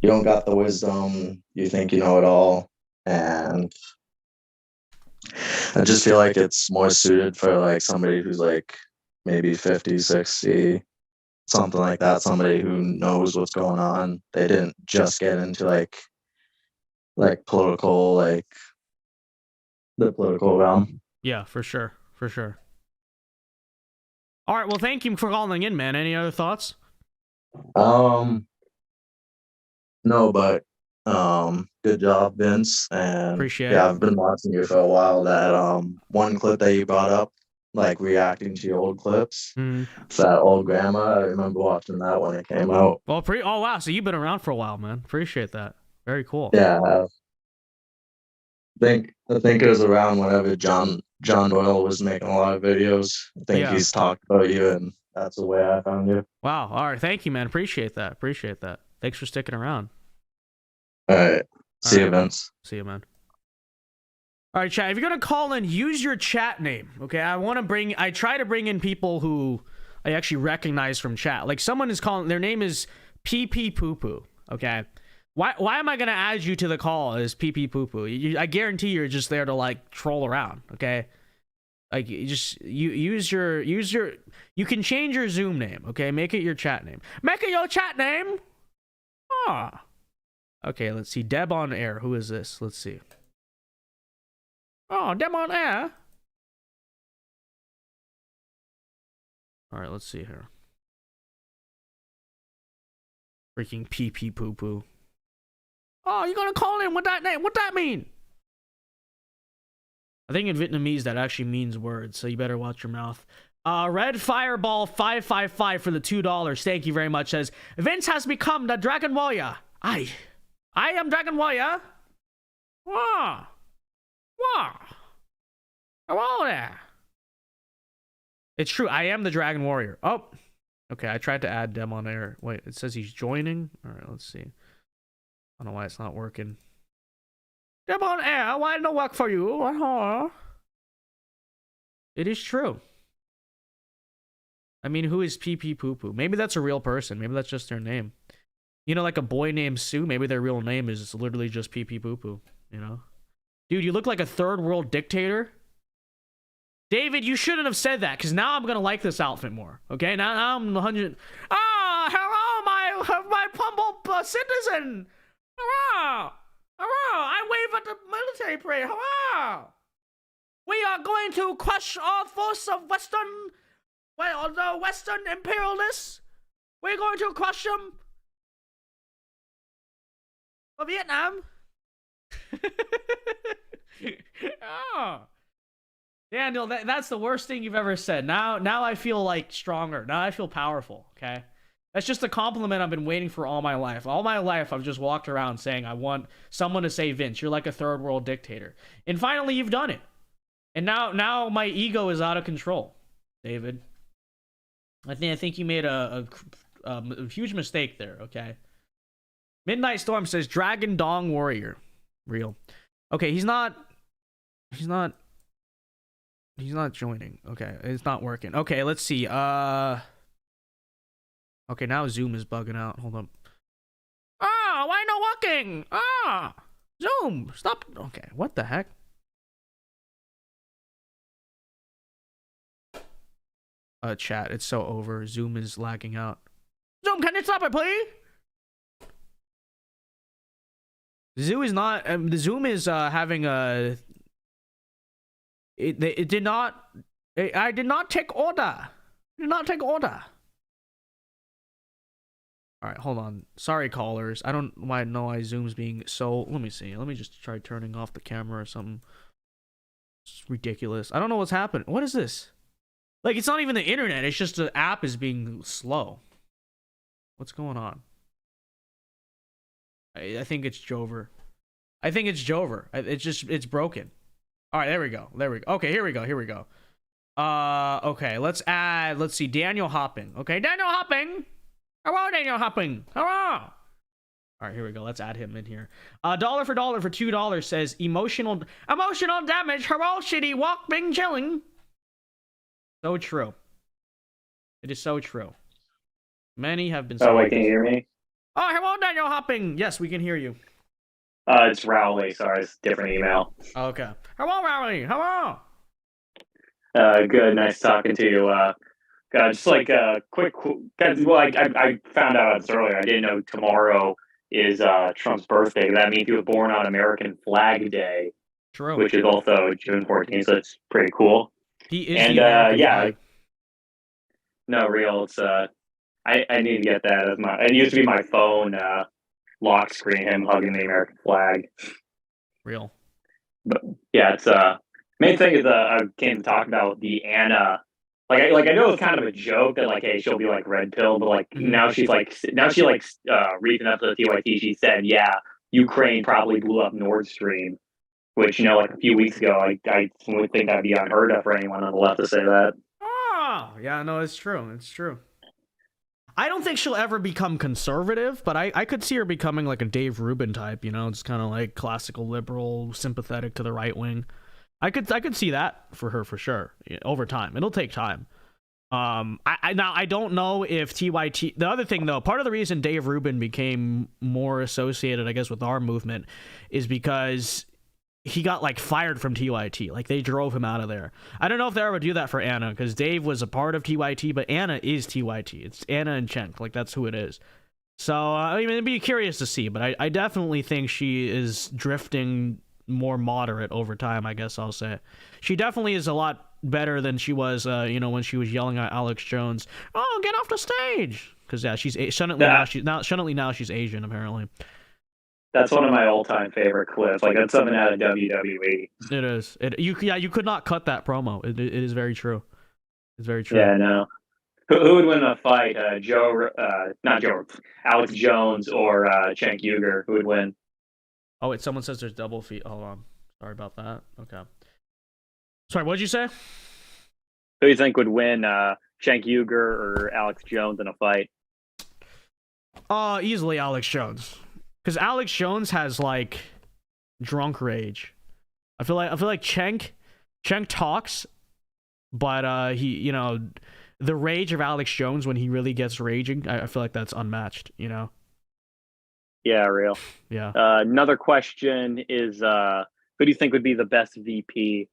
F: you don't got the wisdom, you think you know it all, and I just feel like it's more suited for like somebody who's like maybe 50, 60, something like that. Somebody who knows what's going on. They didn't just get into like political, like the political realm.
A: Yeah, for sure. For sure. All right, well, thank you for calling in, man. Any other thoughts?
F: No, but good job, Vince. And
A: Appreciate
F: yeah,
A: it.
F: I've been watching you for a while. That one clip that you brought up, like reacting to your old clips. That old grandma, I remember watching that when it came out.
A: Well, oh wow, so you've been around for a while, man. Appreciate that. Very cool.
F: Yeah, I think it was around whenever John Doyle was making a lot of videos. I think he's talked about you, and that's the way I found you.
A: Wow. All right. Thank you, man. Appreciate that. Appreciate that. Thanks for sticking around.
F: All right. See you, Vince.
A: See you, man. All right, chat. If you're gonna call in, use your chat name. Okay. I try to bring in people who I actually recognize from chat. Like someone is calling. Their name is PP Poo Poo. Okay. Why am I gonna add you to the call as PP Poo Poo? I guarantee you're just there to like troll around. Okay. Like use your you can change your Zoom name, okay? Make it your chat name. Make it your chat name. Ah. Okay, let's see. Deb on air. Who is this? Let's see. Oh, Deb on air. All right, let's see here. Freaking PP Poo Poo. Oh, you're gonna call in with that name? What that mean? I think in Vietnamese that actually means words, so you better watch your mouth. Red Fireball 555 for the $2. Thank you very much. Says Vince has become the Dragon Warrior. I am Dragon Warrior. Wow. Wow. Hello there. It's true. I am the Dragon Warrior. Oh. Okay, I tried to add Dem on air. Wait, it says he's joining. All right, let's see. I don't know why it's not working. Dem on air. Why no work for you? It is true. I mean, who is PP Poo Poo? Maybe that's a real person. Maybe that's just their name. You know, like a boy named Sue. Maybe their real name is literally just PP Poo Poo. You know? Dude, you look like a third world dictator. David, you shouldn't have said that, because now I'm going to like this outfit more. Okay? Now I'm 100... Ah, hello, my humble citizen. Hello. Hello. I wave at the military parade. Hello. We are going to crush all force of the Western imperialists. We're going to crush them. For Vietnam. Oh. Daniel, that's the worst thing you've ever said. Now I feel like stronger. Now I feel powerful, okay? That's just a compliment I've been waiting for all my life. All my life, I've just walked around saying, I want someone to say, Vince, you're like a third world dictator. And finally, you've done it. And now my ego is out of control, David. I think you made a huge mistake there, okay? Midnight Storm says, Dragon Dong Warrior. Real. Okay, he's not joining. Okay, it's not working. Okay, let's see. Okay, now Zoom is bugging out. Hold up. Why not working? Zoom, stop. Okay, what the heck? Chat, it's so over. Zoom is lagging out. Zoom, can you stop it, please? Zoom is not. The Zoom is having a. It did not. I did not take order. Did not take order. All right, hold on. Sorry, callers. I don't know why Zoom's being so. Let me see. Let me just try turning off the camera or something. It's ridiculous. I don't know what's happening. What is this? Like, it's not even the internet. It's just the app is being slow. What's going on? I think it's Jover. I think it's Jover. It's broken. All right, there we go. Okay, here we go. Okay, let's see, Daniel Hopping. Okay, Daniel Hopping. Hello, Daniel Hopping. Hello. All right, here we go. Let's add him in here. Dollar for $2 says emotional damage. Hello, shitty walk, bing chilling. So true. It is so true. Many have been.
G: Oh wait, can you hear me?
A: Oh, hello, Daniel Hopping. Yes, we can hear you.
G: It's Rowley. Sorry, it's a different email.
A: Okay. Hello, Rowley. Hello.
G: Good. Nice talking to you. Just like a quick, guys. Well, I found out this earlier. I didn't know tomorrow is Trump's birthday. That means he was born on American Flag Day,
A: True.
G: which is also June 14th. So it's pretty cool.
A: He is the American flag.
G: No, real. It's I need to get that as my. It used to be my phone lock screen. Him hugging the American flag.
A: Real.
G: But yeah, it's main thing is I came to talk about the Anna. Like I know it's kind of a joke that like, hey, she'll be like red pill, but like now she reading up to the TYT. She said, yeah, Ukraine probably blew up Nord Stream, which like a few weeks ago, I would think that'd be unheard of for anyone on the left to say that.
A: Oh, yeah, no, it's true. It's true. I don't think she'll ever become conservative, but I could see her becoming like a Dave Rubin type, just kind of like classical liberal, sympathetic to the right wing. I could see that for her for sure over time. It'll take time. I don't know if TYT. The other thing though, part of the reason Dave Rubin became more associated, I guess, with our movement is because he got like fired from TYT. Like they drove him out of there. I don't know if they ever do that for Anna because Dave was a part of TYT, but Anna is TYT. It's Anna and Cenk. Like that's who it is. So I mean, it'd be curious to see, but I definitely think she is drifting more moderate over time, I guess I'll say. She definitely is a lot better than she was, when she was yelling at Alex Jones, "Oh, get off the stage!" Because she's suddenly now she's Asian apparently.
G: That's one of my all-time favorite clips. Like that's something out of WWE.
A: It is. You could not cut that promo. It is very true. It's very true.
G: Yeah, no. Who would win a fight? Alex Jones or Cenk Uygur? Who would win?
A: Oh, wait, someone says there's double feet. Hold on. Sorry about that. Okay. Sorry, what did you say?
G: Who do you think would win, Cenk Uygur or Alex Jones in a fight?
A: Easily Alex Jones. Because Alex Jones has, like, drunk rage. I feel like Cenk talks, but, he, the rage of Alex Jones when he really gets raging, I feel like that's unmatched,
G: Yeah, real.
A: Yeah.
G: Another question is, who do you think would be the best VP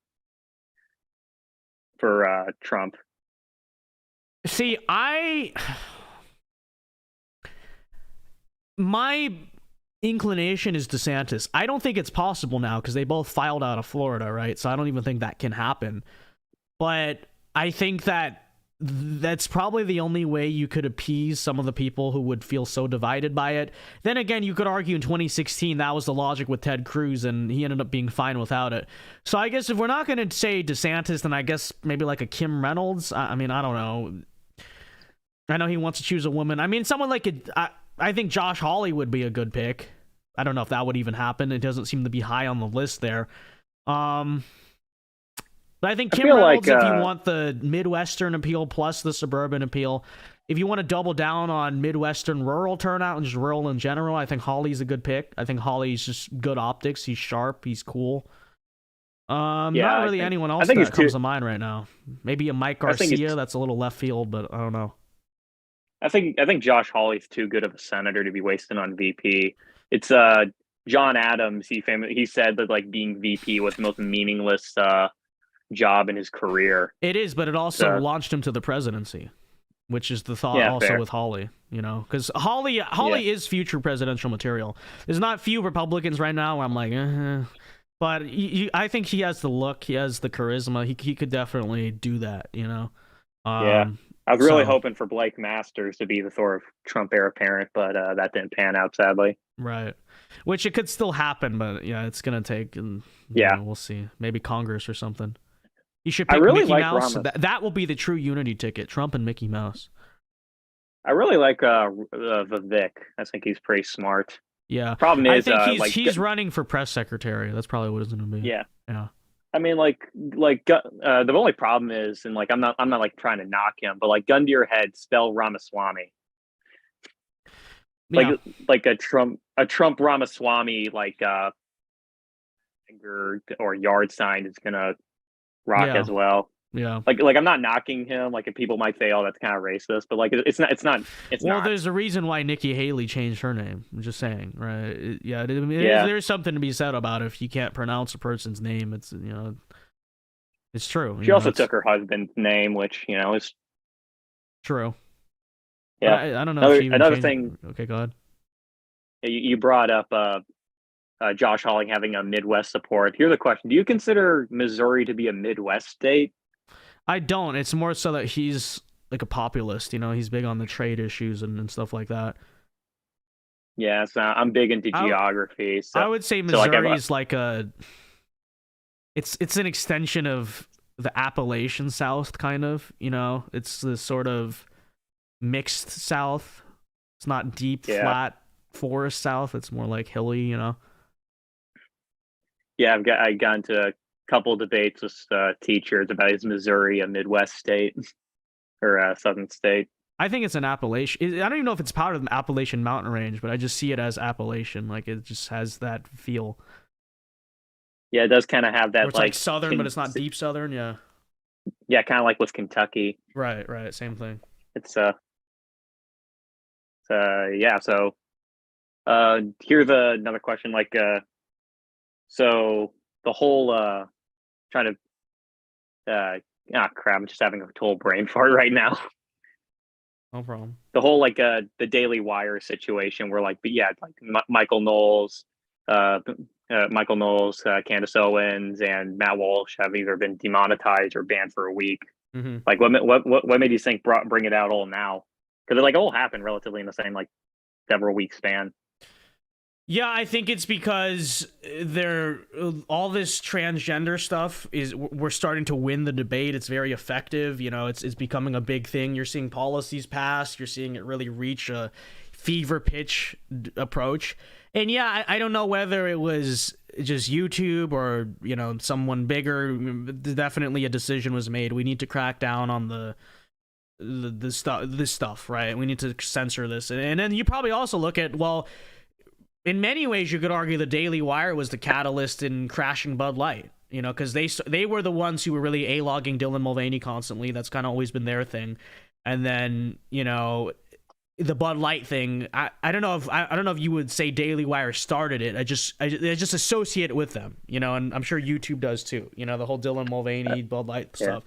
G: for Trump?
A: See, my inclination is DeSantis. I don't think it's possible now because they both filed out of Florida, right? So I don't even think that can happen. But I think that's probably the only way you could appease some of the people who would feel so divided by it. Then again, you could argue in 2016 that was the logic with Ted Cruz, and he ended up being fine without it. So I guess if we're not going to say DeSantis, then I guess maybe like a Kim Reynolds. I mean, I don't know. I know he wants to choose a woman. I mean, someone like I think Josh Hawley would be a good pick. I don't know if that would even happen. It doesn't seem to be high on the list there. But I think Kim Reynolds, if you want the Midwestern appeal plus the suburban appeal, if you want to double down on Midwestern rural turnout and just rural in general, I think Hawley's a good pick. I think Hawley's just good optics. He's sharp. He's cool. Not really anyone else that comes to mind right now. Maybe a Mike Garcia. That's a little left field, but I don't know.
G: I think Josh Hawley's too good of a senator to be wasting on VP. It's John Adams. He said that like being VP was the most meaningless job in his career.
A: It is, but it also launched him to the presidency, which is the thought also fair. With Hawley, because Hawley is future presidential material. There's not few Republicans right now where I'm like, but I think he has the look, he has the charisma, he could definitely do that,
G: I was really hoping for Blake Masters to be the sort of Trump heir apparent, but that didn't pan out, sadly.
A: Right. Which it could still happen, but yeah, it's going to take, we'll see. Maybe Congress or something. You should pick Mickey Mouse. That will be the true unity ticket, Trump and Mickey Mouse.
G: I really like Vivek. I think he's pretty smart.
A: Yeah.
G: Problem is,
A: I think he's running for press secretary. That's probably what it's going to be.
G: Yeah.
A: Yeah.
G: I mean, the only problem is, and I'm not like trying to knock him, but like gun to your head, spell Ramaswamy. Like a Trump Ramaswamy or yard sign is gonna rock as well.
A: Yeah.
G: Like I'm not knocking him. Like if people might say, "Oh, that's kind of racist," but like it's not.
A: Well, there's a reason why Nikki Haley changed her name. I'm just saying, right? There's something to be said about it. If you can't pronounce a person's name, it's It's true.
G: She also took her husband's name, which is
A: true.
G: Yeah,
A: I don't know.
G: Another thing.
A: Okay, go ahead.
G: You brought up Josh Hawley having a Midwest support. Here's the question: do you consider Missouri to be a Midwest state?
A: I don't. It's more so that he's like a populist. He's big on the trade issues and stuff like that.
G: Yeah, so I'm big into geography. So
A: I would say Missouri is like a. It's an extension of the Appalachian South, kind of. It's this sort of mixed South. It's not deep, flat forest South. It's more like hilly,
G: Yeah, I got into a couple debates with teachers about is Missouri a Midwest state or a Southern state.
A: I think it's an Appalachian. I don't even know if it's part of the Appalachian mountain range, but I just see it as Appalachian. Like it just has that feel.
G: Yeah, it does kind of have that.
A: It's like southern, but it's not deep southern. Yeah.
G: Yeah, kind of like with Kentucky.
A: Right. Same thing.
G: It's yeah. So, here's another question. Like, so the whole trying to crap. I'm just having a total brain fart right now.
A: No problem.
G: The whole the Daily Wire situation where Michael Knowles, Candace Owens, and Matt Walsh have either been demonetized or banned for a week.
A: Mm-hmm.
G: Like, what made you think bring it out all now? Because it all happened relatively in the same several week span.
A: Yeah, I think it's because all this transgender stuff we're starting to win the debate. It's very effective. It's becoming a big thing. You're seeing policies passed. You're seeing it really reach a fever pitch approach. And yeah, I don't know whether it was just YouTube or someone bigger. Definitely a decision was made. We need to crack down on this stuff, right? We need to censor this. And then you probably also look at, well, in many ways, you could argue the Daily Wire was the catalyst in crashing Bud Light, because they were the ones who were really A-logging Dylan Mulvaney constantly. That's kind of always been their thing. And then, the Bud Light thing, I don't know if you would say Daily Wire started it. I just associate it with them, and I'm sure YouTube does too. The whole Dylan Mulvaney, Bud Light stuff.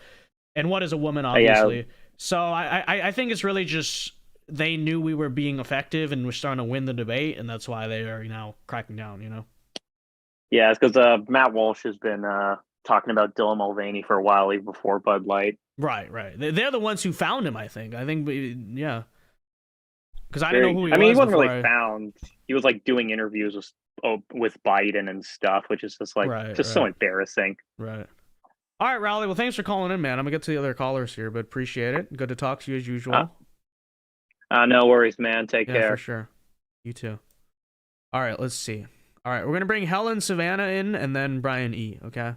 A: And What is a Woman, obviously. So I think it's really just they knew we were being effective and we're starting to win the debate, and that's why they are now cracking down.
G: Yeah, it's because Matt Walsh has been talking about Dylan Mulvaney for a while, even before Bud Light.
A: Right. They're the ones who found him, I think. Yeah. Because I didn't know who he was.
G: He wasn't really found. He was doing interviews with Biden and stuff, which is just so embarrassing.
A: Right. All right, Rowley. Well, thanks for calling in, man. I'm gonna get to the other callers here, but appreciate it. Good to talk to you as usual.
G: No worries, man. Take care.
A: For sure. You too. All right, let's see. All right, we're gonna bring Helen Savannah in, and then Brian E. Okay.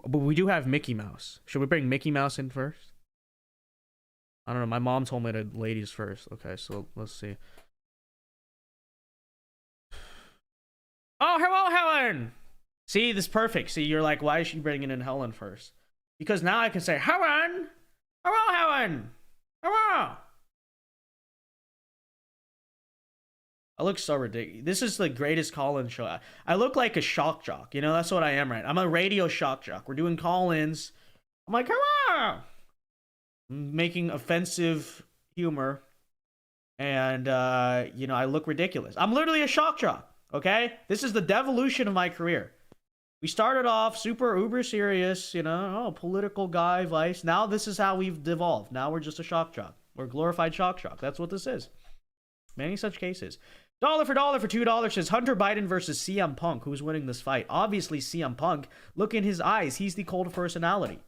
A: But we do have Mickey Mouse. Should we bring Mickey Mouse in first? I don't know. My mom told me to ladies first. Okay, so let's see. Oh, hello, Helen. See, this is perfect. See, you're like, why is she bringing in Helen first? Because now I can say, Helen. Hello, Helen. Hello. I look so ridiculous. This is the greatest call-in show. I look like a shock jock. That's what I am, right? I'm a radio shock jock. We're doing call-ins. I'm like, hello. I'm making offensive humor. And, I look ridiculous. I'm literally a shock jock, okay? This is the devolution of my career. We started off super uber serious, political guy, vice. Now this is how we've devolved. Now we're just a shock jock. We're a glorified shock jock. That's what this is. Many such cases. $1 for $2 says Hunter Biden versus CM Punk. Who's winning this fight? Obviously CM Punk. Look in his eyes. He's the cult of personality.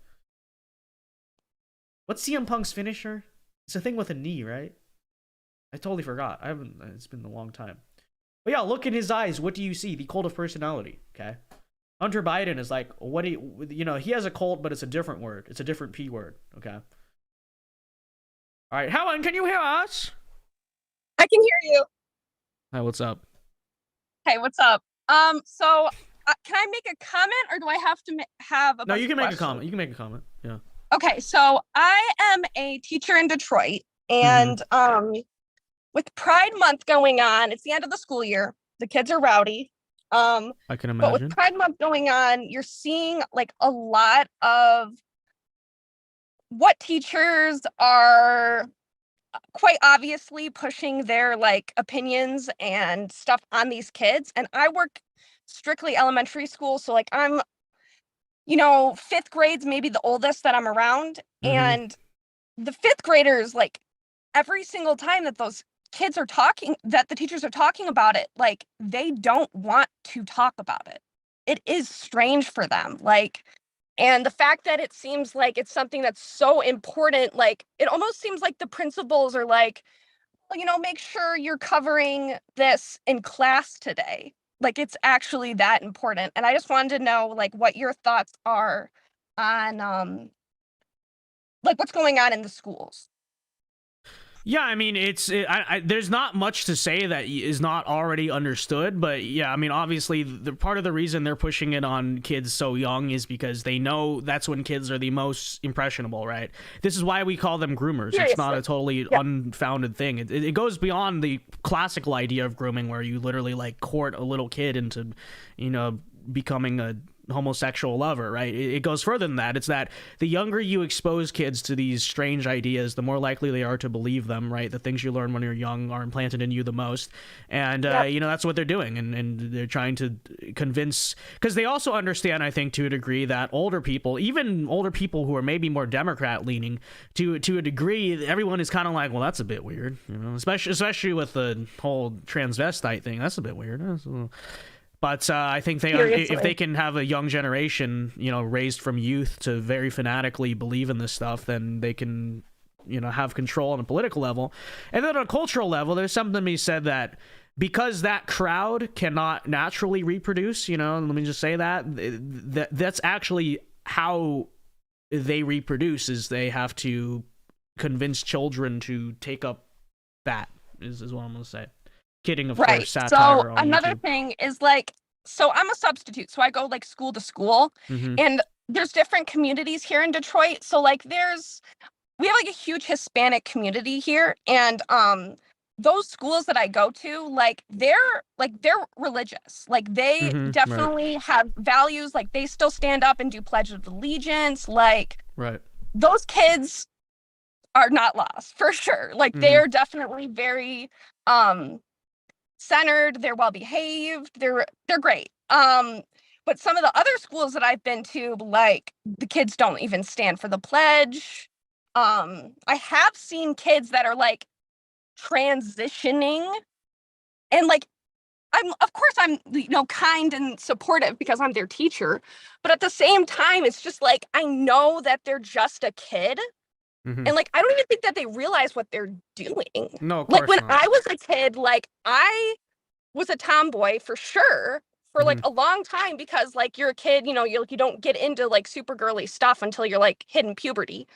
A: What's CM Punk's finisher? It's a thing with a knee, right? I totally forgot. It's been a long time. But yeah, look in his eyes. What do you see? The cult of personality. Okay. Hunter Biden is like, what do you, he has a cult, but it's a different word. It's a different P word. Okay. All right. Helen, can you hear us?
H: I can hear you.
A: Hi, what's up?
H: Hey, what's up? So can I make a comment, or do I have to have a?
A: No, you can make
H: questions?
A: a comment. You can make a comment. Yeah.
H: Okay, so I am a teacher in Detroit, and with Pride Month going on, it's the end of the school year. The kids are rowdy.
A: I can
H: But with
A: imagine.
H: Pride Month going on, you're seeing like a lot of what teachers are quite obviously pushing their like opinions and stuff on these kids. And I work strictly elementary school, so like I'm, fifth grade's maybe the oldest that I'm around. And the fifth graders, like every single time that those kids are talking, that the teachers are talking about it, like they don't want to talk about it. It is strange for them. Like, and the fact that it seems like it's something that's so important, like it almost seems like the principals are like, well, make sure you're covering this in class today. Like it's actually that important. And I just wanted to know like what your thoughts are on like what's going on in the schools.
A: Yeah, I mean, there's not much to say that is not already understood, but yeah, I mean, obviously, the part of the reason they're pushing it on kids so young is because they know that's when kids are the most impressionable, right? This is why we call them groomers.
H: Seriously.
A: It's not a totally unfounded thing. It goes beyond the classical idea of grooming, where you literally like court a little kid into, becoming a homosexual lover, right? It goes further than that. It's that the younger you expose kids to these strange ideas, the more likely they are to believe them, right? The things you learn when you're young are implanted in you the most. And, that's what they're doing. And they're trying to convince, because they also understand, I think, to a degree, that older people, even older people who are maybe more Democrat leaning, to a degree, everyone is kind of like, well, that's a bit weird, especially with the whole transvestite thing. That's a bit weird. But I think if they can have a young generation, raised from youth to very fanatically believe in this stuff, then they can, have control on a political level. And then on a cultural level, there's something to be said that because that crowd cannot naturally reproduce, let me just say that's actually how they reproduce, is they have to convince children to take up that, is what I'm going to say. Kidding, of course, satire.
H: So
A: on
H: another
A: YouTube.
H: thing is like, so I'm a substitute, so I go like school to school, and there's different communities here in Detroit. So like we have like a huge Hispanic community here, and those schools that I go to, like they're religious. Like they definitely have values. Like they still stand up and do Pledge of Allegiance. Like those kids are not lost for sure. Like they are definitely very centered, they're well behaved, they're great. But some of the other schools that I've been to, like the kids don't even stand for the pledge. I have seen kids that are like transitioning, and like I'm kind and supportive because I'm their teacher, but at the same time it's just like I know that they're just a kid. And like I don't even think that they realize what they're doing.
A: No, of course
H: like when
A: not.
H: I was a kid, like I was a tomboy for sure for like a long time, because like you're a kid, you don't get into like super girly stuff until you're like hitting puberty.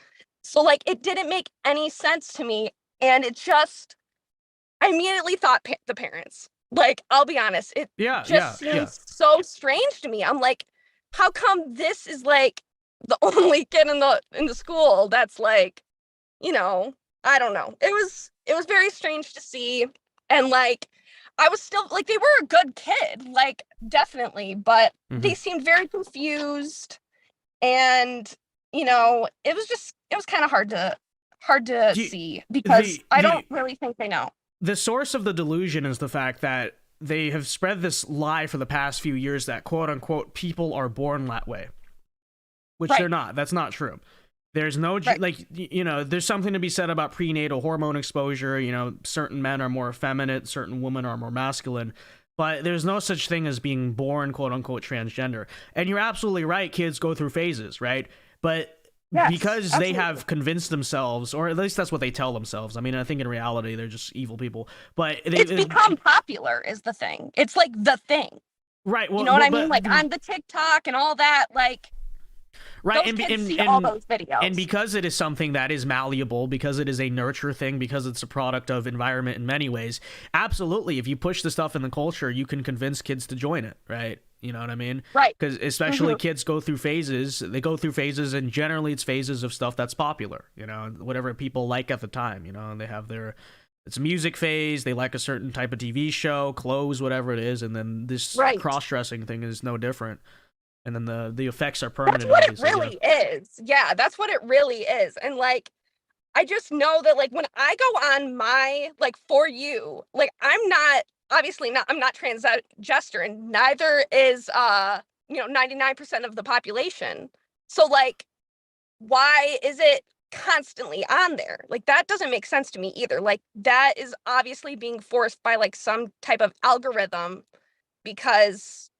H: So like it didn't make any sense to me, and I immediately thought the parents. Like I'll be honest, it seems so strange to me. I'm like, how come this is like the only kid in the school that's like, I don't know. It was very strange to see. And like I was still like, they were a good kid, like definitely, but they seemed very confused, and it was kind of hard to see, because I don't really think they know.
A: The source of the delusion is the fact that they have spread this lie for the past few years that quote unquote people are born that way, which they're not. That's not true. There's no there's something to be said about prenatal hormone exposure. Certain men are more effeminate, certain women are more masculine, but there's no such thing as being born quote unquote transgender. And you're absolutely right. Kids go through phases, right? But because they have convinced themselves, or at least that's what they tell themselves. I mean, I think in reality they're just evil people. But
H: it's become popular is the thing. It's like the thing,
A: right? Well,
H: you know what I mean? Like on the TikTok and all that, like.
A: Right,
H: those kids see all those videos.
A: And because it is something that is malleable, because it is a nurture thing, because it's a product of environment in many ways, absolutely, if you push the stuff in the culture, you can convince kids to join it, right? You know what I mean?
H: Right.
A: Because especially kids go through phases. They go through phases, and generally it's phases of stuff that's popular, whatever people like at the time, and they have their it's a music phase. They like a certain type of TV show, clothes, whatever it is, and then this
H: Right.
A: cross-dressing thing is no different. And then the effects are permanent.
H: That's what it
A: obviously,
H: really is. Yeah, that's what it really is. And like, I just know that like when I go on my like For You, like I'm not I'm not transgender, and neither is 99% of the population. So like, why is it constantly on there? Like that doesn't make sense to me either. Like that is obviously being forced by like some type of algorithm because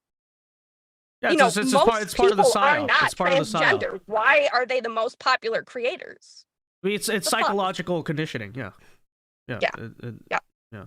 A: yeah,
H: most
A: it's part of the
H: people are
A: psyop.
H: not
A: It's part of the psyop.
H: transgender. Why are they the most popular creators?
A: I mean, it's
H: The fuck?
A: psychological conditioning. Yeah.
H: Yeah.
A: Yeah.
H: Yeah.
A: Yeah.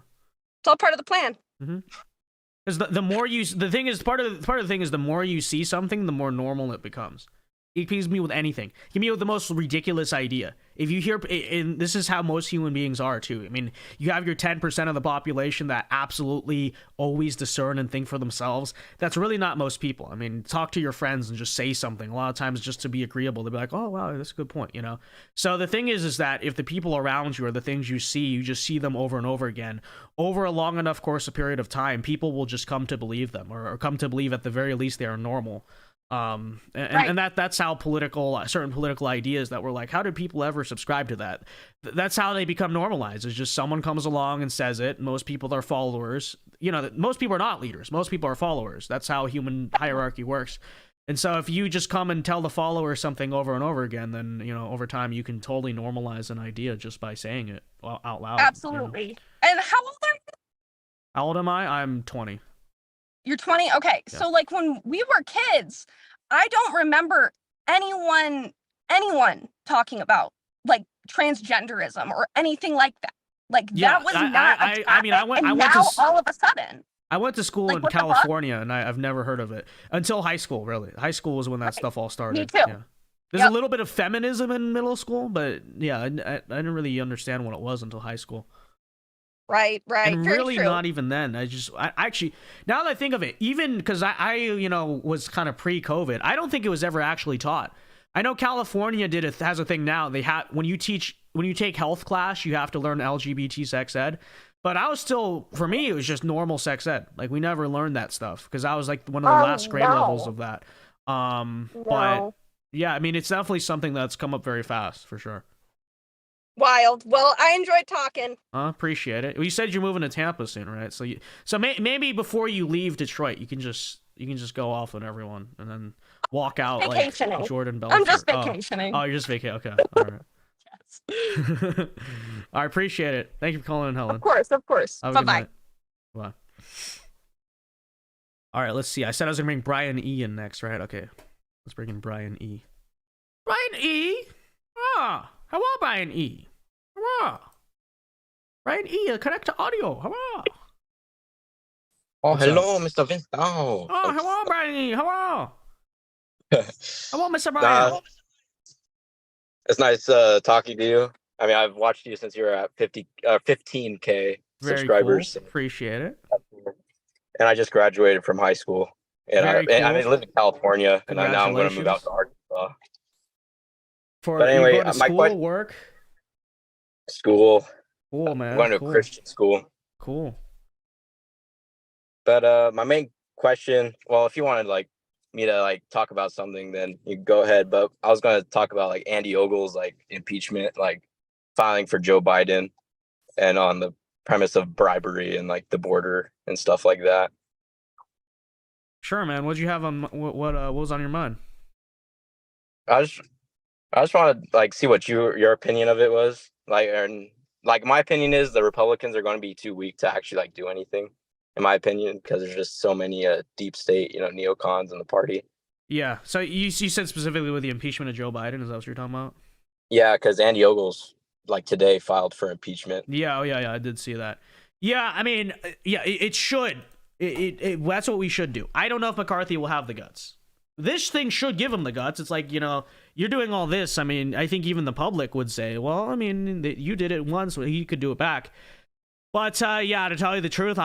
H: It's all part of the plan.
A: Because the more you, the thing is, part of the thing is the more you see something, the more normal it becomes. It can be with anything. It can be with the most ridiculous idea. If you hear, and this is how most human beings are too. I mean, you have your 10% of the population that absolutely always discern and think for themselves. That's really not most people. I mean, talk to your friends and just say something. A lot of times just to be agreeable, they'll be like, oh, wow, that's a good point, you know? So the thing is that if the people around you or the things you see, you just see them over and over again, over a long enough course of period of time, people will just come to believe them or come to believe at the very least they are normal. Right. And that's how certain political ideas that were like, how did people ever subscribe to that? That's how they become normalized. It's just someone comes along and says it. Most people are followers. You know, most people are not leaders. Most people are followers. That's how human hierarchy works. And so if you just come and tell the follower something over and over again, then, you know, over time you can totally normalize an idea just by saying it out loud.
H: Absolutely. You know? And how old are you?
A: How old am I? I'm 20.
H: You're 20? Okay. Yeah. So like when we were kids, I don't remember anyone talking about like transgenderism or anything like that. Like that was not
A: I mean, I went
H: to all of a sudden.
A: I went to school in California and I've never heard of it until high school, really. High school was when that stuff all started.
H: Me too.
A: Yeah. There's a little bit of feminism in middle school, but yeah, I didn't really understand what it was until high school.
H: Right.
A: And
H: very
A: really
H: true.
A: not even then. I actually, now that I think of it, even because I was kind of pre-COVID, I don't think it was ever actually taught. I know California has a thing now. They have when you take health class, you have to learn LGBT sex ed. But I was still, for me, it was just normal sex ed. Like we never learned that stuff because I was like one of the last grade levels of that. But yeah, I mean, it's definitely something that's come up very fast for sure.
H: Wild. Well, I enjoyed talking.
A: Appreciate it. Well, you said you're moving to Tampa soon, right? So maybe before you leave Detroit, you can just go off on everyone and then walk out like Jordan Belfort.
H: I'm just vacationing.
A: Oh, you're just vacationing. Okay. All right. Yes. I appreciate it. Thank you for calling in, Helen.
H: Of course. Bye-bye.
A: Bye. All right, let's see. I said I was gonna bring Brian E in next, right? Okay. Let's bring in Brian E. Brian E. Hello, Brian E. Hello. Brian E, connect to audio. Hello.
I: Oh, hello, Mr. Vincedao.
A: Oh, hello, Brian E. Hello. Hello, Mr. Brian.
I: It's nice talking to you. I mean, I've watched you since you were at 15K subscribers.
A: Cool. Appreciate it.
I: And I just graduated from high school. And I live in California, and now I'm going to move out to Arkansas.
A: But anyway, my question, work?
I: School.
A: Cool, man.
I: I'm going to a Christian school.
A: Cool.
I: But my main question, well, if you wanted like me to like talk about something, then you go ahead. But I was going to talk about like Andy Ogle's like impeachment, like filing for Joe Biden, and on the premise of bribery and like the border and stuff like that.
A: Sure, man. What'd you have on? What was on your mind?
I: I just want to like see what your opinion of it was. Like my opinion is the Republicans are going to be too weak to actually like do anything, in my opinion, because there's just so many deep state, neocons in the party.
A: Yeah. So you said specifically with the impeachment of Joe Biden, is that what you're talking about?
I: Yeah, because Andy Ogle's like today filed for impeachment.
A: Yeah. Oh, yeah. I did see that. Yeah. I mean, yeah. It should. That's what we should do. I don't know if McCarthy will have the guts. This thing should give him the guts. It's like, you're doing all this. I mean, I think even the public would say, well, I mean, you did it once, he could do it back. But yeah, to tell you the truth,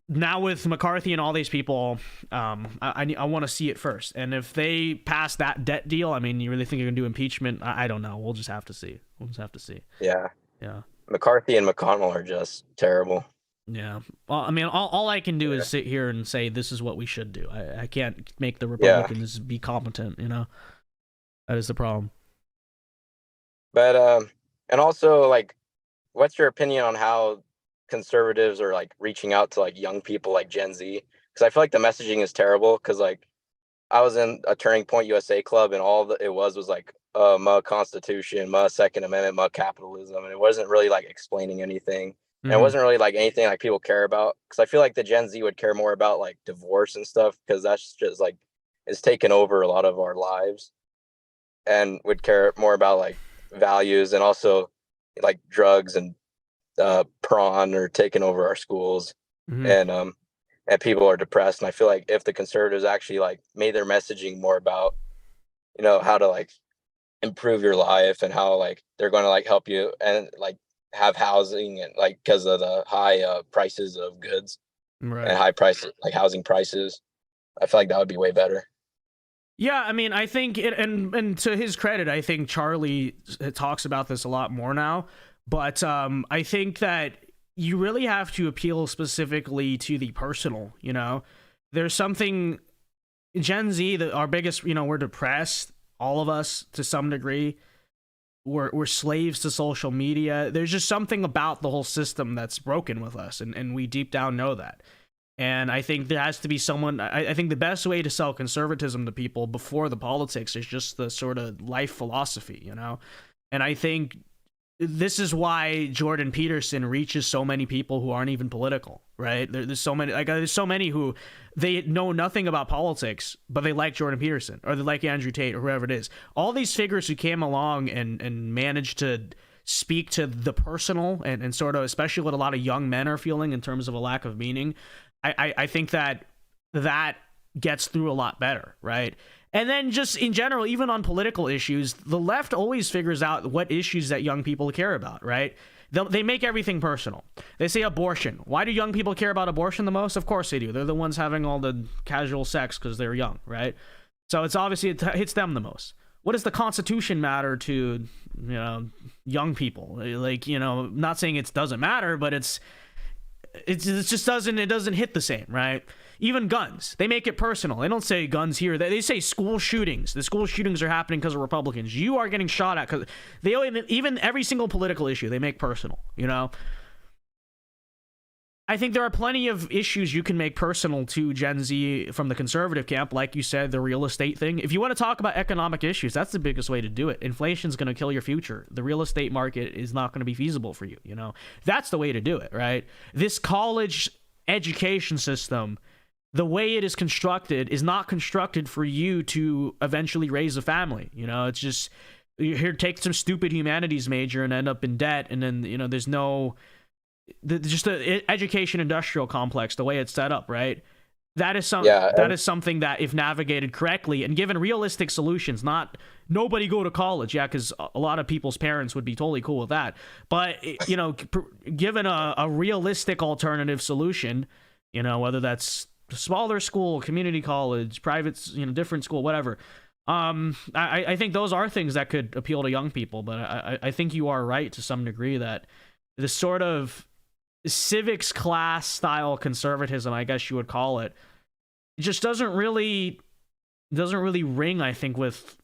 A: now with McCarthy and all these people, I want to see it first. And if they pass that debt deal, I mean, you really think you're going to do impeachment? I don't know. We'll just have to see.
I: Yeah.
A: Yeah.
I: McCarthy and McConnell are just terrible.
A: Yeah. Well, I mean, all I can do is sit here and say this is what we should do. I can't make the Republicans be competent, you know? That is the problem.
I: But and also, like, what's your opinion on how conservatives are like reaching out to like young people like Gen Z? Because I feel like the messaging is terrible. Because like I was in a Turning Point USA club, and all it was like my Constitution, my Second Amendment, my capitalism, and it wasn't really like explaining anything. And it wasn't really like anything like people care about. Because I feel like the Gen Z would care more about like divorce and stuff, because that's just like it's taken over a lot of our lives, and would care more about like values, and also like drugs and prawn are taking over our schools. And people are depressed. And I feel like if the conservatives actually like made their messaging more about, you know, how to like improve your life, and how like they're going to like help you and like have housing, and like because of the high prices of goods and high prices like housing prices, I feel like that would be way better.
A: Yeah, I mean, I think and to his credit, I think Charlie talks about this a lot more now, but I think that you really have to appeal specifically to the personal, you know? There's something Gen Z, our biggest, you know, we're depressed, all of us to some degree. We're slaves to social media. There's just something about the whole system that's broken with us, and we deep down know that. And I think there has to be someone. I think the best way to sell conservatism to people before the politics is just the sort of life philosophy, you know? And I think this is why Jordan Peterson reaches so many people who aren't even political, right? There's so many, like there's so many who they know nothing about politics, but they like Jordan Peterson, or they like Andrew Tate, or whoever it is. All these figures who came along and managed to speak to the personal, and sort of, especially what a lot of young men are feeling in terms of a lack of meaning. I think that gets through a lot better, right? And then just in general, even on political issues, the left always figures out what issues that young people care about, right? They make everything personal. They say abortion. Why do young people care about abortion the most? Of course they do. They're the ones having all the casual sex because they're young, right? So it's obviously, it hits them the most. What does the Constitution matter to, you know, young people? Like, you know, not saying it doesn't matter, but it just doesn't hit the same, right? Even guns, they make it personal. They don't say guns here. They say school shootings. The school shootings are happening because of Republicans. You are getting shot at because they, even every single political issue they make personal, you know? I think there are plenty of issues you can make personal to Gen Z from the conservative camp. Like you said, the real estate thing. If you want to talk about economic issues, that's the biggest way to do it. Inflation's going to kill your future. The real estate market is not going to be feasible for you, you know? That's the way to do it, right? This college education system, the way it is constructed, is not constructed for you to eventually raise a family. You know, it's just, you're here, take some stupid humanities major and end up in debt. And then, you know, there's no... just the education industrial complex, the way it's set up, right? That is is something that, if navigated correctly and given realistic solutions, not nobody go to college, because a lot of people's parents would be totally cool with that. But, you know, given a realistic alternative solution, you know, whether that's smaller school, community college, private, you know, different school, whatever. I think those are things that could appeal to young people. But I think you are right to some degree that this sort of civics class style conservatism, I guess you would call it, just doesn't really ring, I think, with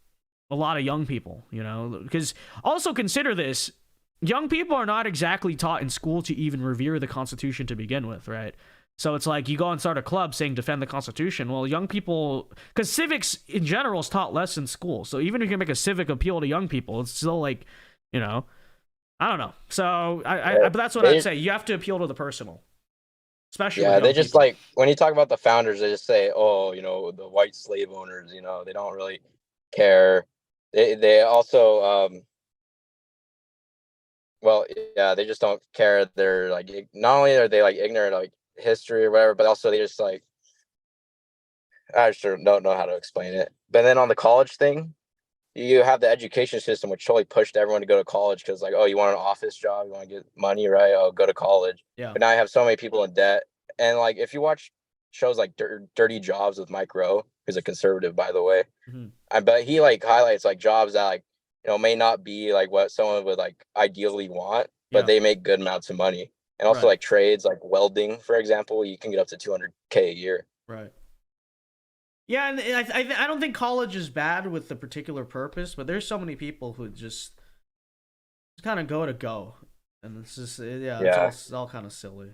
A: a lot of young people, you know? Because also consider this, young people are not exactly taught in school to even revere the Constitution to begin with, right? So it's like you go and start a club saying defend the Constitution. Well, young people, because civics in general is taught less in school, so even if you can make a civic appeal to young people, it's still like, you know, I don't know. So but that's what I'd say. You have to appeal to the personal, especially.
I: Yeah, they just people. Like when you talk about the founders, they just say, "Oh, you know, the white slave owners." You know, they don't really care. They also, well, yeah, they just don't care. They're like, not only are they like ignorant like history or whatever, but also they just like, I just don't know how to explain it. But then on the college thing, you have the education system, which totally pushed everyone to go to college because, like, oh, you want an office job, you want to get money, right? Oh, go to college.
A: Yeah.
I: But now I have so many people in debt. And, like, if you watch shows like Dirty Jobs with Mike Rowe, who's a conservative, by the way, I bet he, like, highlights, like, jobs that, like, you know, may not be, like, what someone would, like, ideally want. but they make good amounts of money. And also like trades, like welding, for example, you can get up to 200K a year.
A: Right. Yeah, and I don't think college is bad with the particular purpose, but there's so many people who just kind of go, and it's just it's all kind of silly.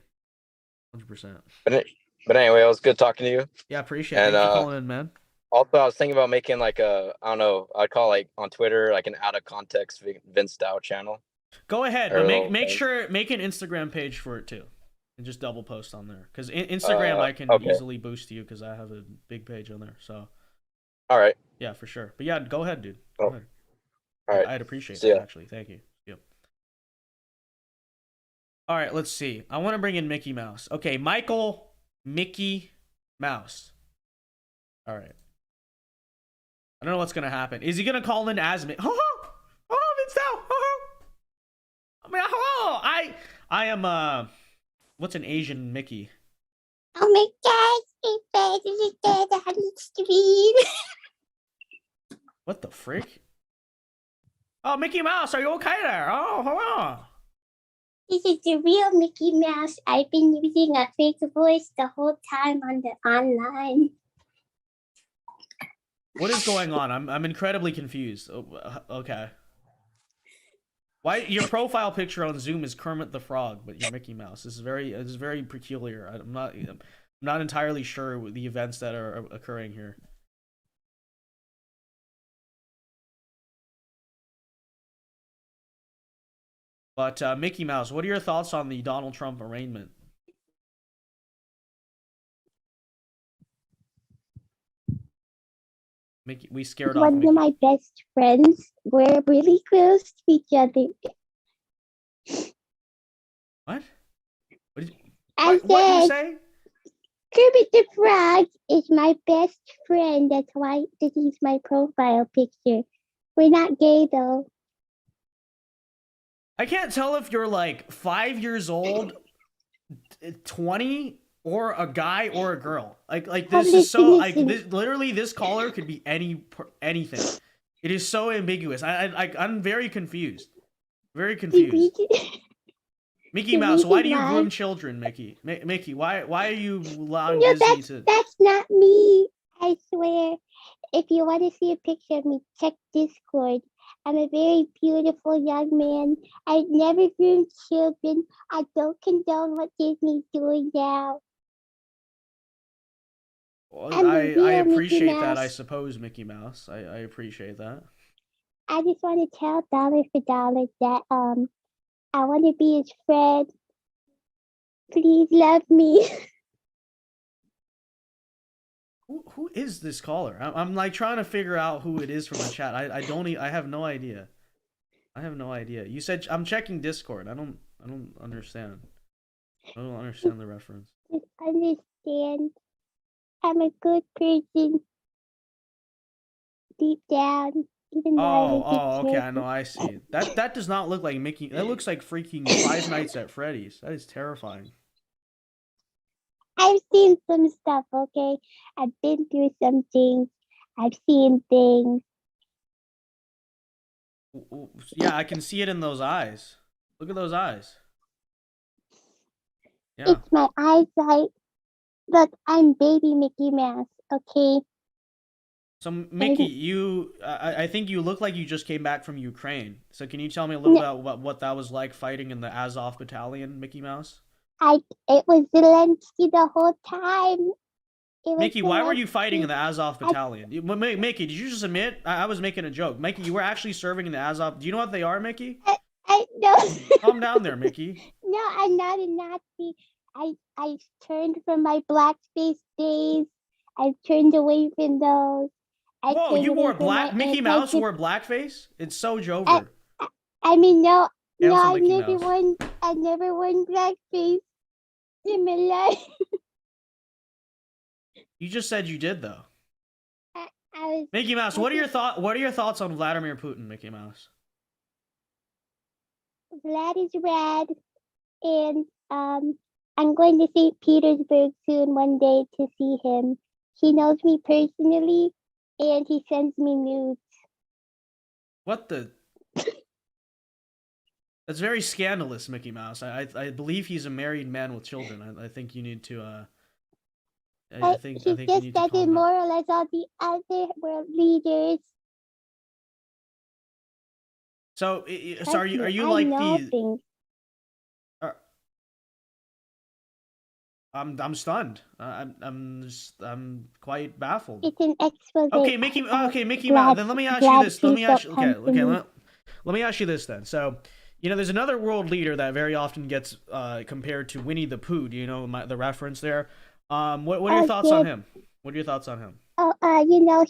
A: 100%.
I: But anyway, it was good talking to you.
A: Yeah, appreciate it. Thanks for calling in, man.
I: Also, I was thinking about making like I don't know, I'd call like on Twitter like an out of context Dao channel.
A: Go ahead, but make an Instagram page for it too, and just double post on there. Because Instagram I can easily boost you because I have a big page on there. So.
I: All right.
A: Yeah, for sure. But yeah, go ahead, dude. Go ahead.
I: All right.
A: I'd appreciate that actually. Thank you. Yep. All right, let's see. I want to bring in Mickey Mouse. Okay, Michael, Mickey Mouse. All right. I don't know what's gonna happen. Is he gonna call in as Mickey? Oh, Vince Dow. I mean, hello. I am what's an Asian Mickey?
J: Oh my gosh, it's better on the stream.
A: What the frick? Oh, Mickey Mouse, are you okay there? Oh, hello.
J: This is the real Mickey Mouse. I've been using a fake voice the whole time on the online.
A: What is going on? I'm incredibly confused. Oh, okay. Why your profile picture on Zoom is Kermit the Frog, but you're Mickey Mouse? This is very peculiar. I'm not entirely sure with the events that are occurring here. But Mickey Mouse, what are your thoughts on the Donald Trump arraignment? Mickey, we scared off
J: One of my best friends. We're really close to each other.
A: What? What did
J: you
A: say?
J: Kermit the Frog is my best friend. That's why this is my profile picture. We're not gay though.
A: I can't tell if you're like 5 years old, 20, or a guy or a girl. Like this is so like literally this caller could be anything. It is so ambiguous. I'm very confused. Very confused. Mickey Mouse, why do you groom children, Mickey? Mickey, why are you allowing Disney to?
J: That's not me. I swear. If you want to see a picture of me, check Discord. I'm a very beautiful young man. I never groomed children. I don't condone what Disney's doing now.
A: Well, I appreciate that, I suppose, Mickey Mouse. I appreciate that.
J: I just want to tell Dollar for Dollar that I want to be his friend. Please love me.
A: Who is this caller? I'm like trying to figure out who it is from the chat. I have no idea. I have no idea. You said I'm checking Discord. I don't understand. I don't understand the reference.
J: Just understand. I'm a good person. Deep down. Even though
A: okay, I know, I see. That does not look like Mickey. That looks like freaking Five Nights at Freddy's. That is terrifying.
J: I've seen some stuff, okay? I've been through some things. I've seen things.
A: Yeah, I can see it in those eyes. Look at those eyes. Yeah.
J: It's my eyesight. Look, I'm baby Mickey Mouse, okay?
A: So, Mickey, I think you look like you just came back from Ukraine. So can you tell me a little bit about what that was like fighting in the Azov battalion, Mickey Mouse?
J: It was Zelensky the whole time.
A: Mickey, why were you fighting in the Azov battalion? Mickey, did you just admit? I was making a joke. Mickey, you were actually serving in the Azov. Do you know what they are, Mickey?
J: No.
A: Calm down there, Mickey.
J: No, I'm not a Nazi. I turned from my blackface days. I've turned away from those.
A: Whoa, you wore black? Mickey Mouse wore blackface? It's so Jover.
J: I mean, no, I never worn blackface in my life.
A: You just said you did, though.
J: I was,
A: Mickey Mouse, what are your thoughts on Vladimir Putin, Mickey Mouse?
J: Vlad is rad, and I'm going to St. Petersburg soon one day to see him. He knows me personally, and he sends me nudes.
A: What the? That's very scandalous, Mickey Mouse. I believe he's a married man with children. I think you need to I think
J: he
A: you
J: just
A: need to
J: doesn't
A: calm down.
J: moralize all the other world leaders.
A: So,
J: Trust
A: are you
J: me, I
A: like
J: know
A: the?
J: things.
A: I'm stunned. I'm quite baffled.
J: It's an expose.
A: Okay, Mickey Mouse.
J: glad-
A: Then let me ask you
J: glad
A: this. Let me
J: please
A: ask.
J: don't
A: Okay,
J: come for
A: okay.
J: me.
A: Let me ask you this then. So, there's another world leader that very often gets compared to Winnie the Pooh. Do you know the reference there? What are your thoughts on him? What are your thoughts on him?
J: Oh,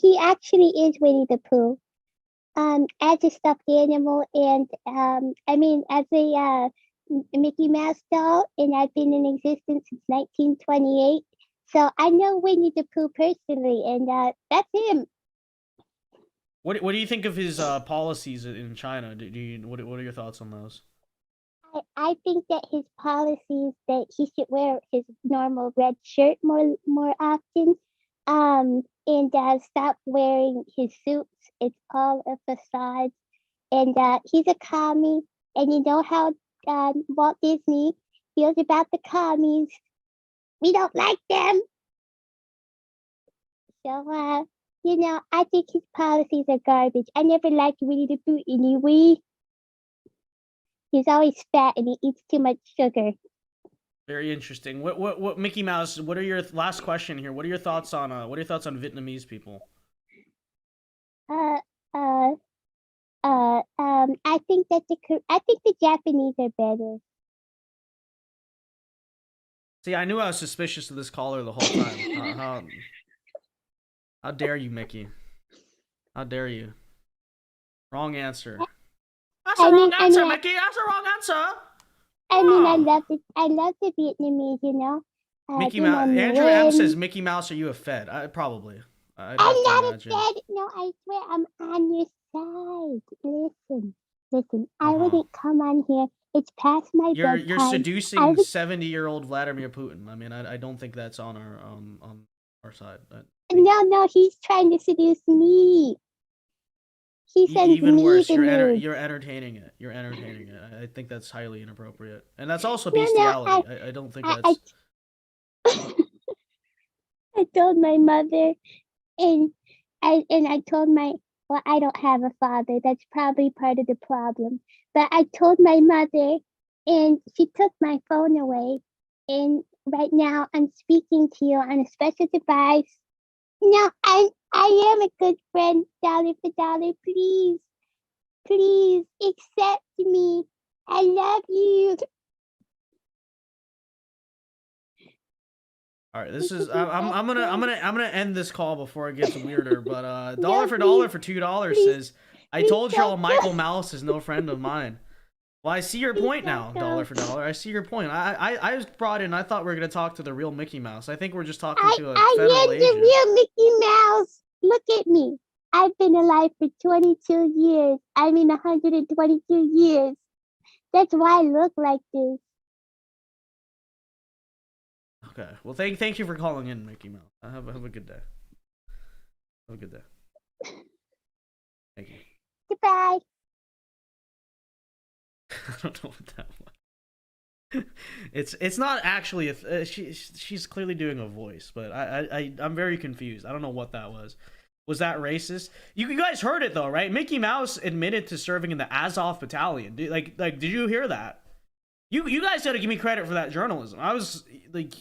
J: he actually is Winnie the Pooh. As a stuffed animal, and I mean, as a Mickey Mouse doll, and I've been in existence since 1928. So I know Winnie the Pooh personally, and that's him.
A: What do you think of his policies in China? What are your thoughts on those?
J: I think that his policies that he should wear his normal red shirt more often, and stop wearing his suits. It's all a facade, and he's a commie. And you know how Walt Disney feels about the commies. We don't like them. So I think his policies are garbage. I never liked Winnie the Pooh anyway. He's always fat and he eats too much sugar.
A: Very interesting. What Mickey Mouse? What are your last question here? What are your thoughts on Vietnamese people?
J: I think the Japanese are better.
A: See, I knew I was suspicious of this caller the whole time. How dare you, Mickey? How dare you? Wrong answer. That's the wrong answer, Mickey. That's the wrong answer.
J: I mean, I love the Vietnamese,
A: Mickey Mouse. Andrew M says, Mickey Mouse, are you a Fed? Probably.
J: I'm not a Fed. No, I swear I'm on your side. Listen. I wouldn't come on here. It's past my bedtime.
A: You're seducing 70-year-old Vladimir Putin. I mean, I don't think that's on our side.
J: No, he's trying to seduce me. He sends
A: even
J: me
A: worse.
J: the nudes.
A: You're entertaining it. You're entertaining it. I think that's highly inappropriate, and that's also bestiality. I don't think that's.
J: I told my mother, and I told well, I don't have a father. That's probably part of the problem. But I told my mother, and she took my phone away. And right now, I'm speaking to you on a special device. No, I am a good friend, dollar for dollar. Please accept me. I love you.
A: All right, this is I'm gonna end this call before it gets weirder. But dollar for dollar for $2 says, I told y'all Michael Mouse is no friend of mine. Well, I see your point now, dollar for dollar. I see your point. I was brought in. I thought we were gonna talk to the real Mickey Mouse. I think we're just talking to a federal agent.
J: I am the real Mickey Mouse. Look at me. I've been alive for 22 years. I mean, 122 years. That's why I look like this.
A: Okay. Well, thank you for calling in, Mickey Mouse. Have a good day. Have a good day. Thank you.
J: Goodbye.
A: I don't know what that was. It's not actually she's clearly doing a voice, but I'm very confused. I don't know what that was. Was that racist? You guys heard it though, right? Mickey Mouse admitted to serving in the Azov Battalion. Like did you hear that? You guys got to give me credit for that journalism. I was like,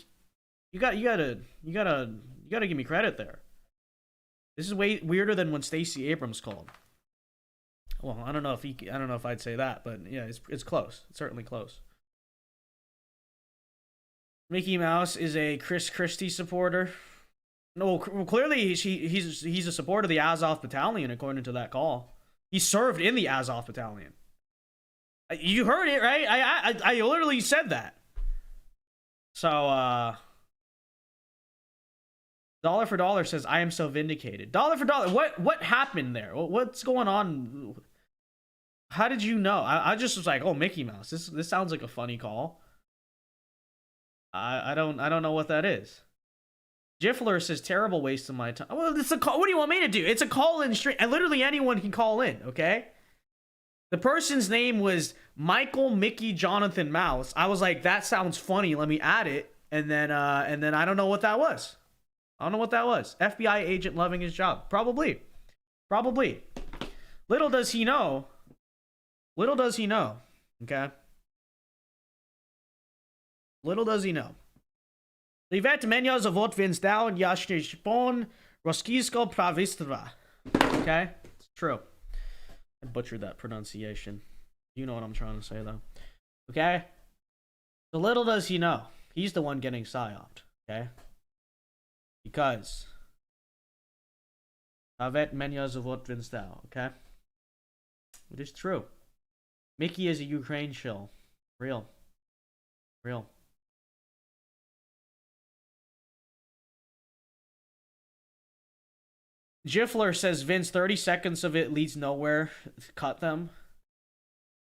A: you gotta give me credit there. This is way weirder than when Stacey Abrams called. Well, I don't know if I'd say that, but yeah, it's close. It's certainly close. Mickey Mouse is a Chris Christie supporter. No, clearly he's a supporter of the Azov Battalion, according to that call. He served in the Azov Battalion. You heard it, right? I literally said that. So, dollar for dollar says, I am so vindicated. Dollar for dollar, what happened there? What's going on? How did you know? I just was like, oh, Mickey Mouse. This sounds like a funny call. I don't know what that is. Jiffler says, terrible waste of my time. Well, it's a call. What do you want me to do? It's a call-in stream. And literally anyone can call in, okay? The person's name was Michael Mickey Jonathan Mouse. I was like, that sounds funny. Let me add it. And then I don't know what that was. I don't know what that was. FBI agent loving his job. Probably. Little does he know. Okay. Little does he know. Privat меня зовут DOJ, я шпион российского правительства. Okay? It's true. I butchered that pronunciation. You know what I'm trying to say, though. Okay? So little does he know. He's the one getting psyoped. Okay? Because Privat меня зовут DOJ. Okay? It is true. Mickey is a Ukraine shill. Real. Jiffler says, Vince, 30 seconds of it leads nowhere. Cut them.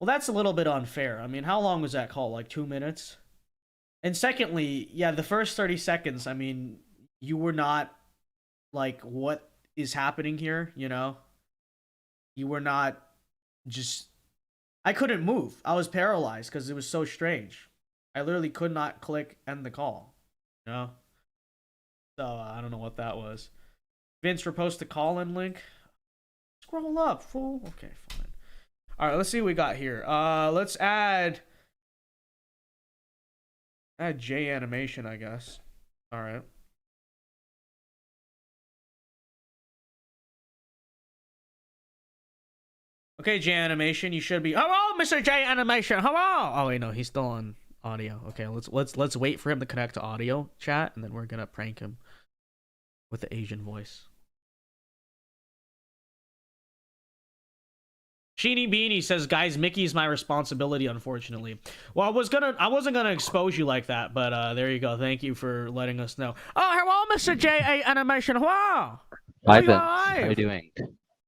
A: Well, that's a little bit unfair. I mean, how long was that call? Like 2 minutes? And secondly, yeah, the first 30 seconds, I mean, you were not like, what is happening here, you know? You were not just... I couldn't move. I was paralyzed because it was so strange. I literally could not click end the call, you know? So, I don't know what that was. Vince, repost the call-in link. Scroll up, fool. Okay, fine. All right, let's see what we got here. Let's add J animation, I guess. All right. Okay, J animation, you should be. Hello, Mr. J animation. Hello. Oh wait, no, he's still on audio. Okay, let's wait for him to connect to audio chat, and then we're gonna prank him with the Asian voice. Sheeny Beanie says, guys, Mickey's my responsibility, unfortunately. Well, I wasn't gonna expose you like that, but there you go. Thank you for letting us know. Oh, hello, Mr. J.A. Animation. Wow.
K: Hi, Vince. How are you doing?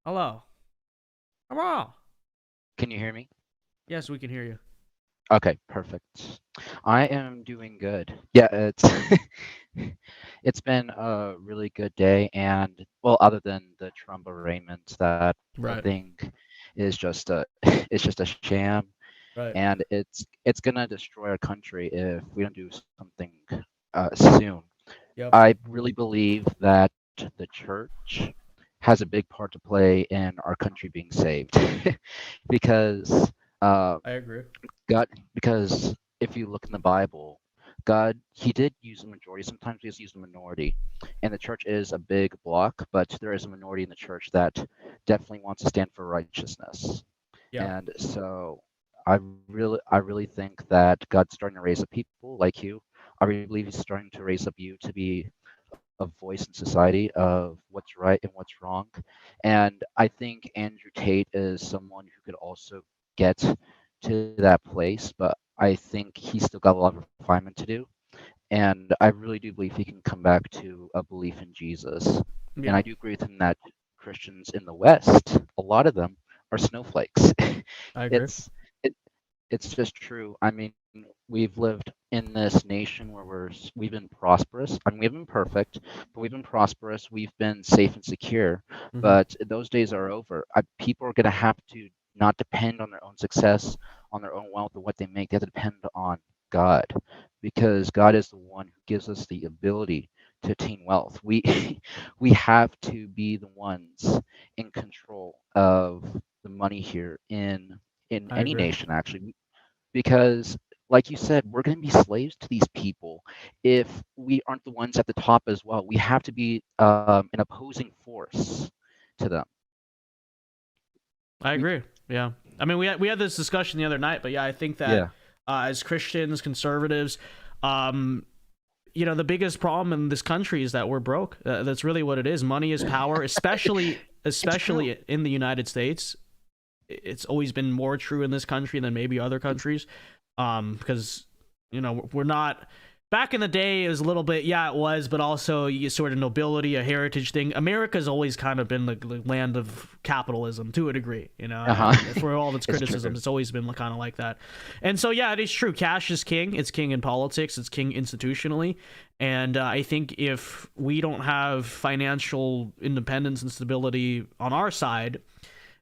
A: Hello. Hello.
K: Can you hear me?
A: Yes, we can hear you.
K: Okay, perfect. I am doing good. Yeah, it's been a really good day, and well, other than the Trump arraignment, that I think is just a it's just a sham, and it's gonna destroy our country if we don't do something soon.
A: Yep.
K: I really believe that the church has a big part to play in our country being saved, because
A: I agree.
K: God, because if you look in the Bible, God, he did use a majority. Sometimes he just used a minority. And the church is a big block, but there is a minority in the church that definitely wants to stand for righteousness.
A: Yeah.
K: And so I really think that God's starting to raise up people like you. I really believe he's starting to raise up you to be a voice in society of what's right and what's wrong. And I think Andrew Tate is someone who could also get to that place, but I think he's still got a lot of refinement to do. And I really do believe he can come back to a belief in Jesus.
A: Yeah.
K: And I do agree with him that Christians in the West, a lot of them are snowflakes.
A: I agree.
K: It's just true. I mean, we've lived in this nation where we've been prosperous. I mean, we haven't been perfect, but we've been prosperous. We've been safe and secure.
A: Mm-hmm.
K: But those days are over. People are going to have to not depend on their own success, on their own wealth, or what they make. They have to depend on God, because God is the one who gives us the ability to attain wealth. We have to be the ones in control of the money here in any nation, actually, because like you said, we're going to be slaves to these people if we aren't the ones at the top as well. We have to be an opposing force to them.
A: I agree. Yeah. I mean, we had this discussion the other night, but yeah, I think that as Christians, conservatives, you know, the biggest problem in this country is that we're broke. That's really what it is. Money is power, especially in the United States. It's always been more true in this country than maybe other countries, because, you know, we're not... Back in the day, it was a little bit, it was, but also you sort of nobility, a heritage thing. America's always kind of been the land of capitalism to a degree, you know, for all of its criticisms. It's always been kind of like that. And so, yeah, it is true. Cash is king. It's king in politics. It's king institutionally. And I think if we don't have financial independence and stability on our side,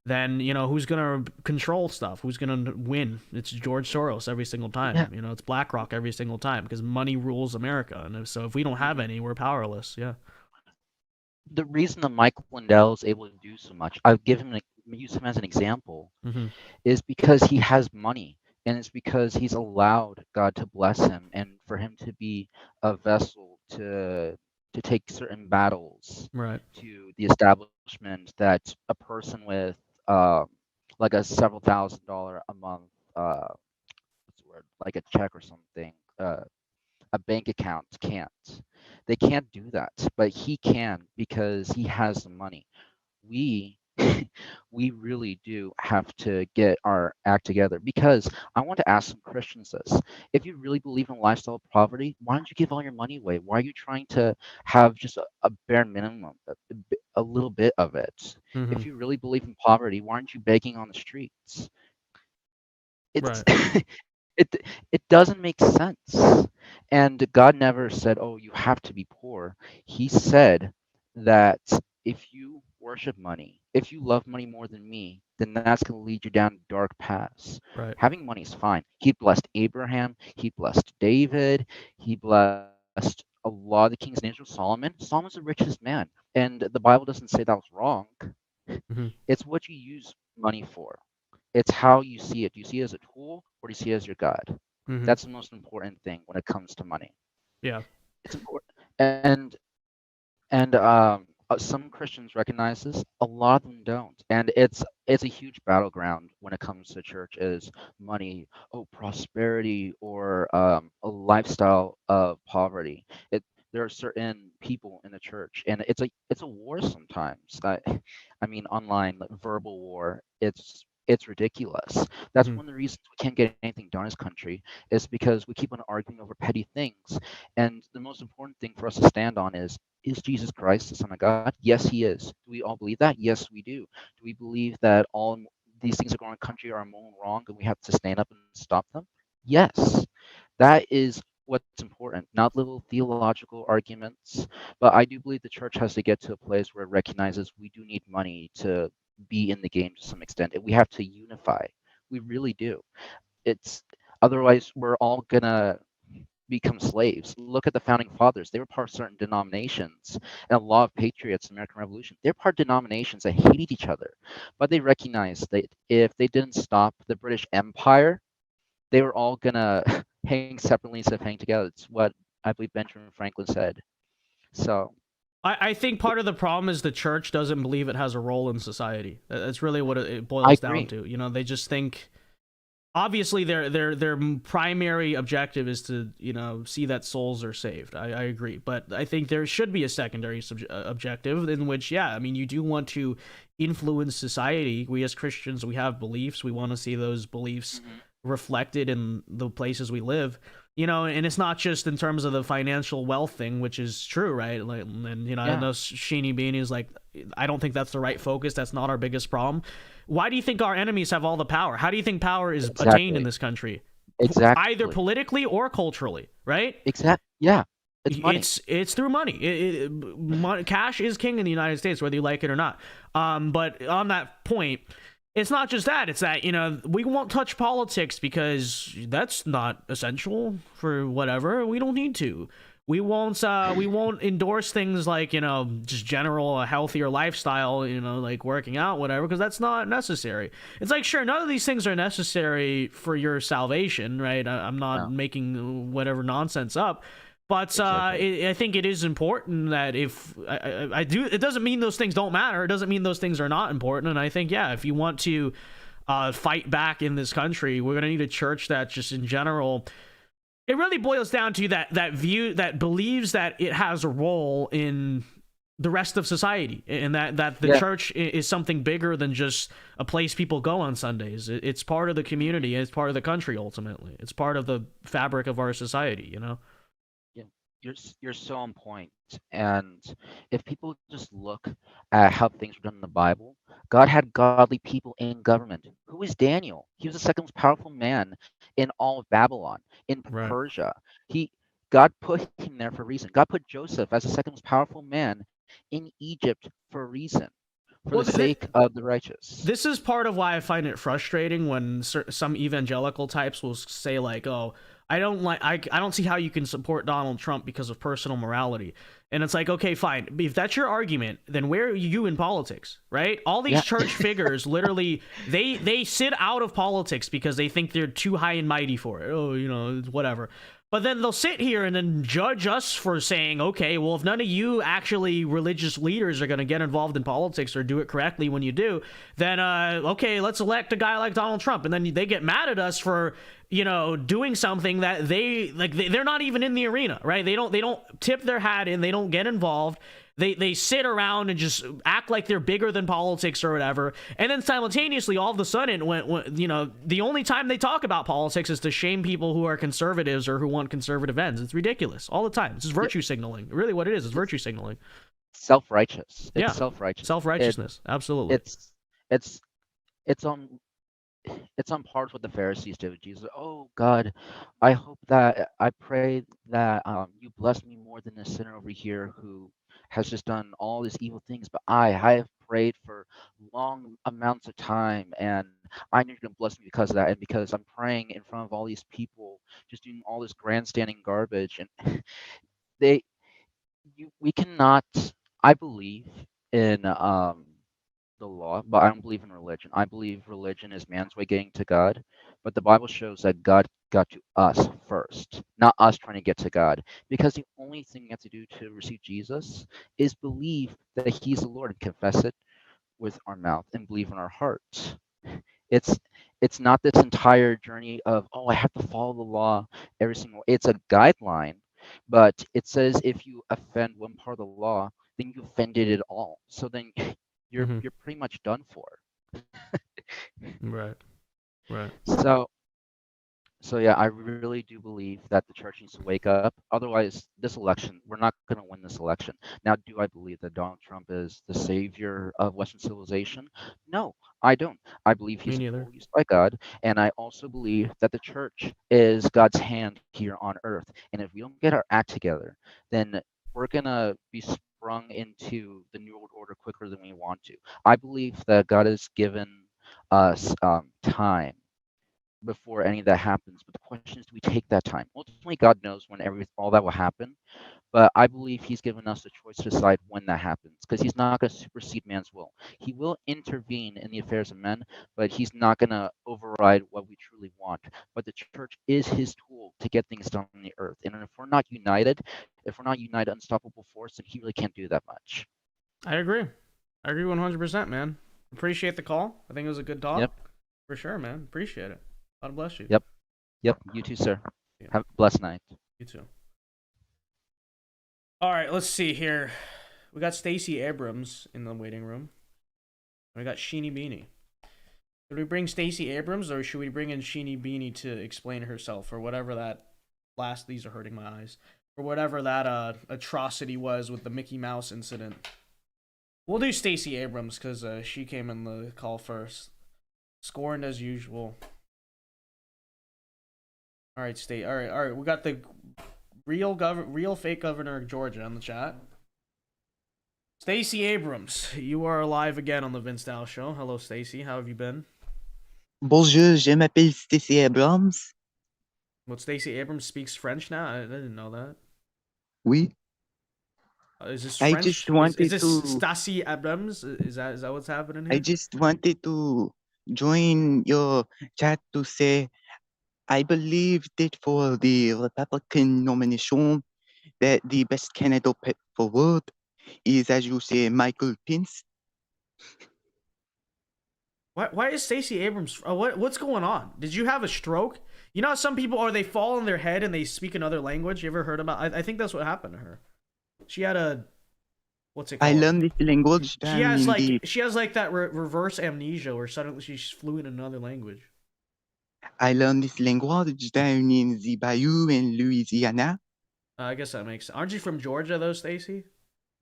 A: then who's gonna control stuff? Who's gonna win? It's George Soros every single time.
K: Yeah.
A: It's BlackRock every single time because money rules America, and so if we don't have any, we're powerless. Yeah.
K: The reason that Michael Lindell is able to do so much, I'll use him as an example, is because he has money, and it's because he's allowed God to bless him and for him to be a vessel to take certain battles
A: Right.
K: to the establishment that a person with like a several $1,000s a month what's the word, like a check or something, a bank account can't. They can't do that, but he can because he has the money. We we really do have to get our act together, because I want to ask some Christians this. If you really believe in a lifestyle of poverty, why don't you give all your money away? Why are you trying to have just a bare minimum, a little bit of it? If you really believe in poverty, why aren't you begging on the streets? It's
A: Right.
K: it doesn't make sense. And God never said, "Oh, you have to be poor." He said that if you worship money, if you love money more than me, then that's going to lead you down dark paths.
A: Right.
K: Having money is fine. He blessed Abraham. He blessed David. He blessed a lot of the kings in Israel. Solomon's the richest man, and the Bible doesn't say that was wrong. It's what you use money for. It's how you see it. Do you see it as a tool, or do you see it as your God? That's the most important thing when it comes to money.
A: Yeah.
K: It's important. And some Christians recognize this. A lot of them don't, and it's a huge battleground when it comes to church. Is money, prosperity, or a lifestyle of poverty? There are certain people in the church, and it's a war sometimes. I mean, online, like, verbal war. It's ridiculous. That's one of the reasons we can't get anything done as a country, is because we keep on arguing over petty things. And the most important thing for us to stand on is Jesus Christ the Son of God? Yes, he is. Do we all believe that? Yes, we do. Do we believe that all these things that go on in the country are moral and wrong and we have to stand up and stop them? Yes. That is what's important, not little theological arguments. But I do believe the church has to get to a place where it recognizes we do need money to be in the game to some extent, and we have to unify. We really do. It's otherwise we're all gonna become slaves. Look at the founding fathers; they were part of certain denominations, and a lot of patriots in the American Revolution. They're part of denominations that hated each other, but they recognized that if they didn't stop the British Empire, they were all gonna hang separately instead of hang together. It's what I believe Benjamin Franklin said. So
A: I think part of the problem is the church doesn't believe it has a role in society. That's really what it boils down to. They just think, obviously their primary objective is to see that souls are saved. I agree, but I think there should be a secondary objective in which, you do want to influence society. We as Christians, we have beliefs. We want to see those beliefs reflected in the places we live. And it's not just in terms of the financial wealth thing, which is true, right? Like, and I know Sheeny Beanie is like, I don't think that's the right focus. That's not our biggest problem. Why do you think our enemies have all the power? How do you think power is attained in this country?
K: Exactly.
A: Either politically or culturally, right?
K: Exactly. Yeah. It's money.
A: It's through money. Cash is king in the United States, whether you like it or not. But on that point, it's not just that. It's that, we won't touch politics because that's not essential for whatever. We don't need to. We won't endorse things like, just general a healthier lifestyle, like working out, whatever, because that's not necessary. It's like, sure, none of these things are necessary for your salvation, right? I'm not making whatever nonsense up. But I think it is important that if I do, it doesn't mean those things don't matter. It doesn't mean those things are not important. And I think, if you want to fight back in this country, we're going to need a church that just in general, it really boils down to that view that believes that it has a role in the rest of society, and that the church is something bigger than just a place people go on Sundays. It's part of the community. It's part of the country. Ultimately, it's part of the fabric of our society.
K: You're so on point. And if people just look at how things were done in the Bible, God had godly people in government. Who is Daniel? He was the second most powerful man in all of Babylon, in Persia. God put him there for a reason. God put Joseph as the second most powerful man in Egypt for a reason. for the sake of the righteous.
A: This is part of why I find it frustrating when some evangelical types will say like, "Oh, I don't see how you can support Donald Trump because of personal morality." And it's like, okay, fine. If that's your argument, then where are you in politics, right? All these church figures literally they sit out of politics because they think they're too high and mighty for it. Oh, you know, whatever. But then they'll sit here and then judge us for saying, okay, well, if none of you actually religious leaders are going to get involved in politics or do it correctly when you do, then, okay, let's elect a guy like Donald Trump. And then they get mad at us for, you know, doing something that they're not even in the arena, right? They don't tip their hat in. They don't get involved. They sit around and just act like they're bigger than politics or whatever. And then simultaneously, all of a sudden, when you know, the only time they talk about politics is to shame people who are conservatives or who want conservative ends. It's ridiculous all the time. It's just virtue signaling. Really, what it is virtue signaling.
K: Self-righteous. It's self-righteous.
A: Self-righteousness. Absolutely.
K: It's on par with the Pharisees did with Jesus. Oh God, I pray that you bless me more than this sinner over here who has just done all these evil things, but I have prayed for long amounts of time, and I know you're going to bless me because of that, and because I'm praying in front of all these people, just doing all this grandstanding garbage, and we cannot. I believe in the law, but I don't believe in religion. I believe religion is man's way getting to God, but the Bible shows that God got to us first, not us trying to get to God, because the only thing you have to do to receive Jesus is believe that he's the Lord and confess it with our mouth and believe in our hearts. It's not this entire journey of, oh, I have to follow the law every single. It's a guideline, but it says if you offend one part of the law, then you offended it all. So then you're pretty much done for.
A: Right.
K: So yeah, I really do believe that the church needs to wake up. Otherwise, this election, we're not going to win this election. Now, do I believe that Donald Trump is the savior of Western civilization? No, I don't. I believe he's used by God, and I also believe that the church is God's hand here on earth. And if we don't get our act together, then we're going to be sprung into the New World Order quicker than we want to. I believe that God has given us time before any of that happens, but the question is, do we take that time? Ultimately, God knows when all that will happen, but I believe he's given us the choice to decide when that happens, because he's not going to supersede man's will. He will intervene in the affairs of men, but he's not going to override what we truly want. But the church is his tool to get things done on the earth, and if we're not united, unstoppable force, then he really can't do that much.
A: I agree 100%, man. Appreciate the call. I think it was a good talk.
K: Yep.
A: For sure, man. Appreciate it. God bless you.
K: Yep. You too, sir. Yeah. Have a blessed night.
A: You too. All right, let's see here. We got Stacey Abrams in the waiting room. We got Sheeny Beanie. Should we bring Stacey Abrams, or should we bring in Sheeny Beanie to explain herself, or whatever that these are hurting my eyes, or whatever that atrocity was with the Mickey Mouse incident? We'll do Stacey Abrams because she came in the call first. Scorned as usual. All right, All right. We got the real fake governor of Georgia on the chat. Stacey Abrams, you are live again on the Vince Dow Show. Hello, Stacey. How have you been?
L: Bonjour, je m'appelle Stacey Abrams.
A: What, Stacey Abrams speaks French now? I didn't know that.
L: Oui.
A: Is this French?
L: I just wanted
A: is this
L: to.
A: Stacey Abrams? Is that what's happening here?
L: I just wanted to join your chat to say I believe that for the Republican nomination, that the best candidate forward is, as you say, Michael Pence.
A: Why is Stacey Abrams? What's going on? Did you have a stroke? You know how some people they fall on their head and they speak another language. You ever heard about? I think that's what happened to her. She had a what's it called?
L: I learned this language.
A: She has like that reverse amnesia where suddenly she's fluent in another language.
L: I learned this language down in the Bayou in Louisiana.
A: I guess that makes sense. Aren't you from Georgia though, Stacey?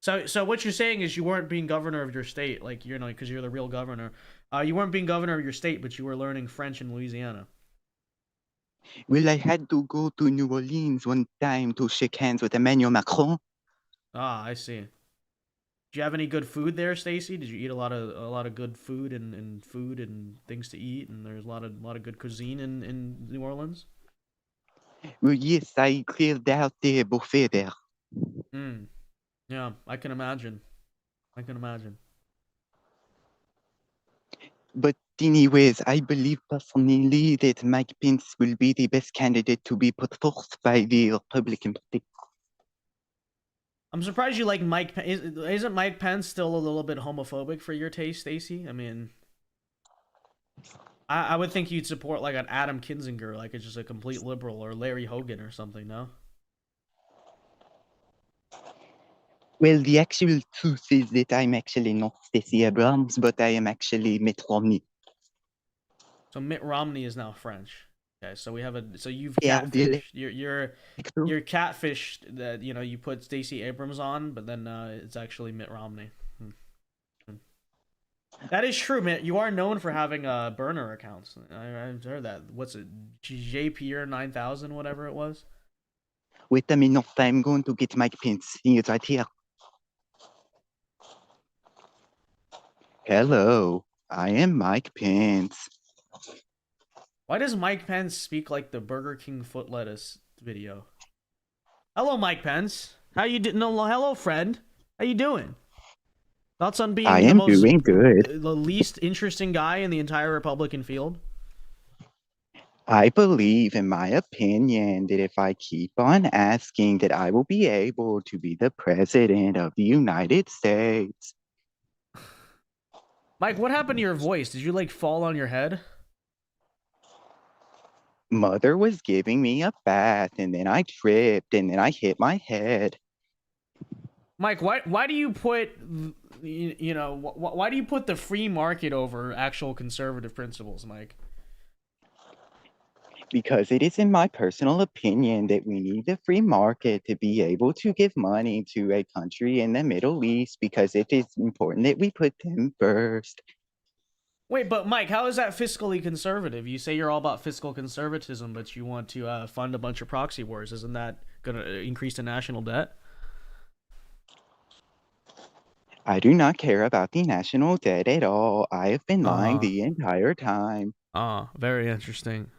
A: So what you're saying is you weren't being governor of your state, like because you're the real governor. You weren't being governor of your state, but you were learning French in Louisiana.
L: Well, I had to go to New Orleans one time to shake hands with Emmanuel Macron.
A: Ah, I see. Do you have any good food there, Stacy? Did you eat a lot of good food and food and things to eat? And there's a lot of good cuisine in New Orleans.
L: Well, yes, I cleared out the buffet there.
A: Yeah, I can imagine.
L: But anyways, I believe personally that Mike Pence will be the best candidate to be put forth by the Republican Party.
A: I'm surprised you like Mike. Isn't Mike Pence still a little bit homophobic for your taste, Stacy? I mean, I would think you'd support like an Adam Kinzinger, like it's just a complete liberal, or Larry Hogan or something. No.
L: Well, the actual truth is that I'm actually not Stacey Abrams, but I am actually Mitt Romney.
A: So Mitt Romney is now French. Okay, so we have so you've
L: Yeah,
A: catfished. You're catfished that you put Stacey Abrams on, but then it's actually Mitt Romney. That is true, Mitt. You are known for having burner accounts. I've heard that. What's it? JPR 9000, whatever it was.
L: Wait a minute, I'm going to get Mike Pence. He is right here. Hello, I am Mike Pence.
A: Why does Mike Pence speak like the Burger King foot lettuce video? Hello, Mike Pence. How you doing? No, hello, friend. How you doing? Thoughts on being
L: doing good.
A: The least interesting guy in the entire Republican field?
L: I believe, in my opinion, that if I keep on asking, that I will be able to be the president of the United States.
A: Mike, what happened to your voice? Did you like fall on your head?
L: Mother was giving me a bath, and then I tripped, and then I hit my head.
A: Mike, why do you put why do you put the free market over actual conservative principles, Mike?
L: Because it is in my personal opinion that we need the free market to be able to give money to a country in the Middle East, because it is important that we put them first.
A: Wait, but Mike, how is that fiscally conservative? You say you're all about fiscal conservatism, but you want to fund a bunch of proxy wars. Isn't that going to increase the national debt?
L: I do not care about the national debt at all. I have been lying the entire time.
A: Very interesting.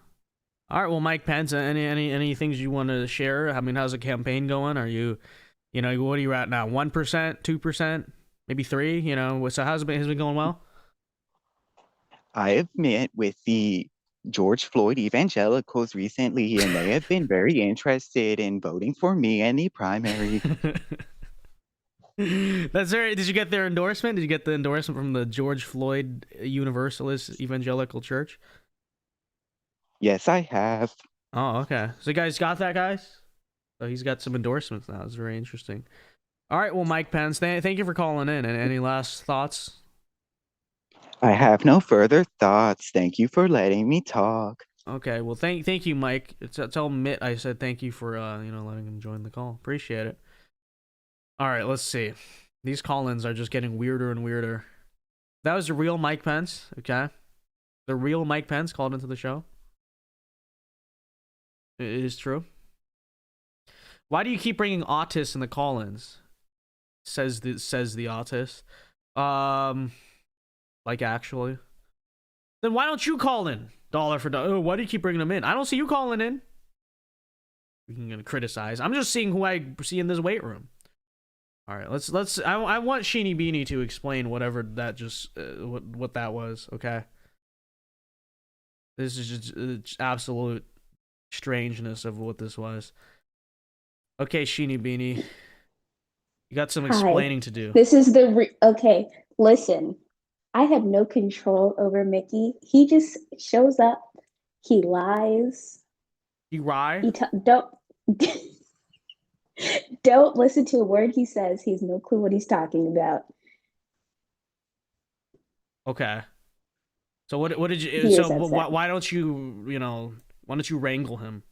A: All right, well, Mike Pence, any things you want to share? I mean, how's the campaign going? Are you, what are you at now? 1%, 2%, maybe 3%? So has it been going well?
L: I have met with the George Floyd evangelicals recently, and they have been very interested in voting for me in the primary.
A: That's very. Did you get their endorsement? Did you get the endorsement from the George Floyd Universalist Evangelical Church?
L: Yes, I have.
A: Oh, okay. So you guys got that, guys? So he's got some endorsements now. It's very interesting. All right, well, Mike Pence, thank you for calling in. And any last thoughts?
L: I have no further thoughts. Thank you for letting me talk.
A: Okay, well, thank you, Mike. Tell Mitt I said thank you for letting him join the call. Appreciate it. All right, let's see. These call-ins are just getting weirder and weirder. That was the real Mike Pence, okay? The real Mike Pence called into the show. It is true. Why do you keep bringing autists in the call-ins? Says the autist. Like actually. Then why don't you call in? Dollar for dollar. Oh, why do you keep bringing them in? I don't see you calling in. We can criticize. I'm just seeing who I see in this weight room. All right, let's. I want Sheeny Beanie to explain whatever that just what that was. Okay. This is just absolute strangeness of what this was. Okay, Sheeny Beanie, you got some explaining to do.
M: This is okay. Listen, I have no control over Mickey. He just shows up. He lies.
A: You lie.
M: Don't listen to a word he says. He has no clue what he's talking about.
A: Okay. So what did you? So why don't you why don't you wrangle him?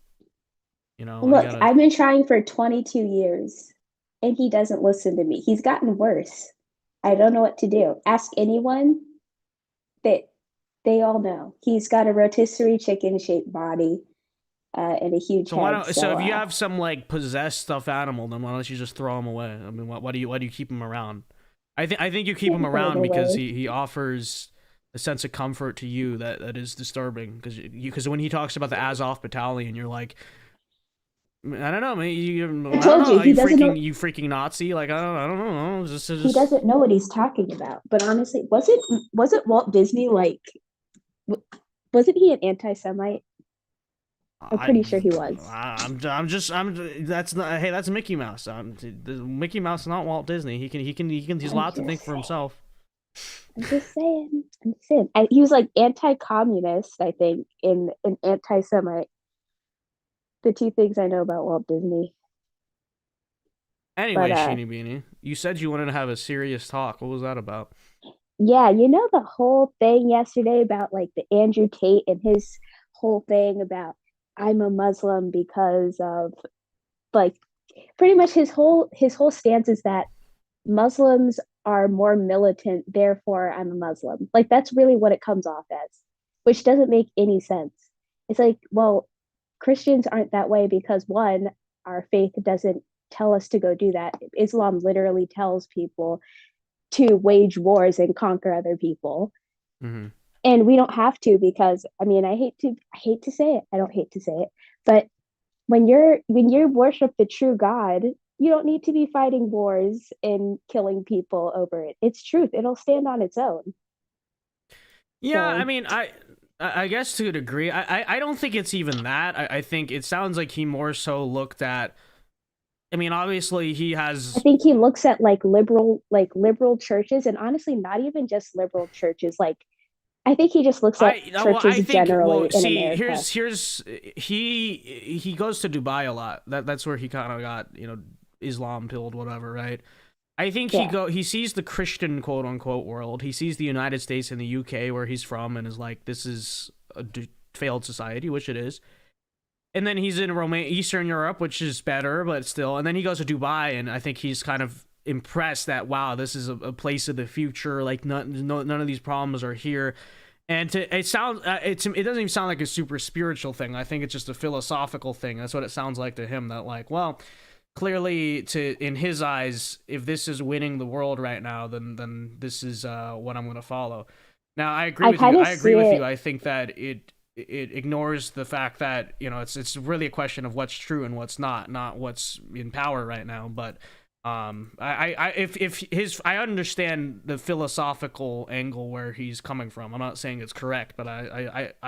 M: Look, I've been trying for 22 years, and he doesn't listen to me. He's gotten worse. I don't know what to do. Ask anyone. They all know. He's got a rotisserie chicken-shaped body. And a huge head.
A: So if you have some like possessed stuffed animal, then why don't you just throw him away? I mean, why do you keep him around? I think you keep him around because he offers a sense of comfort to you that is disturbing, because when he talks about the Azov battalion, you're like, I don't know, man. I told you, he doesn't know. You freaking Nazi. Like, I don't know.
M: He doesn't know what he's talking about. But honestly, wasn't Walt Disney like? Wasn't he an anti-Semite? I'm pretty sure he was.
A: That's Mickey Mouse. Mickey Mouse is not Walt Disney. He's allowed to think for himself.
M: I'm just saying. He was like anti-communist, I think, and anti-Semite. The two things I know about Walt Disney.
A: Anyway, Sheenie Beanie, you said you wanted to have a serious talk. What was that about?
M: Yeah, you know the whole thing yesterday about like the Andrew Tate and his whole thing about I'm a Muslim because of, like, pretty much his whole stance is that Muslims are more militant, therefore I'm a Muslim. Like, that's really what it comes off as, which doesn't make any sense. It's like, well, Christians aren't that way because, one, our faith doesn't tell us to go do that. Islam literally tells people to wage wars and conquer other people.
A: Mm-hmm.
M: And we don't have to, because I mean, I hate to say it. I don't hate to say it, but when you worship the true God, you don't need to be fighting wars and killing people over it. It's truth. It'll stand on its own.
A: Yeah, so. I mean, I guess to a degree, I don't think it's even that. I think it sounds like he more so looked at, I mean, obviously he has.
M: I think he looks at like liberal churches, and honestly, not even just liberal churches. Like, I think he just looks at churches generally in America.
A: He goes to Dubai a lot. That's where he kind of got, Islam pilled, whatever, right? I think he sees the Christian quote unquote world. He sees the United States and the UK where he's from, and is like, this is a failed society, which it is. And then he's in Eastern Europe, which is better, but still. And then he goes to Dubai, and I think he's kind of impressed that, wow, this is a place of the future. Like, none of these problems are here. And it doesn't even sound like a super spiritual thing. I think it's just a philosophical thing. That's what it sounds like to him. That, like, well, clearly, in his eyes, if this is winning the world right now, then this is what I'm going to follow. Now, I agree with you. I agree with you. I think that it ignores the fact that, it's really a question of what's true and what's not what's in power right now. But I understand the philosophical angle where he's coming from. I'm not saying it's correct, but I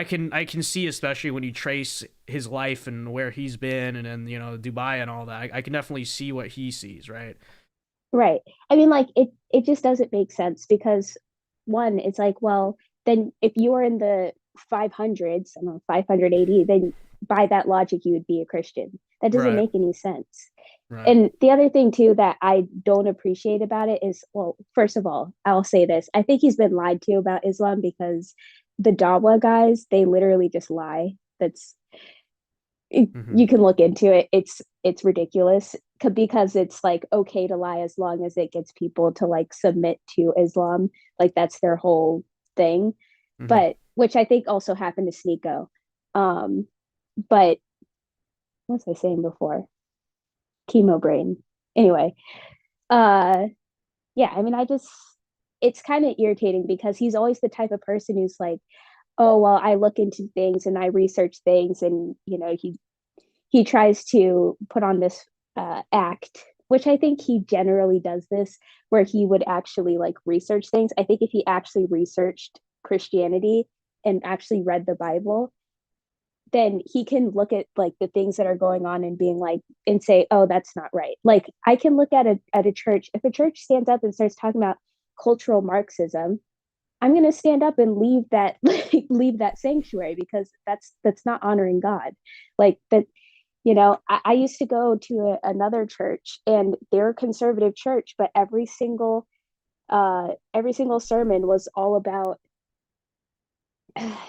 A: can see, especially when you trace his life and where he's been, and then Dubai and all that. I can definitely see what he sees, right?
M: Right. I mean, like, it just doesn't make sense, because one, it's like, well, then if you were in the 500s, I don't know, 580, then by that logic, you would be a Christian. That doesn't make any sense. Right. And the other thing, too, that I don't appreciate about it is, well, first of all, I'll say this. I think he's been lied to about Islam, because the Dawa guys, they literally just lie. You can look into it. It's ridiculous, because it's like okay to lie as long as it gets people to like submit to Islam. Like, that's their whole thing. But which I think also happened to Sneeko. But what was I saying before? Chemo brain. Anyway, yeah, I mean, it's kind of irritating, because he's always the type of person who's like, oh, well, I look into things and I research things, and he tries to put on this act, which I think he generally does this, where he would actually like research things. I think if he actually researched Christianity and actually read the Bible, then he can look at like the things that are going on and being like, and say, oh, that's not right. Like, I can look at a church. If a church stands up and starts talking about cultural Marxism, I'm going to stand up and leave that sanctuary, because that's not honoring God. Like that, I used to go to another church, and they're a conservative church, but every single sermon was all about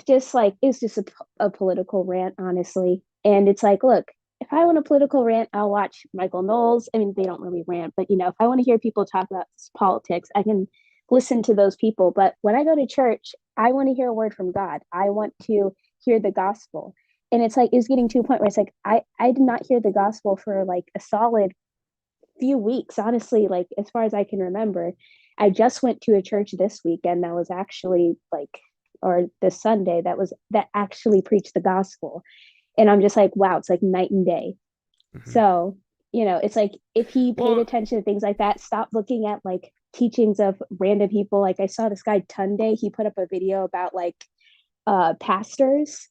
M: just like, it's just a political rant, honestly. And it's like, look, if I want a political rant, I'll watch Michael Knowles. I mean, they don't really rant, but if I want to hear people talk about politics, I can listen to those people. But when I go to church, I want to hear a word from God. I want to hear the gospel. And it's like, it's getting to a point where it's like, I did not hear the gospel for like a solid few weeks, honestly, like as far as I can remember. I just went to a church this weekend that was actually like, or this Sunday that actually preached the gospel. And I'm just like, wow, it's like night and day. So, it's like if he paid attention to things like that, stop looking at like teachings of random people. Like I saw this guy Tunde, he put up a video about like pastors,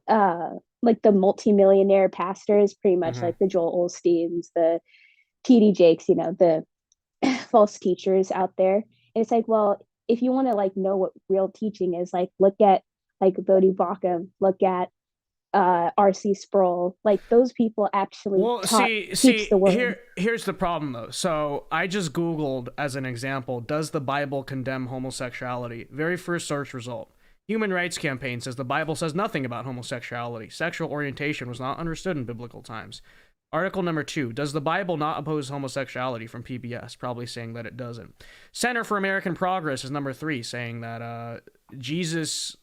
M: like the multimillionaire pastors, pretty much like the Joel Osteens, the TD Jakes, the false teachers out there. And it's like, well, if you want to like know what real teaching is, like look at like Bodhi Bakum, look at RC Sproul, like those people actually teach the word.
A: Here's the problem though. So I just Googled as an example, does the Bible condemn homosexuality? Very first search result. Human Rights Campaign says the Bible says nothing about homosexuality. Sexual orientation was not understood in biblical times. Article number 2, does the Bible not oppose homosexuality, from PBS, probably saying that it doesn't. Center for American Progress is number 3, saying that Jesus...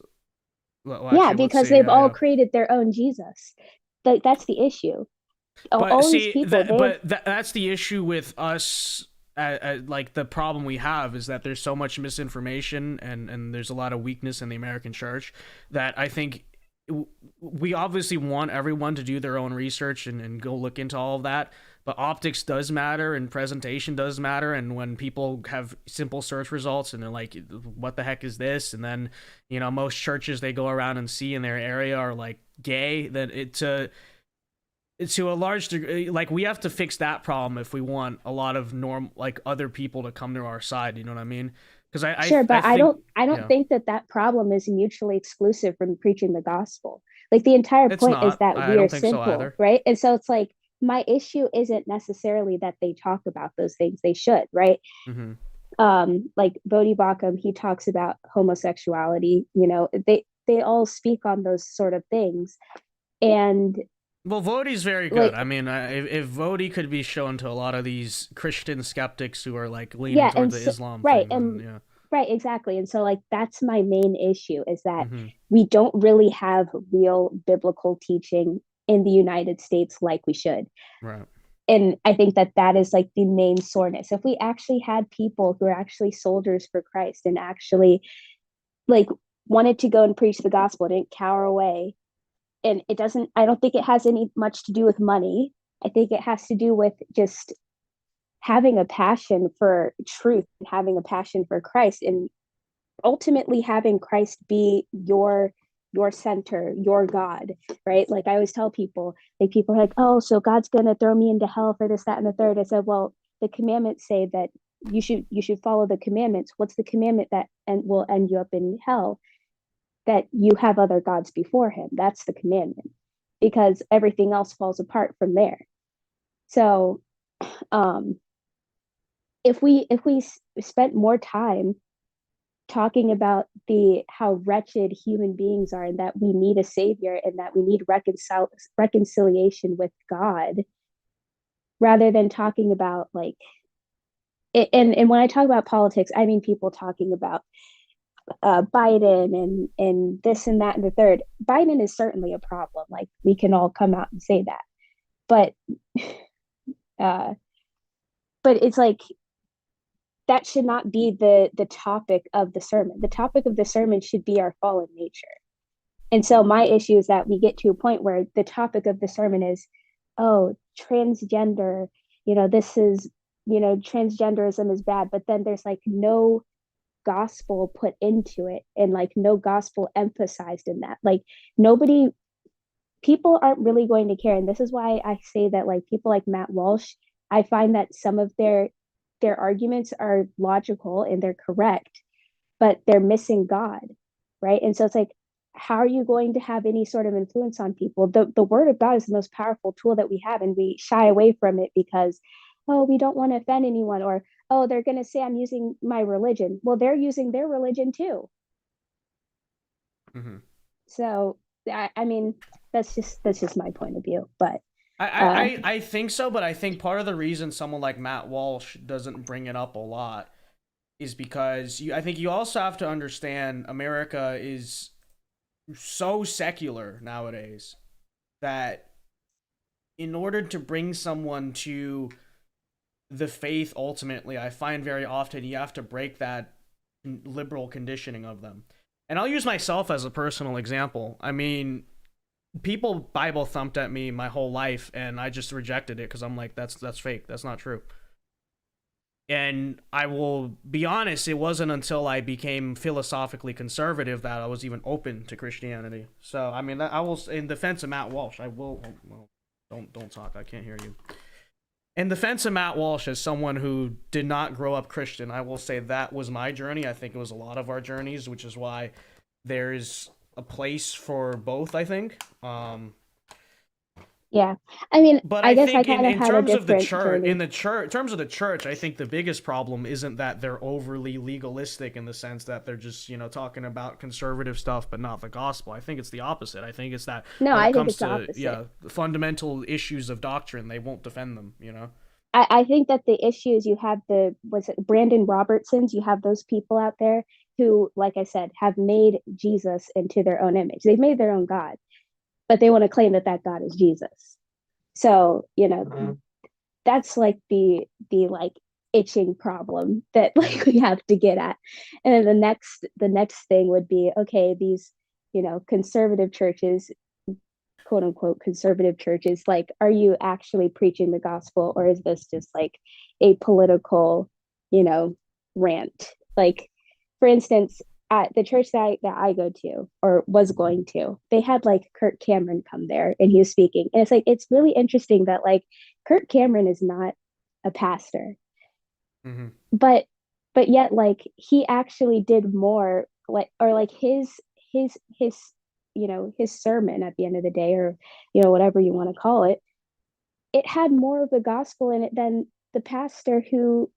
A: Well, actually,
M: because they've all created their own Jesus. That's the issue.
A: But see, that's the issue with us. Like the problem we have is that there's so much misinformation and there's a lot of weakness in the American church that I think we obviously want everyone to do their own research and go look into all of that. But optics does matter and presentation does matter. And when people have simple search results and they're like, what the heck is this? And then, most churches they go around and see in their area are like gay, then to a large degree, like we have to fix that problem if we want a lot of other people to come to our side. You know what I mean? Because
M: I don't think that problem is mutually exclusive from preaching the gospel. Like the entire point is that we are simple, right? And so it's like, my issue isn't necessarily that they talk about those things. They should, right? Like Bodhi Bakum, he talks about homosexuality. They all speak on those sort of things. And
A: well, Vodi's very good. I mean, if Vodi could be shown to a lot of these Christian skeptics who are like leaning towards the Islam thing,
M: right, exactly. And so like that's my main issue is that we don't really have real biblical teaching in the United States like we should.
A: Right.
M: And I think that is like the main soreness. If we actually had people who are actually soldiers for Christ and actually like wanted to go and preach the gospel, didn't cower away. And I don't think it has much to do with money. I think it has to do with just having a passion for truth and having a passion for Christ and ultimately having Christ be your center, your God, right? Like I always tell people, like people are like, oh, so God's gonna throw me into hell for this, that, and the third. I said, well, the commandments say that you should follow the commandments. What's the commandment that will end you up in hell? That you have other gods before him. That's the commandment, because everything else falls apart from there. So if we spent more time talking about how wretched human beings are and that we need a savior and that we need reconciliation with God, rather than talking about like and when I talk about politics, I mean people talking about Biden and this and that and the third. Biden is certainly a problem. Like we can all come out and say that, but it's like that should not be the topic of the sermon. The topic of the sermon should be our fallen nature. And so my issue is that we get to a point where the topic of the sermon is, oh, transgender, this is, transgenderism is bad, but then there's like no gospel put into it and like no gospel emphasized in that. Like people aren't really going to care. And this is why I say that like people like Matt Walsh, I find that some of their arguments are logical and they're correct, but they're missing God, right? And so it's like, how are you going to have any sort of influence on people? The word of God is the most powerful tool that we have, and we shy away from it because, oh, we don't want to offend anyone, or, oh, they're going to say I'm using my religion. Well, they're using their religion too. So, I mean, that's just my point of view, but
A: I think so, but I think part of the reason someone like Matt Walsh doesn't bring it up a lot is because I think you also have to understand America is so secular nowadays that in order to bring someone to the faith ultimately, I find very often you have to break that liberal conditioning of them. And I'll use myself as a personal example. I mean, people Bible thumped at me my whole life, and I just rejected it because I'm like, that's fake. That's not true. And I will be honest, it wasn't until I became philosophically conservative that I was even open to Christianity. So, I mean, I will, in defense of Matt Walsh, I will, well, don't talk, I can't hear you. In defense of Matt Walsh, as someone who did not grow up Christian, I will say that was my journey. I think it was a lot of our journeys, which is why there's a place for both, I think.
M: Yeah, I mean,
A: But
M: I guess
A: think
M: I kind of
A: in
M: had a
A: terms of the
M: different
A: church,
M: journey.
A: in terms of the church, I think the biggest problem isn't that they're overly legalistic in the sense that they're just, you know, talking about conservative stuff but not the gospel. I think it's the opposite. I think it's that
M: No,
A: when
M: I
A: it
M: think
A: comes
M: it's the
A: to
M: opposite.
A: the fundamental issues of doctrine, they won't defend them, you know.
M: I think that the issues you have was it Brandon Robertsons, you have those people out there who, like I said, have made Jesus into their own image. They've made their own God, but they want to claim that that God is Jesus. So, you know, that's like the like itching problem that like we have to get at. And then the next thing would be, okay, these, you know, conservative churches, quote unquote conservative churches, like, are you actually preaching the gospel, or is this just like a political, you know, rant? Like, for instance, at the church that I go to or was going to, they had like Kirk Cameron come there and he was speaking. And it's like, it's really interesting that like Kirk Cameron is not a pastor, but yet like he actually did more, like, or like his you know, his sermon at the end of the day, or, you know, whatever you want to call it, it had more of the gospel in it than the pastor who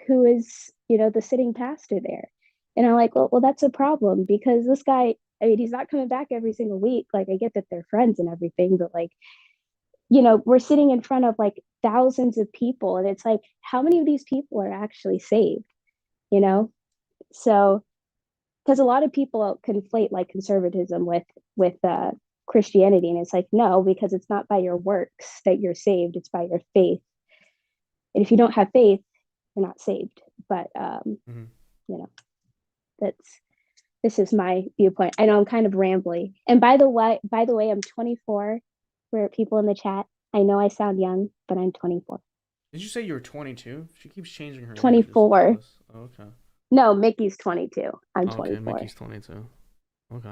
M: is, you know, the sitting pastor there. And I'm like, well, that's a problem, because this guy, I mean, he's not coming back every single week. Like, I get that they're friends and everything, but like, you know, we're sitting in front of like thousands of people, and it's like, how many of these people are actually saved, you know? So, because a lot of people conflate like conservatism with Christianity, and it's like, no, because it's not by your works that you're saved, it's by your faith. And if you don't have faith, you're not saved. But you know, this is my viewpoint. I know I'm kind of rambly. And by the way, I'm 24. For people in the chat, I know I sound young, but I'm 24.
A: Did you say you were 22? She keeps changing her
M: 24.
A: Ages. Oh, okay.
M: No, Mickey's 22. I'm 24.
A: Okay, Mickey's 22. Okay.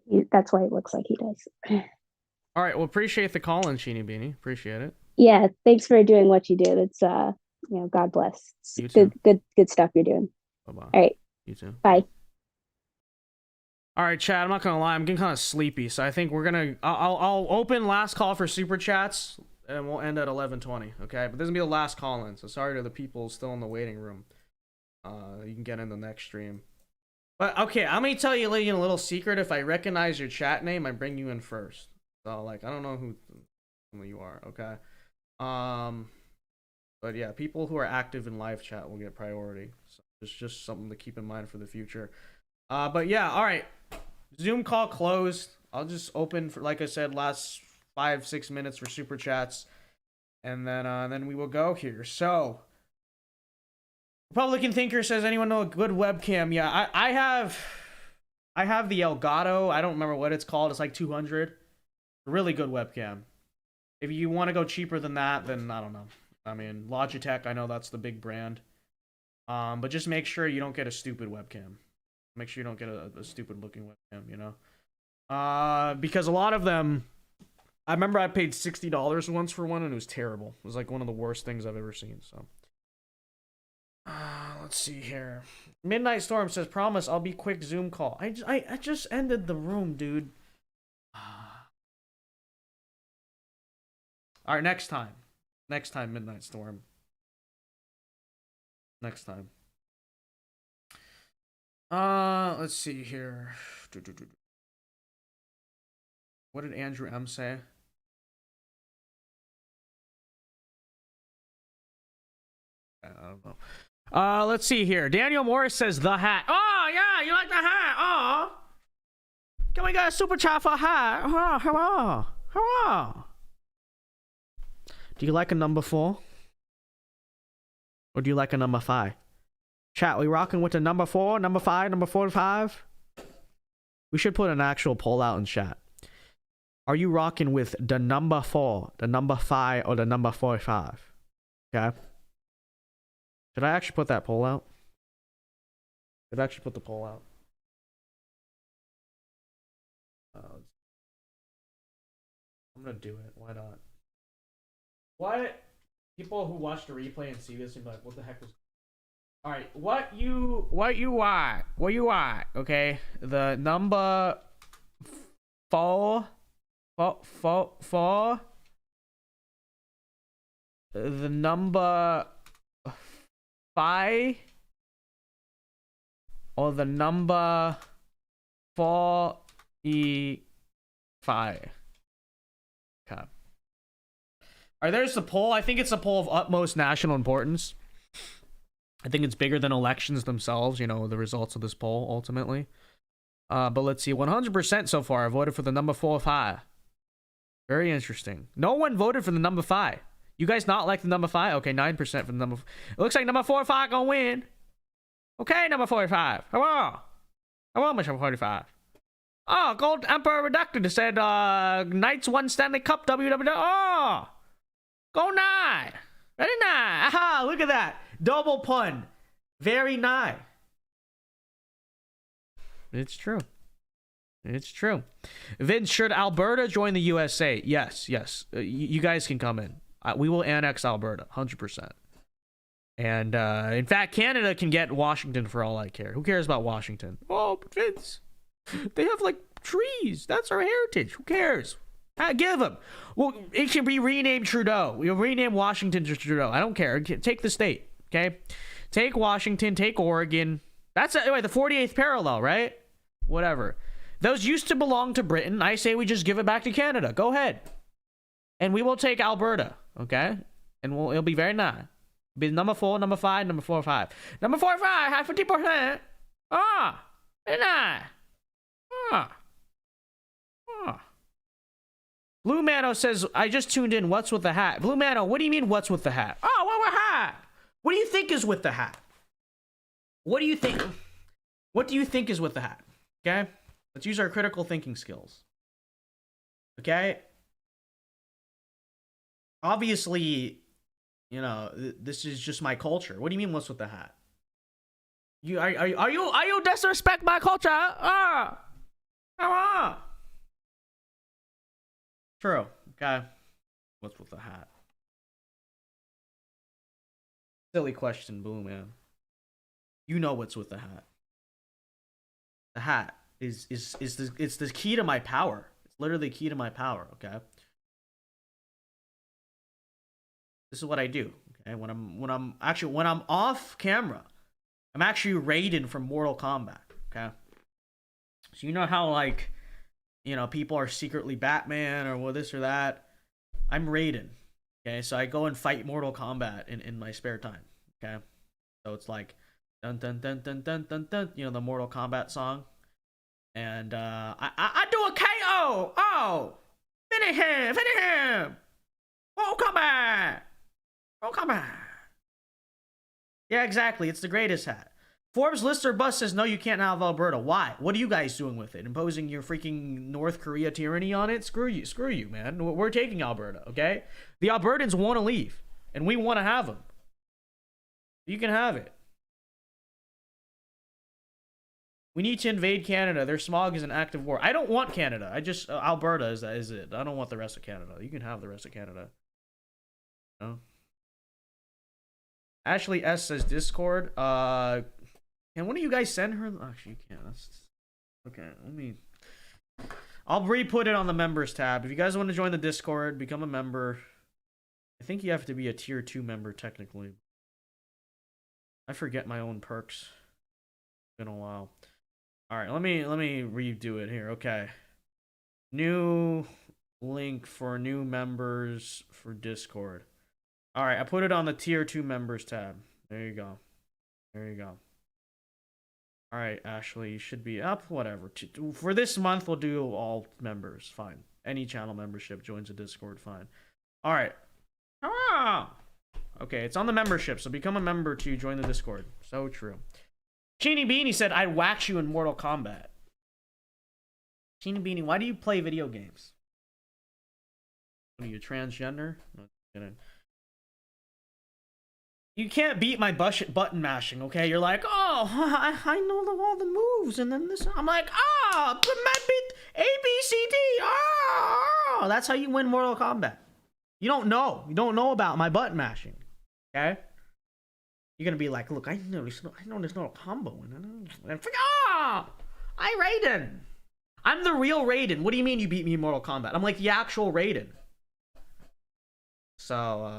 M: Yeah. That's why it looks like he does.
A: All right. Well, appreciate the call in, Sheeny Beanie. Appreciate it.
M: Yeah. Thanks for doing what you do. It's you know, God bless. It's good stuff you're doing.
A: Bye-bye.
M: All right.
A: You too.
M: Bye.
A: All right, Chad, I'm not gonna lie, I'm getting kind of sleepy, so I think we're gonna I'll open last call for super chats and we'll end at 11:20, okay? But this is gonna be the last call in, so sorry to the people still in the waiting room. You can get in the next stream. But okay, I'm gonna tell you a little secret. If I recognize your chat name, I bring you in first. So like, I don't know who you are, okay? But yeah, people who are active in live chat will get priority. So it's just something to keep in mind for the future. But yeah, all right. Zoom call closed. I'll just open for, like I said, last 5-6 minutes for super chats, and then we will go here. So, Republican Thinker says, anyone know a good webcam? Yeah, I have the Elgato. I don't remember what it's called. It's like 200. Really good webcam. If you want to go cheaper than that, then I don't know. I mean, Logitech, I know that's the big brand. But just make sure you don't get a stupid webcam. Make sure you don't get a stupid looking webcam, you know? Because a lot of them, I remember I paid $60 once for one and it was terrible. It was like one of the worst things I've ever seen, so. Let's see here. Midnight Storm says, promise I'll be quick Zoom call. I just ended the room, dude. Alright, next time. Next time, Midnight Storm. Next time. Let's see here. What did Andrew M say? I don't know. Let's see here. Daniel Morris says the hat. Oh yeah, you like the hat? Oh, can we get a super chat for a hat? Oh, hello, hello. Do you like a number 4? Or do you like a number 5? Chat, we rocking with the number 4, number 5, number 45? We should put an actual poll out in chat. Are you rocking with the number 4, the number 5, or the number 45? Okay. Should I actually put that poll out? Should I actually put the poll out? I'm gonna do it. Why not? What? People who watch the replay and see this and be like, what the heck was... Alright, what you want? What you want? Okay, the number 4, the number 5, or the number 45. Okay. Alright, there's the poll. I think it's a poll of utmost national importance. I think it's bigger than elections themselves, you know, the results of this poll, ultimately. But let's see, 100% so far have voted for the number 45. Very interesting. No one voted for the number 5. You guys not like the number 5? Okay, 9% for the number... It looks like number 45 gonna win. Okay, number 45. Hello. Hello, Mr. 45. Oh, Gold Emperor Reducted said, Knights won Stanley Cup WWW. Oh! Go 9. Very nice. Aha, look at that. Double pun. Very nice. It's true. It's true. Vince, should Alberta join the USA? Yes, yes. You guys can come in. We will annex Alberta, 100%. And in fact, Canada can get Washington for all I care. Who cares about Washington? Oh, but Vince, they have like trees. That's our heritage. Who cares? Give them. Well, it can be renamed Trudeau. We'll rename Washington to Trudeau. I don't care. Take the state. Okay, take Washington, take Oregon. That's anyway, the 48th parallel, right? Whatever. Those used to belong to Britain. I say we just give it back to Canada. Go ahead, and we will take Alberta. Okay, and it'll be very nice. It'll be number 4, number 5, number 45. Number 45 have 50%. Ah, very nice. Ah. Blue Mano says, I just tuned in. What's with the hat? Blue Mano, what do you mean, what's with the hat? Oh, what with hat? What do you think is with the hat? What do you think? What do you think is with the hat? Okay? Let's use our critical thinking skills. Okay? Obviously, you know, this is just my culture. What do you mean, what's with the hat? Are you disrespect my culture? Ah! Come on! True. Okay. What's with the hat? Silly question, Blue Man. You know what's with the hat. The hat is the key to my power. It's literally the key to my power, okay? This is what I do, okay? When I'm off camera, I'm actually Raiden from Mortal Kombat, okay? So you know how, like, you know, people are secretly Batman or this or that. I'm Raiden. Okay, so I go and fight Mortal Kombat in my spare time. Okay, so it's like dun dun dun dun dun dun dun. You know, the Mortal Kombat song, and I do a KO. Oh, finish him! Finish him! Mortal Kombat! Mortal Kombat! Yeah, exactly. It's the greatest hat. Forbes Lister Bus says, no, you can't have Alberta. Why? What are you guys doing with it? Imposing your freaking North Korea tyranny on it? Screw you, man. We're taking Alberta, okay? The Albertans want to leave, and we want to have them. You can have it. We need to invade Canada. Their smog is an act of war. I don't want Canada. I just... Alberta is it. I don't want the rest of Canada. You can have the rest of Canada. No? Ashley S says Discord. Can one of you guys send her? Actually, you can't. That's okay. I'll re-put it on the members tab. If you guys want to join the Discord, become a member. I think you have to be a tier 2 member technically. I forget my own perks. It's been a while. All right, let me redo it here. Okay. New link for new members for Discord. All right, I put it on the tier 2 members tab. There you go. There you go. All right, Ashley, you should be up. Whatever. For this month, we'll do all members. Fine. Any channel membership joins the Discord. Fine. All right. Okay, it's on the membership, so become a member to join the Discord. So true. Cheeny Beanie said, I'd wax you in Mortal Kombat. Cheeny Beanie, why do you play video games? What are you, transgender? No, kidding. You can't beat my button mashing, okay? You're like, oh, I know all the moves, and then this. I'm like, beat A, B, C, D. Oh, that's how you win Mortal Kombat. You don't know. You don't know about my button mashing, okay? You're gonna be like, look, I know there's no combo, and I Raiden. I'm the real Raiden. What do you mean you beat me in Mortal Kombat? I'm like the actual Raiden. So,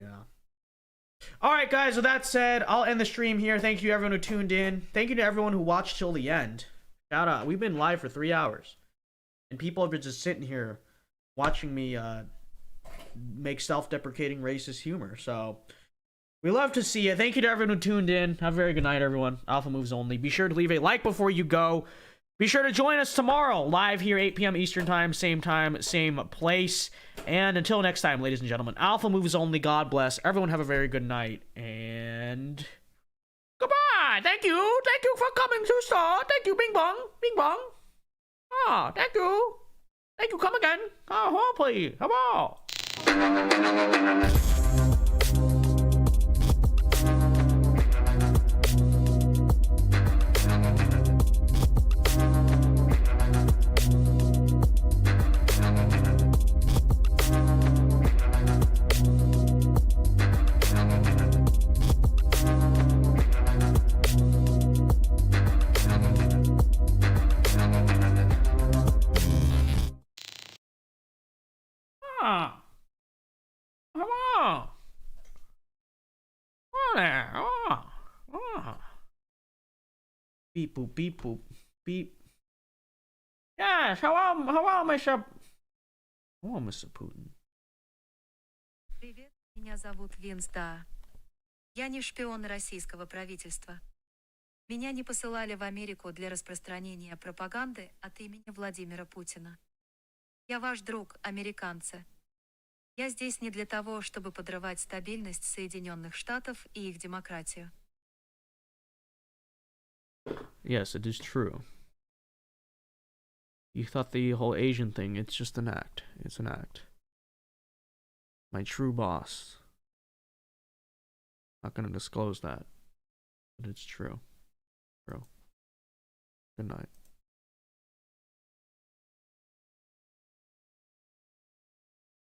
A: yeah. All right, guys, with that said, I'll end the stream here. Thank you to everyone who tuned in. Thank you to everyone who watched till the end. Shout out. We've been live for 3 hours. And people have been just sitting here watching me make self-deprecating racist humor. So, we love to see it. Thank you to everyone who tuned in. Have a very good night, everyone. Alpha Moves Only. Be sure to leave a like before you go. Be sure to join us tomorrow, live here, 8 p.m. Eastern time, same place. And until next time, ladies and gentlemen, Alpha Moves Only. God bless. Everyone have a very good night. And goodbye. Thank you. Thank you for coming to Star. Thank you, Bing Bong. Bing Bong. Ah, thank you. Thank you. Come again. Oh, please. Come on. Come on. Oh, there. Oh. Beep, boop, beep, boop, beep. Yes, hello, Mr. Hello, Mr. Putin.
N: Привет, меня зовут DOJ. Я не шпион российского правительства. Меня не посылали в Америку для распространения пропаганды от имени Владимира Путина. Я ваш друг, американцы. Я здесь не для того, чтобы подрывать стабильность Соединенных Штатов и их демократию.
A: Yes, it is true. You thought the whole Asian thing, it's just an act. It's an act. My true boss. Not gonna disclose that. But it's true. True. Good night.